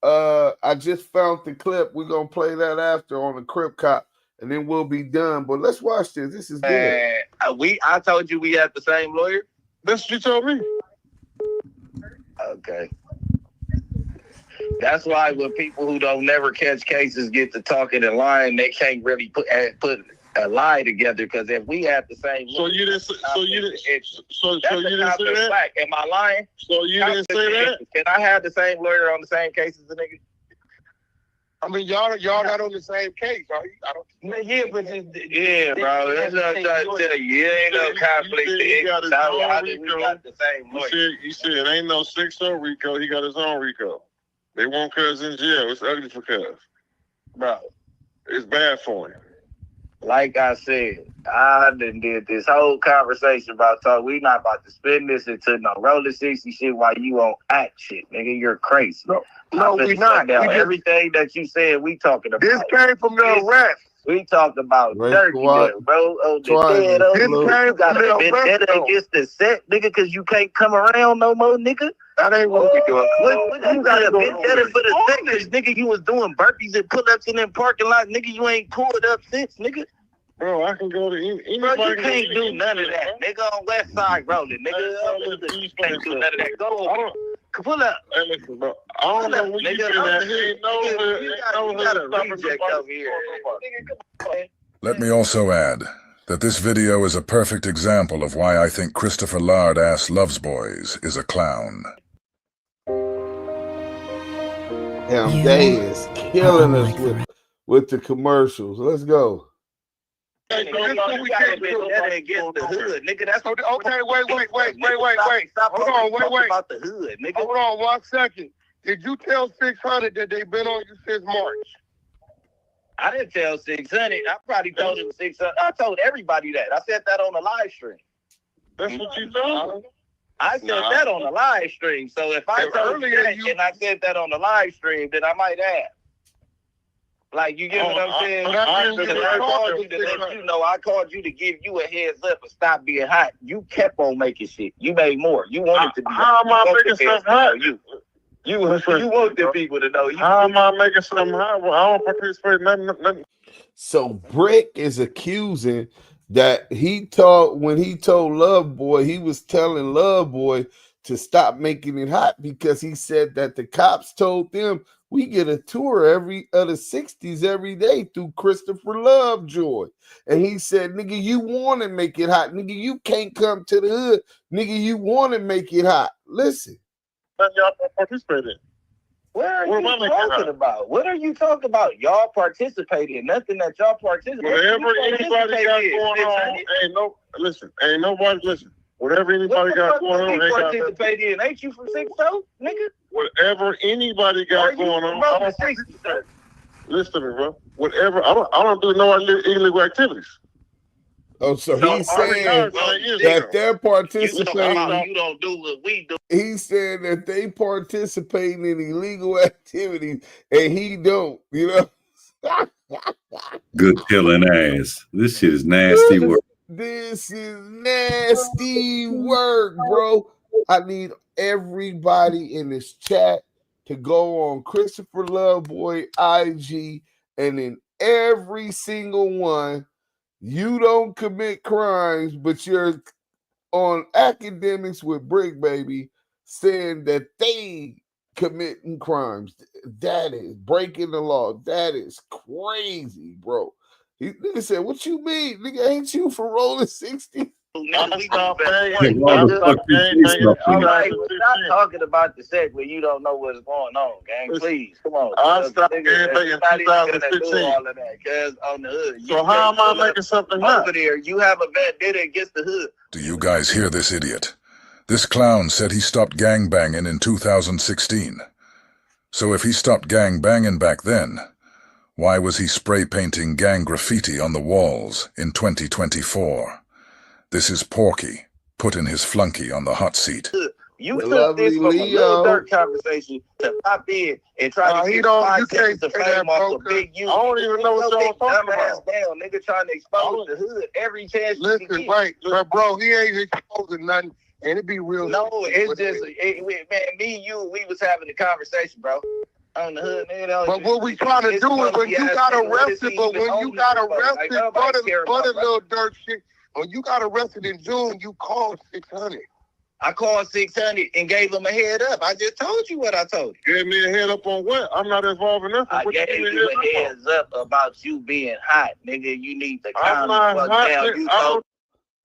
[SPEAKER 3] I just found the clip. We're gonna play that after on the Crip Cop, and then we'll be done. But let's watch this. This is good.
[SPEAKER 10] I told you we had the same lawyer.
[SPEAKER 25] That's what you told me.
[SPEAKER 10] Okay. That's why when people who don't never catch cases get to talking and lying, they can't really put a lie together. Because if we have the same,
[SPEAKER 25] so you didn't say that.
[SPEAKER 10] Wack. Am I lying?
[SPEAKER 25] So you didn't say that.
[SPEAKER 10] Can I have the same lawyer on the same case as the nigga?
[SPEAKER 8] I mean, y'all not on the same case, are you? I don't.
[SPEAKER 10] Yeah, but bro. That's what I'm trying to tell you. It ain't no conflict. We got the same lawyer.
[SPEAKER 25] You said it ain't no 60 RICO. He got his own RICO. They want Cuz in jail. It's ugly for Cuz.
[SPEAKER 10] Bro.
[SPEAKER 25] It's bad for him.
[SPEAKER 10] Like I said, I done did this whole conversation about talk. We not about to spin this into no Rollin 60 shit while you on act shit, nigga. You're crazy.
[SPEAKER 8] No, we not.
[SPEAKER 10] Everything that you said, we talking about.
[SPEAKER 8] This came from the arrest.
[SPEAKER 10] We talked about dirty, bro. Oh, you got a vendetta against the set, nigga, because you can't come around no more, nigga.
[SPEAKER 8] That ain't what we doing.
[SPEAKER 10] You got a vendetta for the set, because, nigga, you was doing burpees and pull-ups in them parking lot, nigga. You ain't pulled up since, nigga.
[SPEAKER 25] Bro, I can go to anybody.
[SPEAKER 10] Bro, you can't do none of that, nigga. On West Side Rollin, nigga. You can't do none of that. Go on. Pull up.
[SPEAKER 25] Hey, listen, bro. I don't know when you been at.
[SPEAKER 10] You got a reject over here.
[SPEAKER 17] Let me also add that this video is a perfect example of why I think Christopher Lard-ass Loves Boys is a clown.
[SPEAKER 3] They is killing us with the commercials. Let's go.
[SPEAKER 10] We got a vendetta against the hood, nigga. That's
[SPEAKER 8] okay. Wait. Hold on, wait.
[SPEAKER 10] About the hood, nigga.
[SPEAKER 8] Hold on 1 second. Did you tell 600 that they been on you since March?
[SPEAKER 10] I didn't tell 600. I probably told him 600. I told everybody that. I said that on the live stream.
[SPEAKER 25] That's what you told me?
[SPEAKER 10] I said that on the live stream. So if I told you that and I said that on the live stream, then I might have. Like, you get what I'm saying? I called you to let you know. I called you to give you a heads up and stop being hot. You kept on making shit. You made more. You wanted to be.
[SPEAKER 25] How am I making something hot?
[SPEAKER 10] You want the people to know.
[SPEAKER 25] How am I making something hot? Well, I don't participate in nothing.
[SPEAKER 3] So Bricc is accusing that when he told Love Boy, he was telling Love Boy to stop making it hot because he said that the cops told them we get a tour every other 60s every day through Christopher Lovejoy. And he said, nigga, you want to make it hot. Nigga, you can't come to the hood. Nigga, you want to make it hot. Listen.
[SPEAKER 25] Y'all participate in.
[SPEAKER 10] What are you talking about? What are you talking about? Y'all participated in nothing that y'all participated in.
[SPEAKER 25] Whatever anybody got going on, ain't nobody listen. Whatever anybody got going on,
[SPEAKER 10] ain't participated in. Ain't you from 60, nigga?
[SPEAKER 25] Whatever anybody got going on, I don't participate. Listen to me, bro. Whatever, I don't do no illegal activities.
[SPEAKER 3] Oh, so he's saying that they're participating.
[SPEAKER 10] You don't do what we do.
[SPEAKER 3] He's saying that they participating in illegal activities and he don't, you know.
[SPEAKER 12] Good killing ass. This shit is nasty work.
[SPEAKER 3] This is nasty work, bro. I need everybody in this chat to go on Christopher Loveboy IG, and in every single one, you don't commit crimes, but you're on academics with Bricc Baby saying that they committing crimes. That is breaking the law. That is crazy, bro. Nigga said, what you mean? Nigga, ain't you for rolling 60?
[SPEAKER 10] We're not talking about the set where you don't know what's going on, gang. Please, come on.
[SPEAKER 25] I'm stopping everything in 2015.
[SPEAKER 10] All of that, cuz on the hood.
[SPEAKER 25] So how am I making something up?
[SPEAKER 10] Over there, you have a vendetta against the hood.
[SPEAKER 17] Do you guys hear this idiot? This clown said he stopped gangbanging in 2016. So if he stopped gangbanging back then, why was he spray painting gang graffiti on the walls in 2024? This is Porky, putting his flunky on the hot seat.
[SPEAKER 10] You took this from a little dirt conversation to pop in and try to get 5 seconds of fame off the Big U.
[SPEAKER 25] I don't even know what y'all talking about.
[SPEAKER 10] Down, nigga trying to expose the hood every chance you can get.
[SPEAKER 25] Wait, bro, he ain't exposing nothing, and it be real.
[SPEAKER 10] No, it's just, man, me and you, we was having a conversation, bro. On the hood, nigga.
[SPEAKER 25] But what we trying to do is when you got arrested, but when you got arrested for the little dirt shit, when you got arrested in June, you called 600.
[SPEAKER 10] I called 600 and gave him a head up. I just told you what I told you.
[SPEAKER 25] Gave me a head up on what? I'm not involved in nothing.
[SPEAKER 10] I gave you a heads up about you being hot, nigga. You need to calm the fuck down.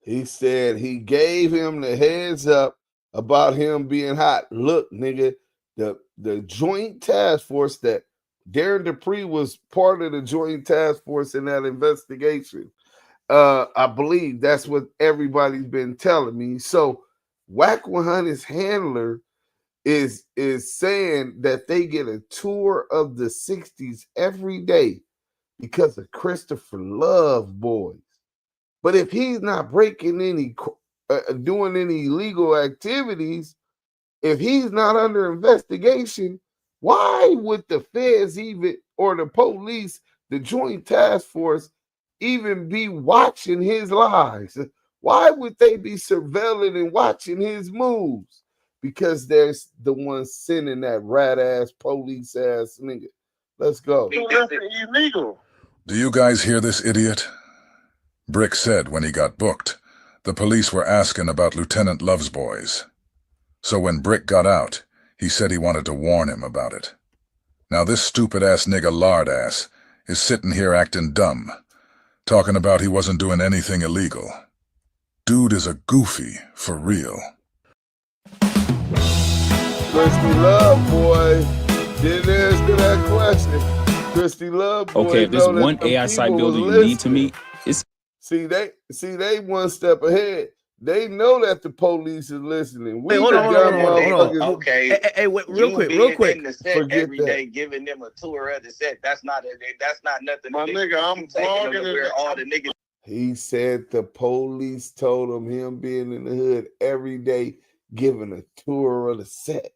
[SPEAKER 3] He said he gave him the heads up about him being hot. Look, nigga, the joint task force that Darren Dupree was part of the joint task force in that investigation. I believe that's what everybody's been telling me. So WACK100's handler is saying that they get a tour of the 60s every day because of Christopher Love Boys. But if he's not breaking any, doing any illegal activities, if he's not under investigation, why would the feds even, or the police, the joint task force, even be watching his lives? Why would they be surveilling and watching his moves? Because there's the one sending that rat ass police ass nigga. Let's go.
[SPEAKER 25] Illegal.
[SPEAKER 17] Do you guys hear this idiot? Bricc said when he got booked, the police were asking about Lieutenant Love's boys. So when Bricc got out, he said he wanted to warn him about it. Now this stupid-ass nigga lard-ass is sitting here acting dumb, talking about he wasn't doing anything illegal. Dude is a goofy for real.
[SPEAKER 3] Christy Love Boy didn't answer that question. Christy Love Boy.
[SPEAKER 13] Okay, if there's one AI site builder you need to meet, it's
[SPEAKER 3] they one step ahead. They know that the police is listening.
[SPEAKER 2] Hold on.
[SPEAKER 10] Okay.
[SPEAKER 2] Hey, real quick.
[SPEAKER 10] In the set every day, giving them a tour of the set. That's not nothing.
[SPEAKER 25] My nigga, I'm vlogging
[SPEAKER 10] where all the niggas.
[SPEAKER 3] He said the police told him being in the hood every day, giving a tour of the set.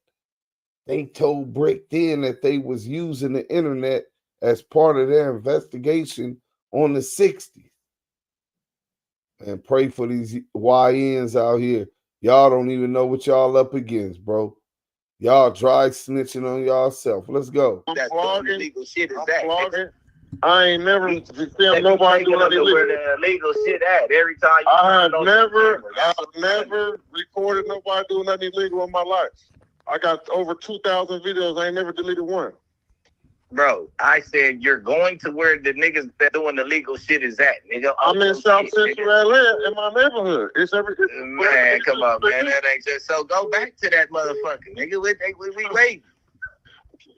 [SPEAKER 3] They told Bricc then that they was using the internet as part of their investigation on the 60s. And pray for these YNs out here. Y'all don't even know what y'all up against, bro. Y'all dry snitching on y'allself. Let's go.
[SPEAKER 10] That's illegal shit is that.
[SPEAKER 25] I ain't never filmed nobody doing anything
[SPEAKER 10] where the illegal shit at. Every time you
[SPEAKER 25] I've never recorded nobody doing nothing illegal in my life. I got over 2,000 videos. I ain't never deleted one.
[SPEAKER 10] Bro, I said you're going to where the niggas that doing illegal shit is at, nigga.
[SPEAKER 25] I'm in South Central LA in my neighborhood. It's
[SPEAKER 10] man, come on, man. That ain't just so. Go back to that motherfucker, nigga. We waiting.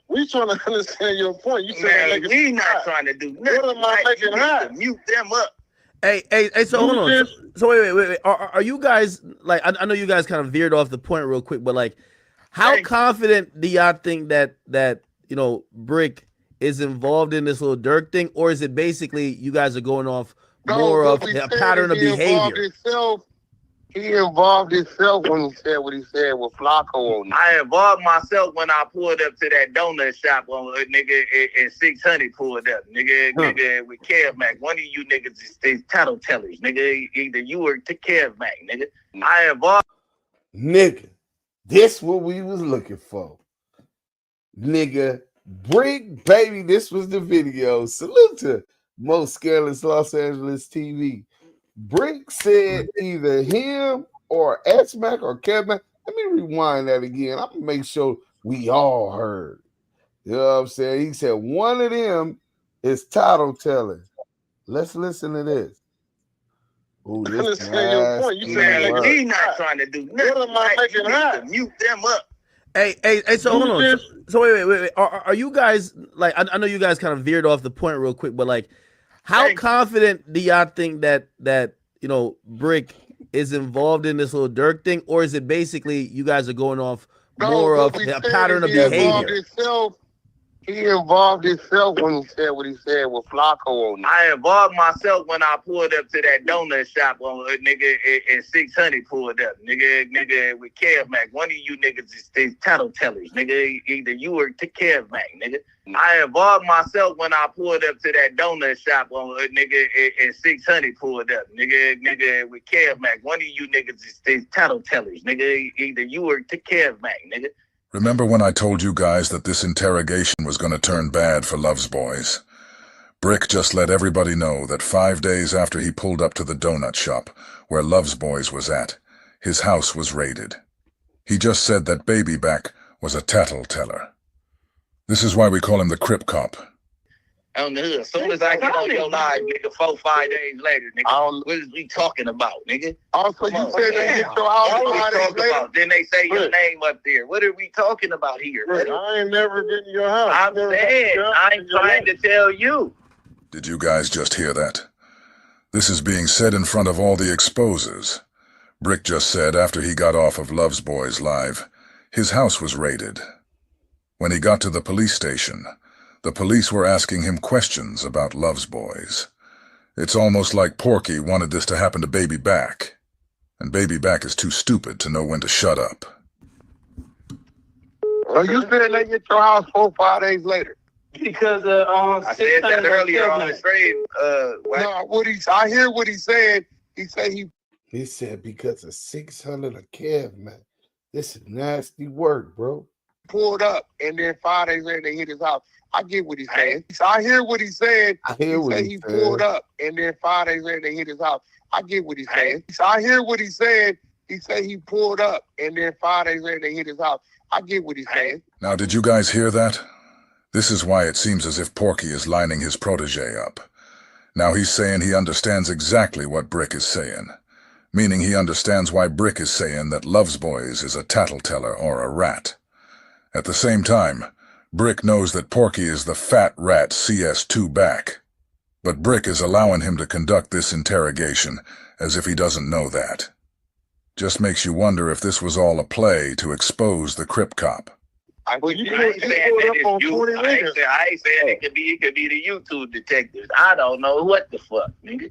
[SPEAKER 25] We trying to understand your point. You
[SPEAKER 10] man, we not trying to do nothing.
[SPEAKER 25] What am I making hot?
[SPEAKER 10] Mute them up.
[SPEAKER 2] Hey, so hold on. So wait. Are you guys like? I know you guys kind of veered off the point real quick, but like, how confident do y'all think that you know Bricc is involved in this little Dirk thing, or is it basically you guys are going off more of a pattern of behavior.
[SPEAKER 27] He involved himself when he said what he said with Flacco on it. I involved myself when I pulled up to that donut shop on nigga and 600 pulled up. Nigga with Kev Mac. One of you niggas is title tellers. Nigga, either you or to Kev Mac, nigga. I involved.
[SPEAKER 3] Nigga, this what we was looking for. Nigga, Bricc Baby, this was the video. Salute to Most Scandalous Los Angeles TV. Bricc said either him or S-Mac or Kevin. Let me rewind that again. I'm going to make sure we all heard. You know what I'm saying? He said one of them is title telling. Let's listen to this. Ooh, this
[SPEAKER 27] your point. You saying like he's not trying to do nothing. What am I making hot? Mute them up.
[SPEAKER 2] Hey, so hold on. So wait. Are you guys, like, I know you guys kind of veered off the point real quick, but like, how confident do y'all think that you know Bricc is involved in this little Dirk thing, or is it basically you guys are going off more of a pattern of behavior?
[SPEAKER 27] He involved himself when he said what he said with Flacco on it. I involved myself when I pulled up to that donut shop on nigga and 600 pulled up. Nigga with Kev Mac. One of you niggas is title tellers. Nigga, either you or to Kev Mac, nigga. I involved myself when I pulled up to that donut shop on nigga and 600 pulled up. Nigga with Kev Mac. One of you niggas is title tellers. Nigga, either you or to Kev Mac, nigga.
[SPEAKER 17] Remember when I told you guys that this interrogation was going to turn bad for Love's Boys? Bricc just let everybody know that 5 days after he pulled up to the donut shop where Love's Boys was at, his house was raided. He just said that Baby Back was a tattleteller. This is why we call him the Crip Cop.
[SPEAKER 27] On the hood. As soon as I get on your live, nigga, 4-5 days later, nigga, what is we talking about, nigga? Also, you said they get your house 5 days later. Then they say your name up there. What are we talking about here? I ain't never been to your house. I'm saying, I'm trying to tell you.
[SPEAKER 17] Did you guys just hear that? This is being said in front of all the exposers. Bricc just said after he got off of Love's Boys live, his house was raided. When he got to the police station, the police were asking him questions about Love's Boys. It's almost like Porky wanted this to happen to Baby Back, and Baby Back is too stupid to know when to shut up.
[SPEAKER 27] So you said they get your house 4-5 days later? Because I said that earlier on the stream. No, I hear what he said.
[SPEAKER 3] He said because of 600 a Kev, man. This is nasty work, bro.
[SPEAKER 27] Pulled up, and then 5 days later they hit his house. I get what he's saying. I hear what he said. He pulled up, and then 5 days later they hit his house. I get what he's saying. I hear what he said. He said he pulled up, and then 5 days later they hit his house. I get what he's saying.
[SPEAKER 17] Now, did you guys hear that? This is why it seems as if Porky is lining his protege up. Now he's saying he understands exactly what Bricc is saying, meaning he understands why Bricc is saying that Love's Boys is a tattleteller or a rat. At the same time, Bricc knows that Porky is the fat rat CS2 back, but Bricc is allowing him to conduct this interrogation as if he doesn't know that. Just makes you wonder if this was all a play to expose the Crip Cop.
[SPEAKER 27] I ain't saying that it's you. I ain't saying it could be the YouTube detectives. I don't know what the fuck, nigga.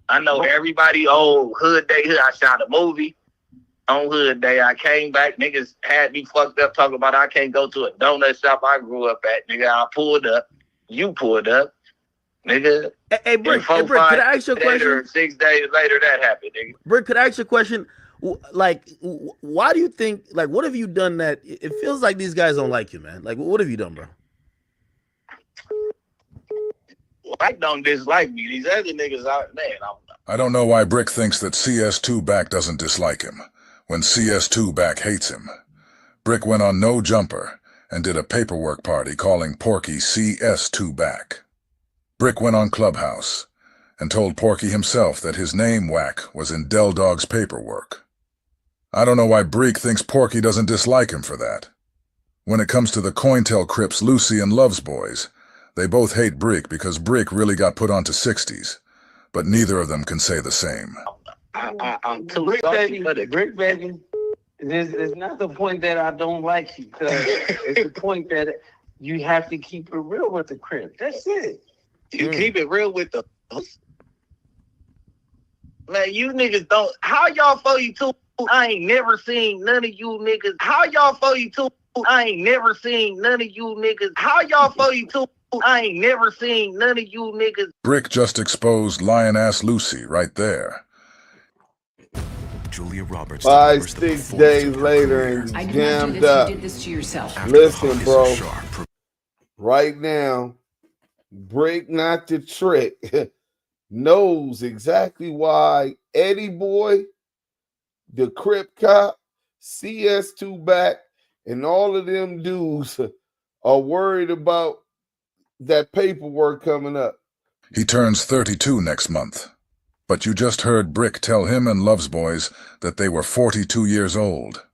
[SPEAKER 27] I know everybody. Oh, Hood Day. I shot a movie. On Hood Day, I came back. Niggas had me fucked up talking about I can't go to a donut shop I grew up at. Nigga, I pulled up. You pulled up. Nigga.
[SPEAKER 2] Hey, Bricc, could I ask you a question?
[SPEAKER 27] 6 days later, that happened, nigga.
[SPEAKER 2] Bricc, could I ask you a question? Like, why do you think, like, what have you done that it feels like these guys don't like you, man? Like, what have you done, bro?
[SPEAKER 27] Wack don't dislike me. These other niggas,
[SPEAKER 17] I don't know why Bricc thinks that CS2 back doesn't dislike him, when CS2 back hates him. Bricc went on No Jumper and did a paperwork party calling Porky CS2 back. Bricc went on Clubhouse and told Porky himself that his name, Wack, was in Del Dog's paperwork. I don't know why Bricc thinks Porky doesn't dislike him for that. When it comes to the Cointel Crips, Lucy and Love's Boys, they both hate Bricc because Bricc really got put onto 60s, but neither of them can say the same.
[SPEAKER 19] I'm too salty for the Bricc Baby. It's not the point that I don't like you, because it's the point that you have to keep it real with the Crips. That's it.
[SPEAKER 27] You keep it real with the Man, you niggas don't. How y'all 42? I ain't never seen none of you niggas. How y'all 42? I ain't never seen none of you niggas. How y'all 42? I ain't never seen none of you niggas.
[SPEAKER 17] Bricc just exposed Lion-Ass Lucy right there.
[SPEAKER 5] Julia Roberts
[SPEAKER 3] 5, 6 days later and
[SPEAKER 6] I did not do
[SPEAKER 3] jammed
[SPEAKER 6] this.
[SPEAKER 3] up.
[SPEAKER 6] You did this to yourself.
[SPEAKER 3] Listen, bro. Right now, Bricc Not the Trick knows exactly why Eddie Boy, the Crip Cop, CS2 Back, and all of them dudes are worried about that paperwork coming up.
[SPEAKER 17] He turns 32 next month. But you just heard Bricc tell him and Loves Boys that they were 42 years old.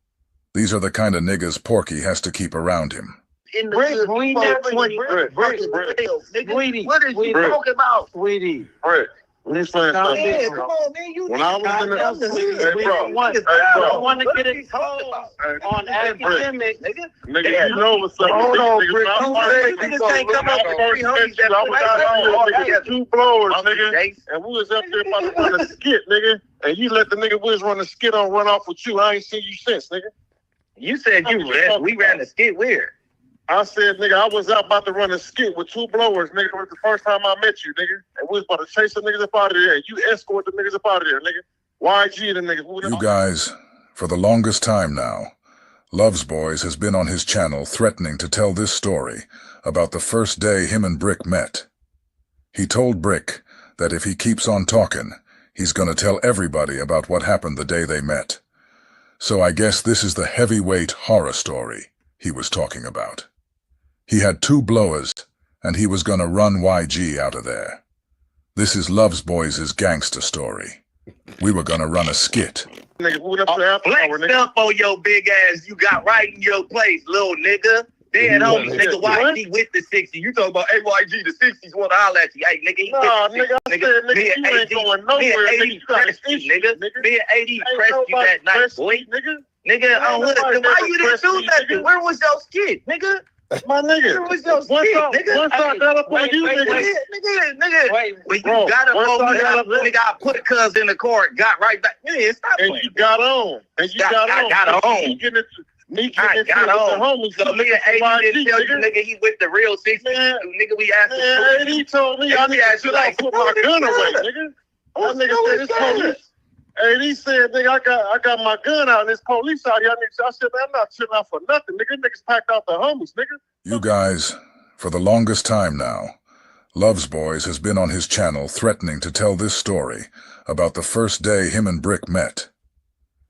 [SPEAKER 17] These are the kind of niggas Porky has to keep around him.
[SPEAKER 27] In the Bricc, we never 20. Bricc, what is you talking about?
[SPEAKER 19] Sweetie.
[SPEAKER 25] Bricc, let me say something.
[SPEAKER 27] Man, come on, man. You
[SPEAKER 25] When I was in the
[SPEAKER 19] I want to get it on academic.
[SPEAKER 25] nigga, you know what's up.
[SPEAKER 27] Hold on, Bricc.
[SPEAKER 25] Niggas can't come up with 300 that I was out 2 blowers, nigga, and we was up there about to run a skit, nigga, and you let the nigga we was running a skit on run off with you. I ain't seen you since, nigga.
[SPEAKER 27] You said we ran a skit where?
[SPEAKER 25] I said, nigga, I was out about to run a skit with 2 blowers, nigga. It was the first time I met you, nigga. And we was about to chase the niggas up out of there. And you escort the niggas up out of there, nigga. YG the niggas.
[SPEAKER 17] You guys, for the longest time now, Loves Boys has been on his channel threatening to tell this story about the first day him and Bricc met. He told Bricc that if he keeps on talking, he's gonna tell everybody about what happened the day they met. So I guess this is the heavyweight horror story he was talking about. He had 2 blowers, and he was gonna run YG out of there. This is Loves Boys' gangster story. We were gonna run a skit.
[SPEAKER 27] Flex up on your big ass. You got right in your place, little nigga. Dead homies, nigga. YG with the 60. You talking about AYG, the 60s want to holler at you. Hey, nigga, he
[SPEAKER 25] nigga, I said, nigga, you ain't going nowhere, nigga. You got an issue,
[SPEAKER 27] nigga. Me and AD pressed you that night, boy. Nigga, why you didn't do nothing? Where was your skit, nigga?
[SPEAKER 25] My nigga,
[SPEAKER 27] once I
[SPEAKER 25] got up on you,
[SPEAKER 27] nigga. When you got up on me, nigga, I put cuz in the car, got right back. Yeah, stop playing.
[SPEAKER 25] And you got on.
[SPEAKER 27] I got on. I got on. So nigga, AD didn't tell you, nigga, he with the real 60. Nigga, we asked him.
[SPEAKER 25] He told me I need to put my gun away, nigga. That nigga said this police. And he said, nigga, I got my gun out and this police out here. I said, man, I'm not chilling out for nothing, nigga. Niggas packed out the homies, nigga.
[SPEAKER 17] You guys, for the longest time now, Loves Boys has been on his channel threatening to tell this story about the first day him and Bricc met.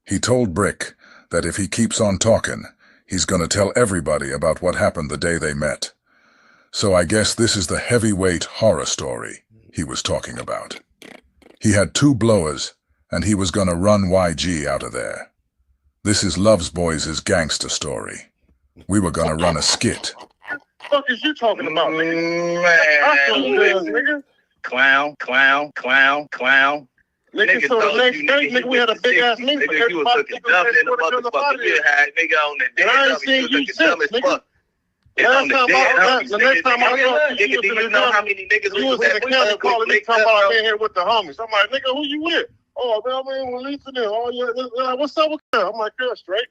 [SPEAKER 17] He told Bricc that if he keeps on talking, he's gonna tell everybody about what happened the day they met. So I guess this is the heavyweight horror story he was talking about. He had 2 blowers, and he was gonna run YG out of there. This is Loves Boys' gangster story. We were gonna run a skit.
[SPEAKER 25] What the fuck is you talking about, nigga?
[SPEAKER 27] Man, clown.
[SPEAKER 25] Nigga, so the next day, nigga, we had a big ass meeting.
[SPEAKER 27] Nigga, you was looking dumb in the motherfucker. You had nigga on the dead.
[SPEAKER 25] I ain't seen you since, nigga. The next time I saw you,
[SPEAKER 27] do you know how many niggas
[SPEAKER 25] we was in the county calling me talking about I'm in here with the homies. I'm like, nigga, who you with? Oh, man, I'm in with Lisa now. Oh, yeah, what's up with that? I'm like, girl, straight.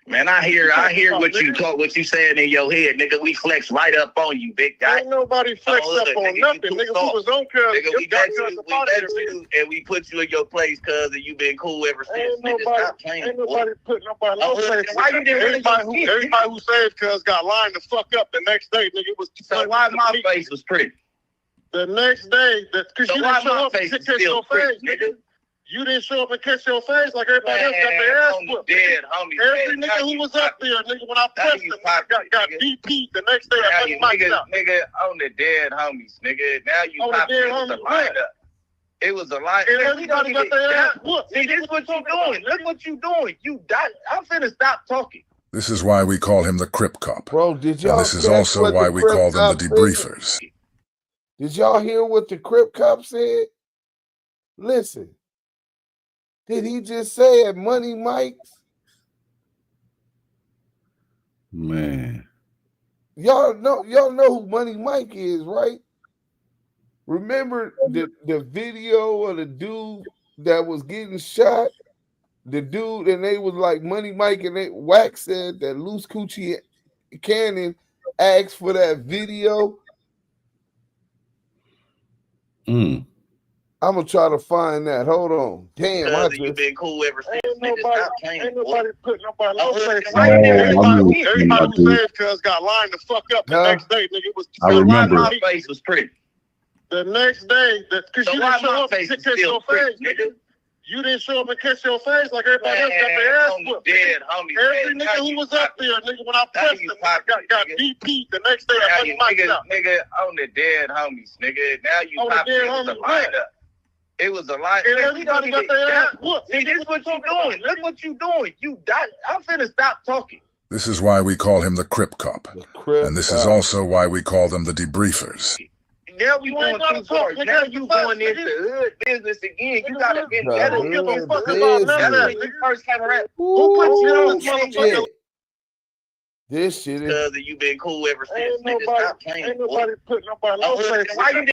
[SPEAKER 27] Man, I hear what you saying in your head, nigga. We flex right up on you, big guy.
[SPEAKER 25] Ain't nobody flex up on nothing, nigga. We was on cuz.
[SPEAKER 27] Nigga, we got you, and we put you in your place, cuz, and you been cool ever since.
[SPEAKER 25] Ain't nobody put nobody no place.
[SPEAKER 27] Why you didn't
[SPEAKER 25] everybody who said cuz got lined the fuck up the next day, nigga. It was
[SPEAKER 27] so why my face was pretty?
[SPEAKER 25] The next day, because you didn't show up and catch your face, nigga. You didn't show up and catch your face like everybody else got their ass whooped. Every nigga who was up there, nigga, when I pressed him, got DP'd the next day.
[SPEAKER 27] Nigga, on the dead homies, nigga. Now you popping the lineup. It was a line.
[SPEAKER 25] And everybody got their ass whooped.
[SPEAKER 27] See, this is what you doing. Look what you doing. You died. I'm finna stop talking.
[SPEAKER 17] This is why we call him the Crip Cop.
[SPEAKER 3] Bro, did y'all?
[SPEAKER 17] And this is also why we call them the debriefers.
[SPEAKER 3] Did y'all hear what the Crip Cop said? Listen. Did he just say at Money Mike's?
[SPEAKER 12] Man.
[SPEAKER 3] Y'all know who Money Mike is, right? Remember the video of the dude that was getting shot? The dude, and they was like Money Mike, and Wack said that Loose Coochie Cannon asked for that video. I'm gonna try to find that. Hold on. Damn,
[SPEAKER 27] you've been cool ever since. Ain't
[SPEAKER 8] nobody putting nobody on.
[SPEAKER 27] Everybody
[SPEAKER 8] who said cuz got lined the fuck up the next day, nigga. It was
[SPEAKER 12] I remember.
[SPEAKER 27] My face was pretty.
[SPEAKER 8] The next day, because you didn't show up
[SPEAKER 27] face
[SPEAKER 8] and
[SPEAKER 27] is
[SPEAKER 8] kiss
[SPEAKER 27] still
[SPEAKER 8] your
[SPEAKER 27] pretty,
[SPEAKER 8] face, nigga. You didn't show up and kiss your face like everybody else got their ass whooped. Every nigga who was up there, nigga, when I pressed them, got DP'd the next day.
[SPEAKER 27] Nigga, on the dead homies, nigga. Now you popping the lineup. It was a line.
[SPEAKER 8] And everybody got their ass whooped.
[SPEAKER 27] See, this is what you doing. Look what you doing. You died. I'm finna stop talking.
[SPEAKER 17] This is why we call him the Crip Cop. And this is also why we call them the debriefers.
[SPEAKER 27] Now we going too far. Now you going into hood business again. You gotta get better. Give a fuck about that. When you first came around, who put you on this motherfucker?
[SPEAKER 3] This shit is.
[SPEAKER 27] Because you've been cool ever since. Ain't nobody
[SPEAKER 8] putting nobody on.
[SPEAKER 27] Why you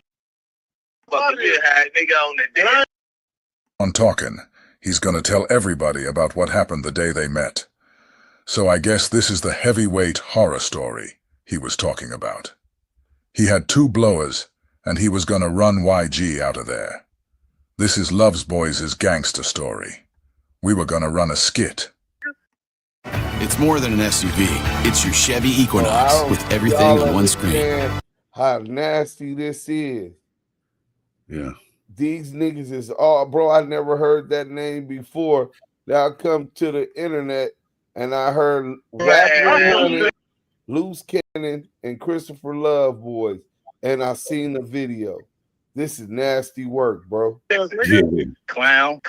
[SPEAKER 27] fucking nigga on the day?
[SPEAKER 17] On talking, he's gonna tell everybody about what happened the day they met. So I guess this is the heavyweight horror story he was talking about. He had 2 blowers, and he was gonna run YG out of there. This is Loves Boys' gangster story. We were gonna run a skit.
[SPEAKER 5] It's more than an SUV. It's your Chevy Equinox with everything on one screen.
[SPEAKER 3] How nasty this is.
[SPEAKER 12] Yeah.
[SPEAKER 3] These niggas is all, bro, I never heard that name before. Now I come to the internet and I heard WACK100, Loose Cannon, and Christopher Love Boys, and I seen the video. This is nasty work, bro.
[SPEAKER 27] Clown.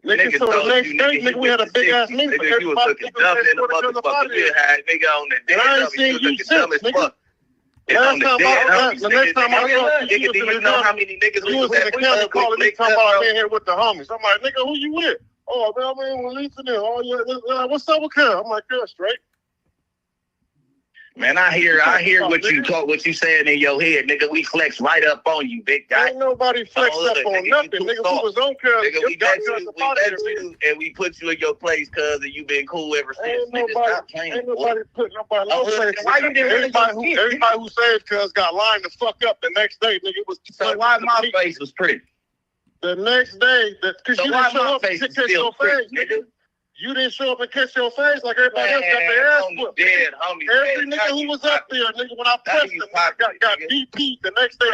[SPEAKER 8] Nigga, so the next day, nigga, we had a big ass meeting for everybody.
[SPEAKER 27] Nigga on the day.
[SPEAKER 8] I ain't seen you since, nigga. The next time I saw you,
[SPEAKER 27] do you know how many niggas
[SPEAKER 8] we was in the county calling me, talking about I'm in here with the homies. I'm like, nigga, who you with? Oh, man, I'm in with Lisa there. Oh, yeah, what's up with her? I'm like, girl, straight.
[SPEAKER 27] Man, I hear what you saying in your head, nigga. We flex right up on you, big guy.
[SPEAKER 8] Ain't nobody flexed up on nothing, nigga. We was on cuz.
[SPEAKER 27] Nigga, we got you, and we put you in your place, cuz, and you been cool ever since.
[SPEAKER 8] Ain't nobody putting nobody on. Everybody who said cuz got lined the fuck up the next day, nigga.
[SPEAKER 27] So why my face was pretty?
[SPEAKER 8] The next day, because you didn't show up and kiss your face, nigga. You didn't show up and kiss your face like everybody else got their ass whooped. Every nigga who was up there, nigga, when I pressed them, got DP'd the next day.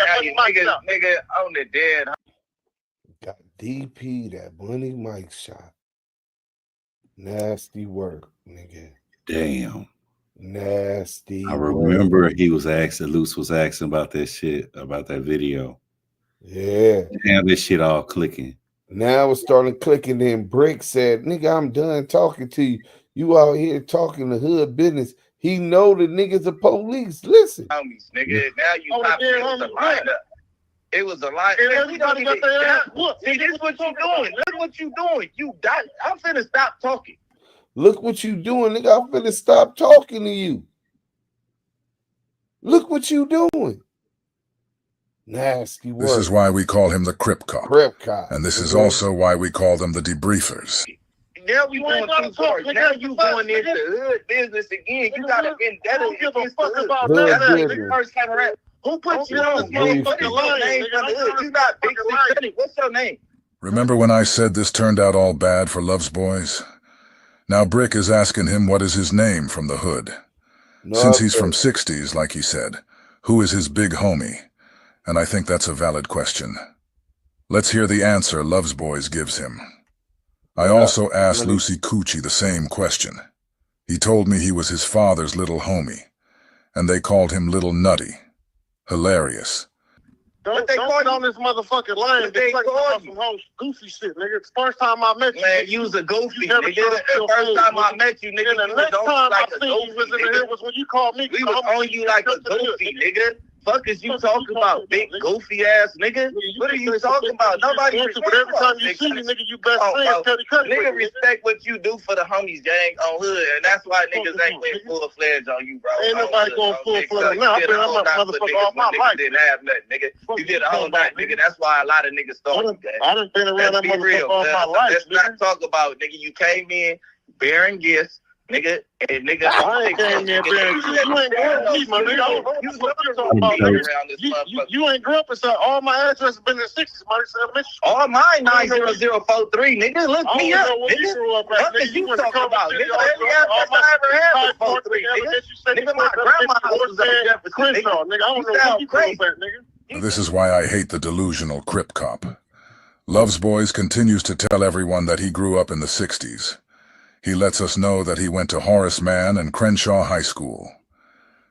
[SPEAKER 27] Nigga on the dead.
[SPEAKER 3] Got DP that Money Mike shot. Nasty work, nigga.
[SPEAKER 12] Damn.
[SPEAKER 3] Nasty.
[SPEAKER 12] I remember he was asking, Luce was asking about that shit, about that video.
[SPEAKER 3] Yeah.
[SPEAKER 12] Damn, this shit all clicking.
[SPEAKER 3] Now it's starting clicking. Then Bricc said, nigga, I'm done talking to you. You out here talking the hood business. He know the niggas are police. Listen.
[SPEAKER 27] Homies, nigga. Now you popping the lineup. It was a lie.
[SPEAKER 8] Everybody got their ass whooped.
[SPEAKER 27] See, this is what you doing. Look what you doing. You died. I'm finna stop talking.
[SPEAKER 3] Look what you doing, nigga. I'm finna stop talking to you. Look what you doing. Nasty work.
[SPEAKER 17] This is why we call him the Crip Cop.
[SPEAKER 3] Crip Cop.
[SPEAKER 17] And this is also why we call them the debriefers.
[SPEAKER 27] Now we going too far. Now you going into hood business again. You gotta get better.
[SPEAKER 8] Don't give a fuck about that.
[SPEAKER 27] First time around. Who put you on this motherfucking line? You not Big City. What's your name?
[SPEAKER 17] Remember when I said this turned out all bad for Loves Boys? Now Bricc is asking him what is his name from the hood. Since he's from 60s, like he said, who is his big homie? And I think that's a valid question. Let's hear the answer Loves Boys gives him. I also asked Lucy Coochie the same question. He told me he was his father's little homie, and they called him Little Nutty. Hilarious.
[SPEAKER 8] Don't get on this motherfucking line. They called some whole goofy shit, nigga. It's the first time I met you.
[SPEAKER 27] Man, you was a goofy, nigga. The first time I met you, nigga,
[SPEAKER 8] the next time I seen you was in the hood was when you called me.
[SPEAKER 27] We was on you like a goofy, nigga. fuck is you talking about, big goofy ass nigga? What are you talking about? Nobody respect
[SPEAKER 25] every time you see me, nigga, you best friend.
[SPEAKER 27] Nigga respect what you do for the homies gang on hood, and that's why niggas ain't went full fledged on you, bro.
[SPEAKER 25] Ain't nobody going full fledged. Now I've been a motherfucker all my life.
[SPEAKER 27] Didn't have nothing, nigga. You did a whole night, nigga. That's why a lot of niggas started.
[SPEAKER 25] I done been around that motherfucker all my life.
[SPEAKER 27] Let's not talk about, nigga. You came in bearing gifts. Nigga, and nigga,
[SPEAKER 25] I ain't came in bearing gifts. You ain't going me, my nigga. You ain't grew up inside. All my addresses been in the 60s, man.
[SPEAKER 27] All mine 90043, nigga. Look me up, nigga. What is you talking about? Nigga, every address I ever had was 43, nigga. Nigga, my grandma was on Jefferson, nigga.
[SPEAKER 25] I don't know what you crazy, nigga.
[SPEAKER 17] This is why I hate the delusional Crip cop. Loves Boys continues to tell everyone that he grew up in the 60s. He lets us know that he went to Horace Mann and Crenshaw High School.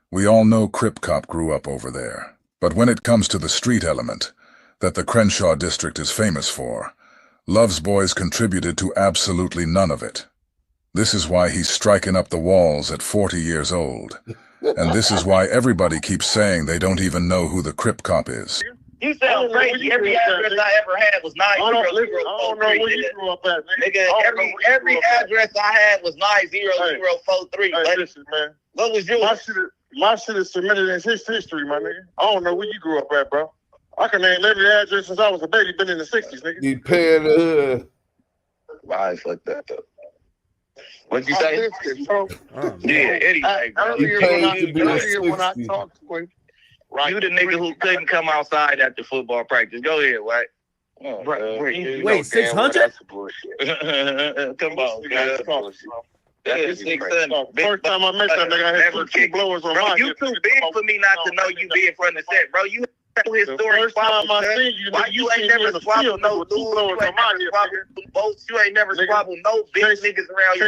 [SPEAKER 17] We all know Crip Cop grew up over there. But when it comes to the street element that the Crenshaw district is famous for, Loves Boys contributed to absolutely none of it. This is why he's striking up the walls at 40 years old. And this is why everybody keeps saying they don't even know who the Crip Cop is.
[SPEAKER 27] You sound crazy. Every address I ever had was 90043.
[SPEAKER 25] I don't know where you grew up at,
[SPEAKER 27] nigga. Every address I had was 90043.
[SPEAKER 25] Hey, listen, man.
[SPEAKER 27] What was yours?
[SPEAKER 25] My shit is submitted in his history, my nigga. I don't know where you grew up at, bro. I can name every address since I was a baby. Been in the 60s, nigga.
[SPEAKER 3] You paying the hood.
[SPEAKER 27] Why fuck that up? What'd you say? Yeah, anything.
[SPEAKER 25] Earlier when I talked to him.
[SPEAKER 27] Right. You the nigga who couldn't come outside after football practice. Go ahead, Wack.
[SPEAKER 2] Wait, 600?
[SPEAKER 27] Come on, guys. That's 600.
[SPEAKER 25] First time I met that nigga, I had two blowers on my
[SPEAKER 27] hip. You too big for me not to know you being from the set, bro. You historic
[SPEAKER 25] time I seen you,
[SPEAKER 27] why you ain't never squabbled no dudes? You ain't never squabbled boats. You ain't never squabbled no big niggas around you.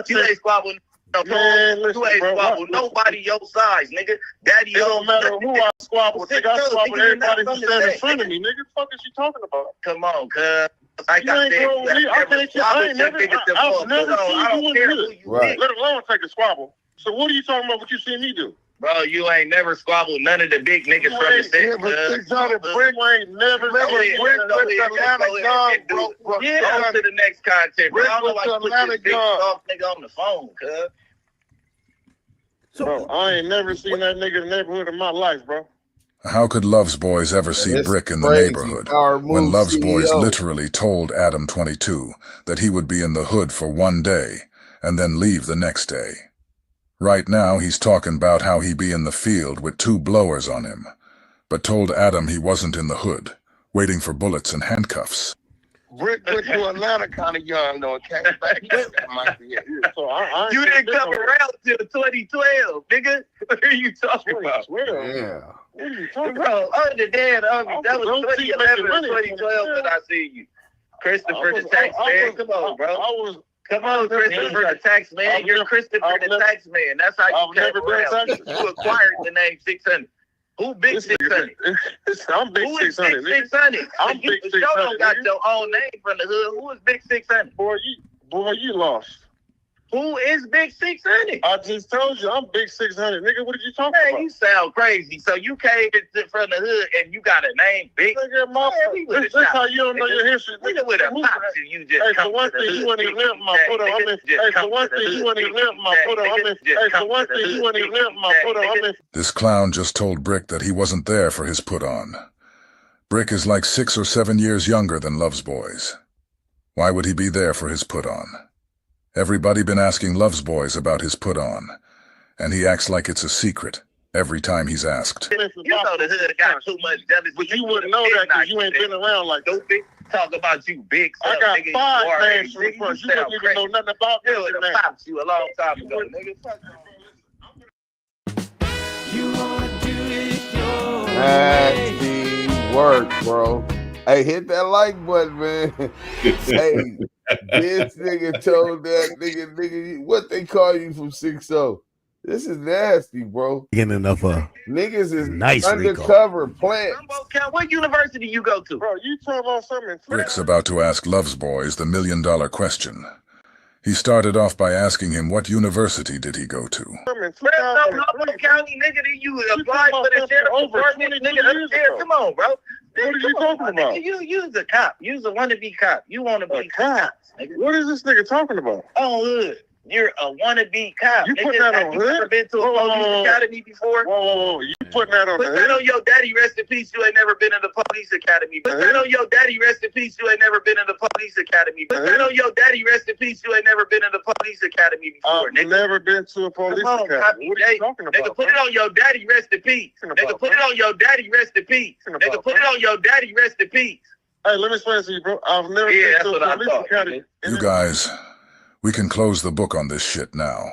[SPEAKER 27] You ain't squabbled.
[SPEAKER 25] Man, listen,
[SPEAKER 27] you ain't squabble nobody your size, nigga. Daddy,
[SPEAKER 25] it don't matter who I squabble. Nigga, I squabble everybody who stands in front of me. Nigga, the fuck is you talking about?
[SPEAKER 27] Come on, cuz. Like
[SPEAKER 25] you ain't grown with me. I ain't never seen you in here. Let alone take a squabble. So what are you talking about? What you seen me do?
[SPEAKER 27] Bro, you ain't never squabbled none of the big niggas from the set.
[SPEAKER 25] Bricc ain't never
[SPEAKER 27] on to the next content. Bro, I don't like to put this big soft nigga on the phone, cuz.
[SPEAKER 25] Bro, I ain't never seen that nigga in the neighborhood in my life, bro.
[SPEAKER 17] How could Loves Boys ever see Bricc in the neighborhood when Loves Boys literally told ADAM22 that he would be in the hood for one day and then leave the next day? Right now, he's talking about how he be in the field with two blowers on him, but told Adam he wasn't in the hood, waiting for bullets and handcuffs.
[SPEAKER 27] Bricc went to Atlanta kind of young, though, and came back.
[SPEAKER 25] So
[SPEAKER 27] you didn't come around till 2012, nigga. What are you talking about?
[SPEAKER 3] Yeah.
[SPEAKER 25] What are you talking
[SPEAKER 27] about? Other than that was 2011 or 2012 that I see you. Christopher the Tax Man. Come on, bro. Come on, Christopher the Tax Man. You're Christopher the Tax Man. That's how you came around. You acquired the name 600. Who big 600?
[SPEAKER 25] I'm big 600.
[SPEAKER 27] 600.
[SPEAKER 25] I'm big 600.
[SPEAKER 27] You don't got your own name from the hood. Who is big 600?
[SPEAKER 25] Boy, you lost.
[SPEAKER 27] Who is big 600?
[SPEAKER 25] I just told you I'm big 600, nigga. What did you talk about?
[SPEAKER 27] You sound crazy. So you came from the hood and you got a name big.
[SPEAKER 25] Nigga, this how you don't know your history.
[SPEAKER 27] Nigga with a pop you just.
[SPEAKER 25] Hey, for one thing, you wouldn't even live my foot on. Hey, for one thing, you wouldn't even live my foot on. Hey, for one thing, you wouldn't even live my foot on.
[SPEAKER 17] This clown just told Bricc that he wasn't there for his put on. Bricc is like 6 or 7 years younger than Loves Boys. Why would he be there for his put on? Everybody been asking Loves Boys about his put on, and he acts like it's a secret every time he's asked.
[SPEAKER 27] You know the hood got too much jealousy.
[SPEAKER 25] But you wouldn't know that because you ain't been around like that.
[SPEAKER 27] Talk about you big.
[SPEAKER 25] I got 5 names from the first. You don't even know nothing about
[SPEAKER 27] me. Would have popped you a long time ago, nigga.
[SPEAKER 3] You wanna do it your way. Work, bro. Hey, hit that like button, man. Hey, this nigga told that nigga, what they call you from 6-0? This is nasty, bro.
[SPEAKER 2] Getting enough
[SPEAKER 3] niggas is
[SPEAKER 2] nice
[SPEAKER 3] undercover plant.
[SPEAKER 27] What university you go to?
[SPEAKER 25] Bro, you talking about something.
[SPEAKER 17] Brick's about to ask Loves Boys the $1 million question. He started off by asking him what university did he go to.
[SPEAKER 27] Man, no county nigga that you applied for the sheriff department, nigga up there. Come on, bro. What are you talking about? You's a cop. You's a wannabe cop. You want to be cop.
[SPEAKER 25] What is this nigga talking about?
[SPEAKER 27] On hood. You're a wannabe cop.
[SPEAKER 25] You putting that on
[SPEAKER 27] hood? You ever been to a police academy before?
[SPEAKER 25] Whoa. You putting that on
[SPEAKER 27] Put that on your daddy, rest in peace. You ain't never been in the police academy. Put that on your daddy, rest in peace. You ain't never been in the police academy. Put that on your daddy, rest in peace. You ain't never been in the police academy before, nigga.
[SPEAKER 25] Never been to a police academy. What are you talking about?
[SPEAKER 27] Nigga, put it on your daddy, rest in peace. Nigga, put it on your daddy, rest in peace. Nigga, put it on your daddy, rest in peace.
[SPEAKER 25] Hey, let me explain to you, bro. I've never been to a police academy.
[SPEAKER 17] You guys, we can close the book on this shit now.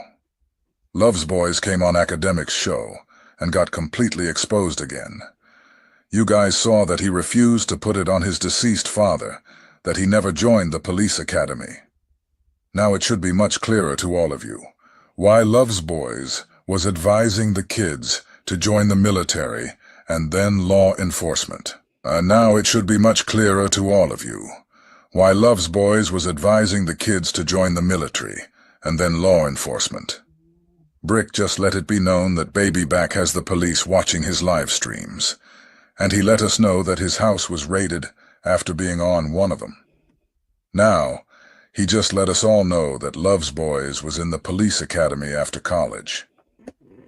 [SPEAKER 17] Love's Boys came on Academic's show and got completely exposed again. You guys saw that he refused to put it on his deceased father, that he never joined the police academy. Now it should be much clearer to all of you why Love's Boys was advising the kids to join the military and then law enforcement. And now it should be much clearer to all of you why Love's Boys was advising the kids to join the military and then law enforcement. Bricc just let it be known that Baby Back has the police watching his live streams, and he let us know that his house was raided after being on one of them. Now, he just let us all know that Love's Boys was in the police academy after college.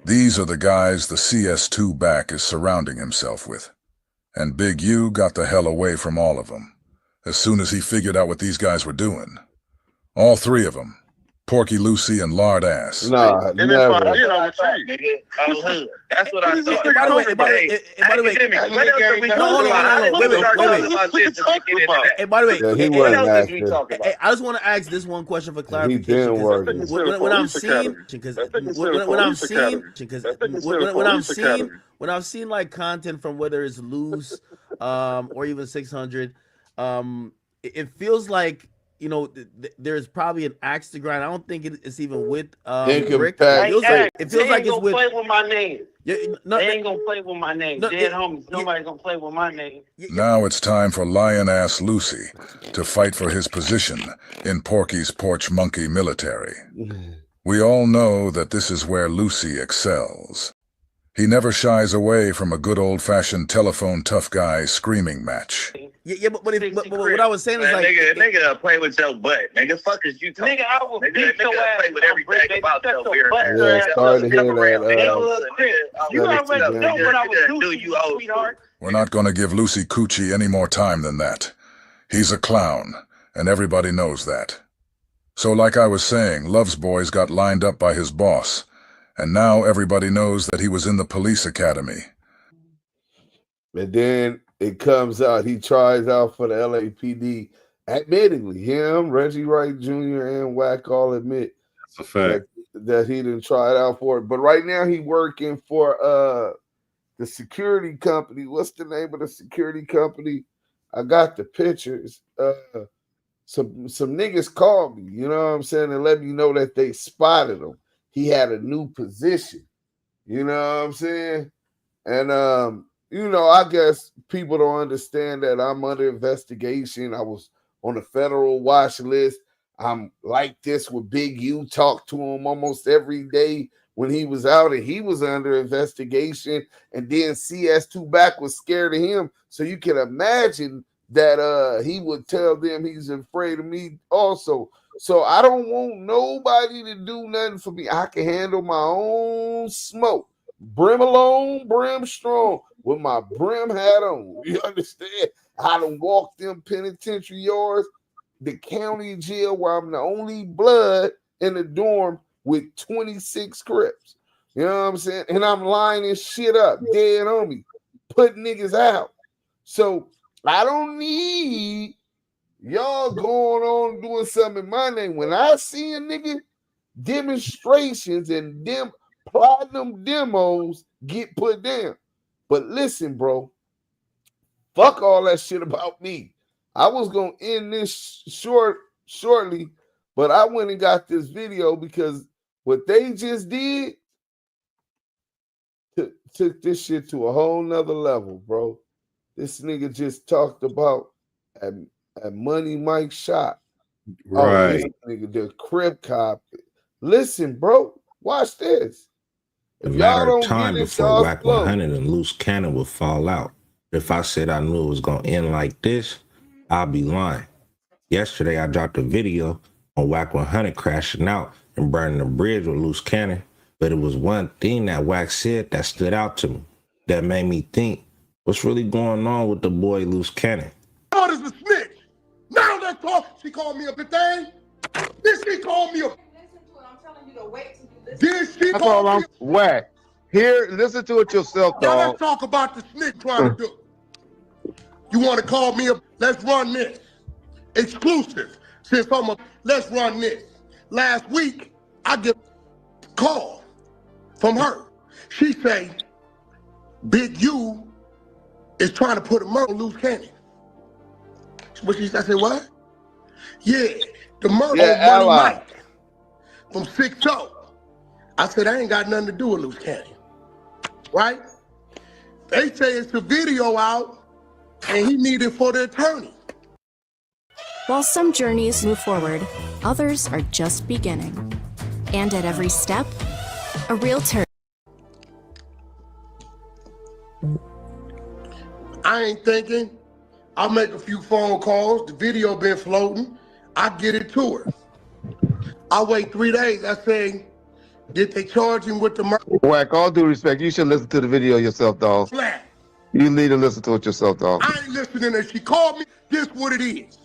[SPEAKER 17] These are the guys the CS2 Back is surrounding himself with, and Big U got the hell away from all of them as soon as he figured out what these guys were doing. All three of them, Porky Lucy and Lard Ass.
[SPEAKER 25] Nah, never.
[SPEAKER 27] That's what I thought.
[SPEAKER 2] By the way,
[SPEAKER 3] he wasn't asking.
[SPEAKER 2] I just want to ask this one question for clarification. When I've seen like content from whether it's Loose or even 600, it feels like, you know, there's probably an axe to grind. I don't think it's even with Bricc. It feels like it's with.
[SPEAKER 19] Play with my name.
[SPEAKER 2] They
[SPEAKER 19] ain't gonna play with my name. Dead homies. Nobody's gonna play with my name.
[SPEAKER 17] Now it's time for Lion Ass Lucy to fight for his position in Porky's Porch Monkey military. We all know that this is where Lucy excels. He never shies away from a good old-fashioned telephone tough guy screaming match.
[SPEAKER 2] But what I was saying is like,
[SPEAKER 27] nigga, play with your butt. Nigga, fuck is you talking?
[SPEAKER 19] Nigga, I will beat your ass.
[SPEAKER 27] Play with everything about your beard.
[SPEAKER 3] Yeah, started to hear that.
[SPEAKER 19] You already know what I was doing, sweetheart.
[SPEAKER 17] We're not going to give Lucy Coochie any more time than that. He's a clown, and everybody knows that. So like I was saying, Love's Boys got lined up by his boss, and now everybody knows that he was in the police academy.
[SPEAKER 3] And then it comes out, he tries out for the LAPD. Admittingly, him, Reggie Wright Jr., and Wack all admit
[SPEAKER 12] that's a fact
[SPEAKER 3] that he didn't try it out for it. But right now he working for the security company. What's the name of the security company? I got the pictures. Some niggas called me, you know what I'm saying, and let me know that they spotted him. He had a new position, you know what I'm saying? And you know, I guess people don't understand that I'm under investigation. I was on the federal watch list. I'm like this with Big U. Talk to him almost every day when he was out, and he was under investigation. And then CS2 Back was scared of him. So you can imagine that he would tell them he's afraid of me also. So I don't want nobody to do nothing for me. I can handle my own smoke. Brim alone, brim strong, with my brim hat on. You understand? I done walked them penitentiary yards, the county jail where I'm the only blood in the dorm with 26 Crips. You know what I'm saying? And I'm lining shit up, dead on me, putting niggas out. So I don't need y'all going on doing something in my name. When I see a nigga, demonstrations and them platinum demos get put down. But listen, bro, fuck all that shit about me. I was gonna end this shortly, but I went and got this video because what they just did took this shit to a whole nother level, bro. This nigga just talked about at Money Mike shot Oh, this nigga, the Crip cop. Listen, bro, watch this.
[SPEAKER 6] A
[SPEAKER 3] If
[SPEAKER 6] matter
[SPEAKER 3] y'all
[SPEAKER 6] of
[SPEAKER 3] don't
[SPEAKER 6] time
[SPEAKER 3] get it,
[SPEAKER 6] before
[SPEAKER 3] y'all
[SPEAKER 6] WACK
[SPEAKER 3] slow.
[SPEAKER 6] 100 and Loose Cannon would fall out. If I said I knew it was going to end like this, I'd be lying. Yesterday, I dropped a video on WACK 100 crashing out and burning the bridge with Loose Cannon, but it was one thing that WACK said that stood out to me, that made me think, what's really going on with the boy Loose Cannon?
[SPEAKER 8] God is a snitch. Now let's talk. She called me a big thing. Then she called me a. Then she
[SPEAKER 25] That's
[SPEAKER 8] called
[SPEAKER 25] all
[SPEAKER 8] me
[SPEAKER 25] I'm Wack. Here, listen to it yourself,
[SPEAKER 8] Now
[SPEAKER 25] dog.
[SPEAKER 8] let's talk about the snitch trying to do. You want to call me a. Let's run this. Exclusive. Since I'm a. Let's run this. Last week, I get a call from her. She say, Big U is trying to put a murder on Loose Cannon. What she said? I said, what? Yeah, the murder on Money Mike from 6-0. I said, I ain't got nothing to do with Loose Cannon. Right? They say it's a video out and he needed for the attorney.
[SPEAKER 14] While some journeys move forward, others are just beginning. And at every step, a real turn.
[SPEAKER 8] I ain't thinking. I'll make a few phone calls. The video been floating. I get it to her. I wait 3 days. I say, did they charge him with the murder?
[SPEAKER 25] Wack, all due respect, you should listen to the video yourself, dog.
[SPEAKER 8] Flat.
[SPEAKER 25] You need to listen to it yourself, dog.
[SPEAKER 8] I ain't listening. And she called me. This what it is.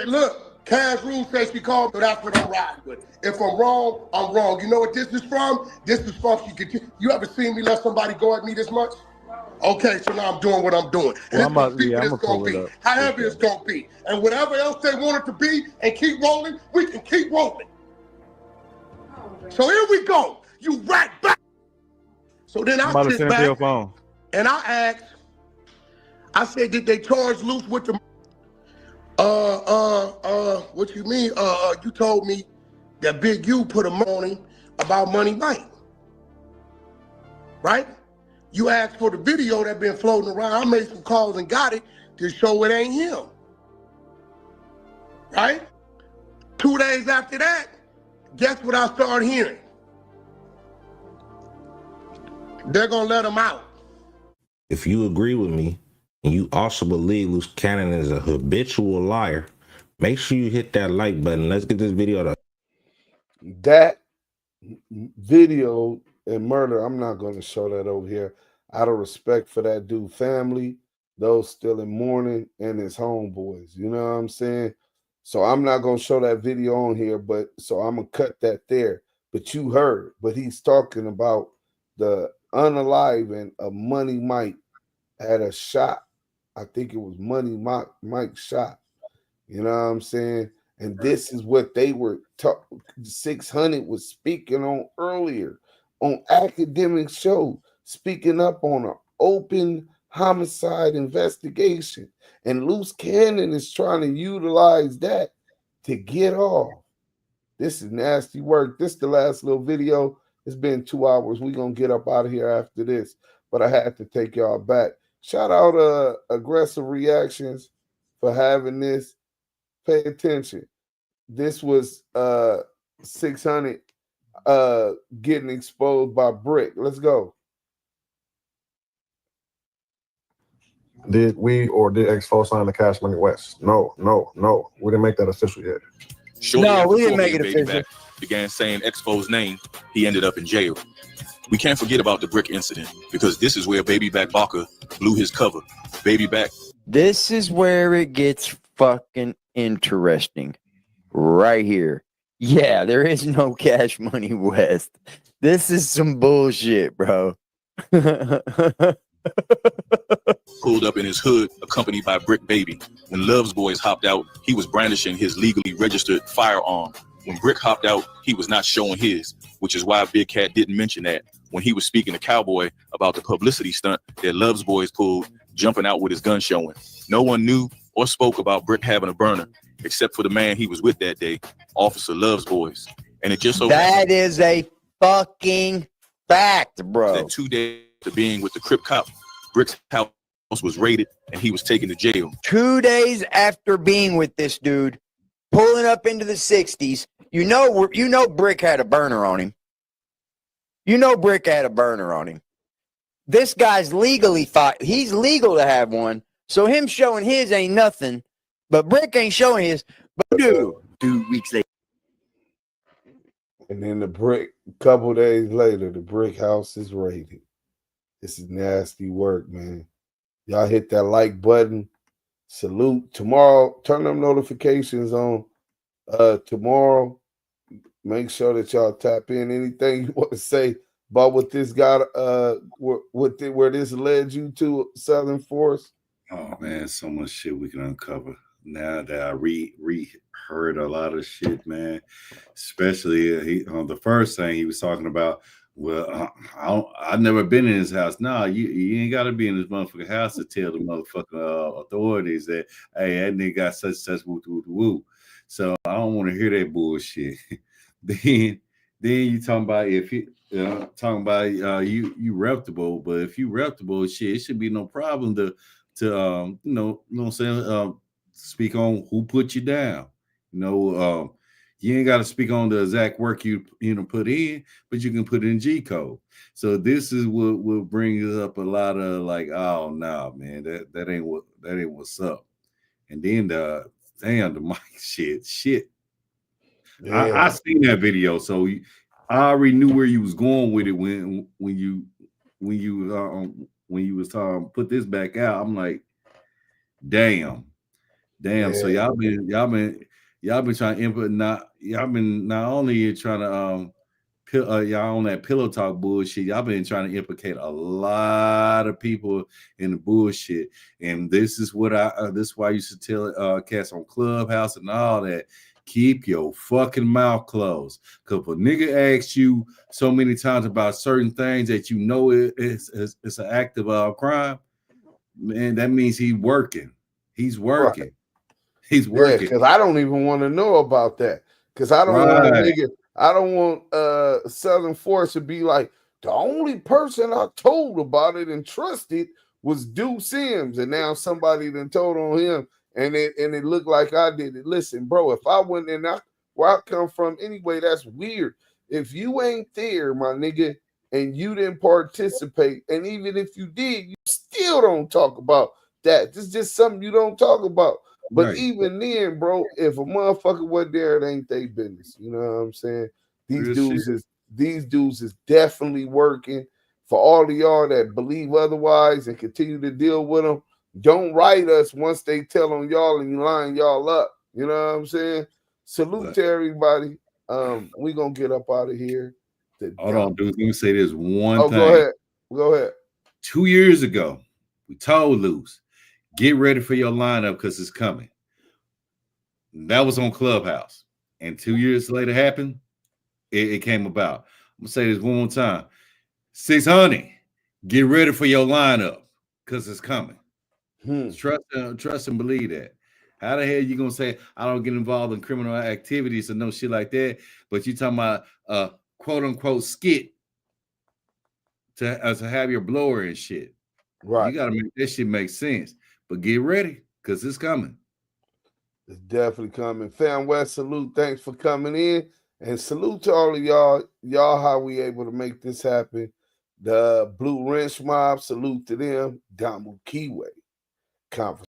[SPEAKER 8] Look, Cash Rule says she called me. That's what I'm riding with. If I'm wrong, I'm wrong. You know what this is from? This is from you ever seen me let somebody go at me this much? Okay, so now I'm doing what I'm doing. And
[SPEAKER 25] Well,
[SPEAKER 8] it's gonna be, however it's gonna be. And whatever else they want it to be and keep rolling, we can keep rolling. So here we go. You rat back. So then I sit back and I asked, I said, did they charge Loose with the what you mean? You told me that Big U put a on him about Money Mike. Right? You asked for the video that been floating around. I made some calls and got it to show it ain't him. Right? 2 days after that, guess what I started hearing? They're gonna let him out.
[SPEAKER 6] If you agree with me, and you also believe Loose Cannon is a habitual liar, make sure you hit that like button. Let's get this video to
[SPEAKER 3] that video and murder. I'm not going to show that over here out of respect for that dude family, those still in mourning, and his homeboys. You know what I'm saying? So I'm not going to show that video on here, but so I'm going to cut that there. But you heard, but he's talking about the unaliving of Money Mike had a shot. I think it was Money Mike shot. You know what I'm saying? And this is what they were 600 was speaking on earlier on academic show, speaking up on an open homicide investigation. And Loose Cannon is trying to utilize that to get off. This is nasty work. This is the last little video. It's been 2 hours. We're going to get up out of here after this. But I had to take y'all back. Shout out Aggressive Reactions for having this. Pay attention. This was 600 getting exposed by Bricc. Let's go.
[SPEAKER 25] Did we or did X4 sign the Cash Money West? No. We didn't make that official yet.
[SPEAKER 13] No, we didn't make it official. Began saying Expo's name, he ended up in jail. We can't forget about the Bricc incident because this is where Baby Back Barker blew his cover. Baby Back.
[SPEAKER 16] This is where it gets fucking interesting. Right here. Yeah, there is no Cash Money West. This is some bullshit, bro.
[SPEAKER 13] Pulled up in his hood, accompanied by Bricc Baby. When Love's boys hopped out, he was brandishing his legally registered firearm. When Bricc hopped out, he was not showing his, which is why Big Cat didn't mention that when he was speaking to Cowboy about the publicity stunt that Love's boys pulled, jumping out with his gun showing. No one knew or spoke about Bricc having a burner, except for the man he was with that day, Officer Love's boys. And it just so
[SPEAKER 16] that is a fucking fact, bro.
[SPEAKER 13] That 2 days after being with the Crip cop, Brick's house was raided and he was taken to jail.
[SPEAKER 16] 2 days after being with this dude, pulling up into the 60s, you know Bricc had a burner on him. You know Bricc had a burner on him. This guy's legally fought. He's legal to have one. So him showing his ain't nothing. But Bricc ain't showing his. But dude, 2 weeks later.
[SPEAKER 3] And then the Bricc, couple days later, the Bricc house is raided. This is nasty work, man. Y'all hit that like button. Salute. Tomorrow, turn them notifications on. Tomorrow, make sure that y'all tap in. Anything you want to say about what this got, where this led you to, Southern Force?
[SPEAKER 12] Oh man, so much shit we can uncover now that I heard a lot of shit, man. Especially the first thing he was talking about. Well, I've never been in his house. No, you ain't got to be in this motherfucking house to tell the motherfucking authorities that, hey, that nigga got such woo woo woo. So I don't want to hear that bullshit. then you talking about if you you reputable, but if you reputable, shit, it should be no problem to you know what I'm saying, speak on who put you down. You ain't got to speak on the exact work you put in, but you can put it in G code. So this is what brings up a lot of like, oh no, man, that ain't what's up. And then the mic shit. Yeah. I seen that video, so I already knew where you was going with it when you was talking put this back out. I'm like, damn. Yeah. So y'all been trying to input, y'all been not only trying to y'all on that pillow talk bullshit, y'all been trying to implicate a lot of people in the bullshit. And this is what this is why I used to tell cats on Clubhouse and all that. Keep your fucking mouth closed. Because if a nigga asks you so many times about certain things that you know it's an act of crime, man, that means he's working. He's working. Right. He's working.
[SPEAKER 3] Because I don't even want to know about that. Because I don't want a nigga. I don't want Southern Force to be like, the only person I told about it and trusted was Deuce Sims, and now somebody done told on him, and it looked like I did it. Listen, bro, if I went in where I come from anyway, that's weird. If you ain't there, my nigga, and you didn't participate, and even if you did, you still don't talk about that. This is just something you don't talk about. But right. Even then, bro, if a motherfucker wasn't there, it ain't their business. You know what I'm saying? These dudes is definitely working. For all of y'all that believe otherwise and continue to deal with them, don't write us once they tell on y'all and you line y'all up. You know what I'm saying? Salute to everybody. We gonna get up out of here.
[SPEAKER 12] Hold on, dude. Let me say this one thing.
[SPEAKER 3] Go ahead.
[SPEAKER 12] 2 years ago, we told Luce, get ready for your lineup because it's coming. That was on Clubhouse. And 2 years later happened, it came about. I'm going to say this one more time. 600, get ready for your lineup because it's coming. Trust and believe that. How the hell you going to say, I don't get involved in criminal activities or no shit like that, but you talking about a quote-unquote skit to have your blower and shit. Right. You got to make that shit make sense. But get ready, because it's coming.
[SPEAKER 3] It's definitely coming. Fam West, salute. Thanks for coming in. And salute to all of y'all. Y'all, how we able to make this happen. The Blue Wrench Mob, salute to them. Damu Kiwe. Conversation.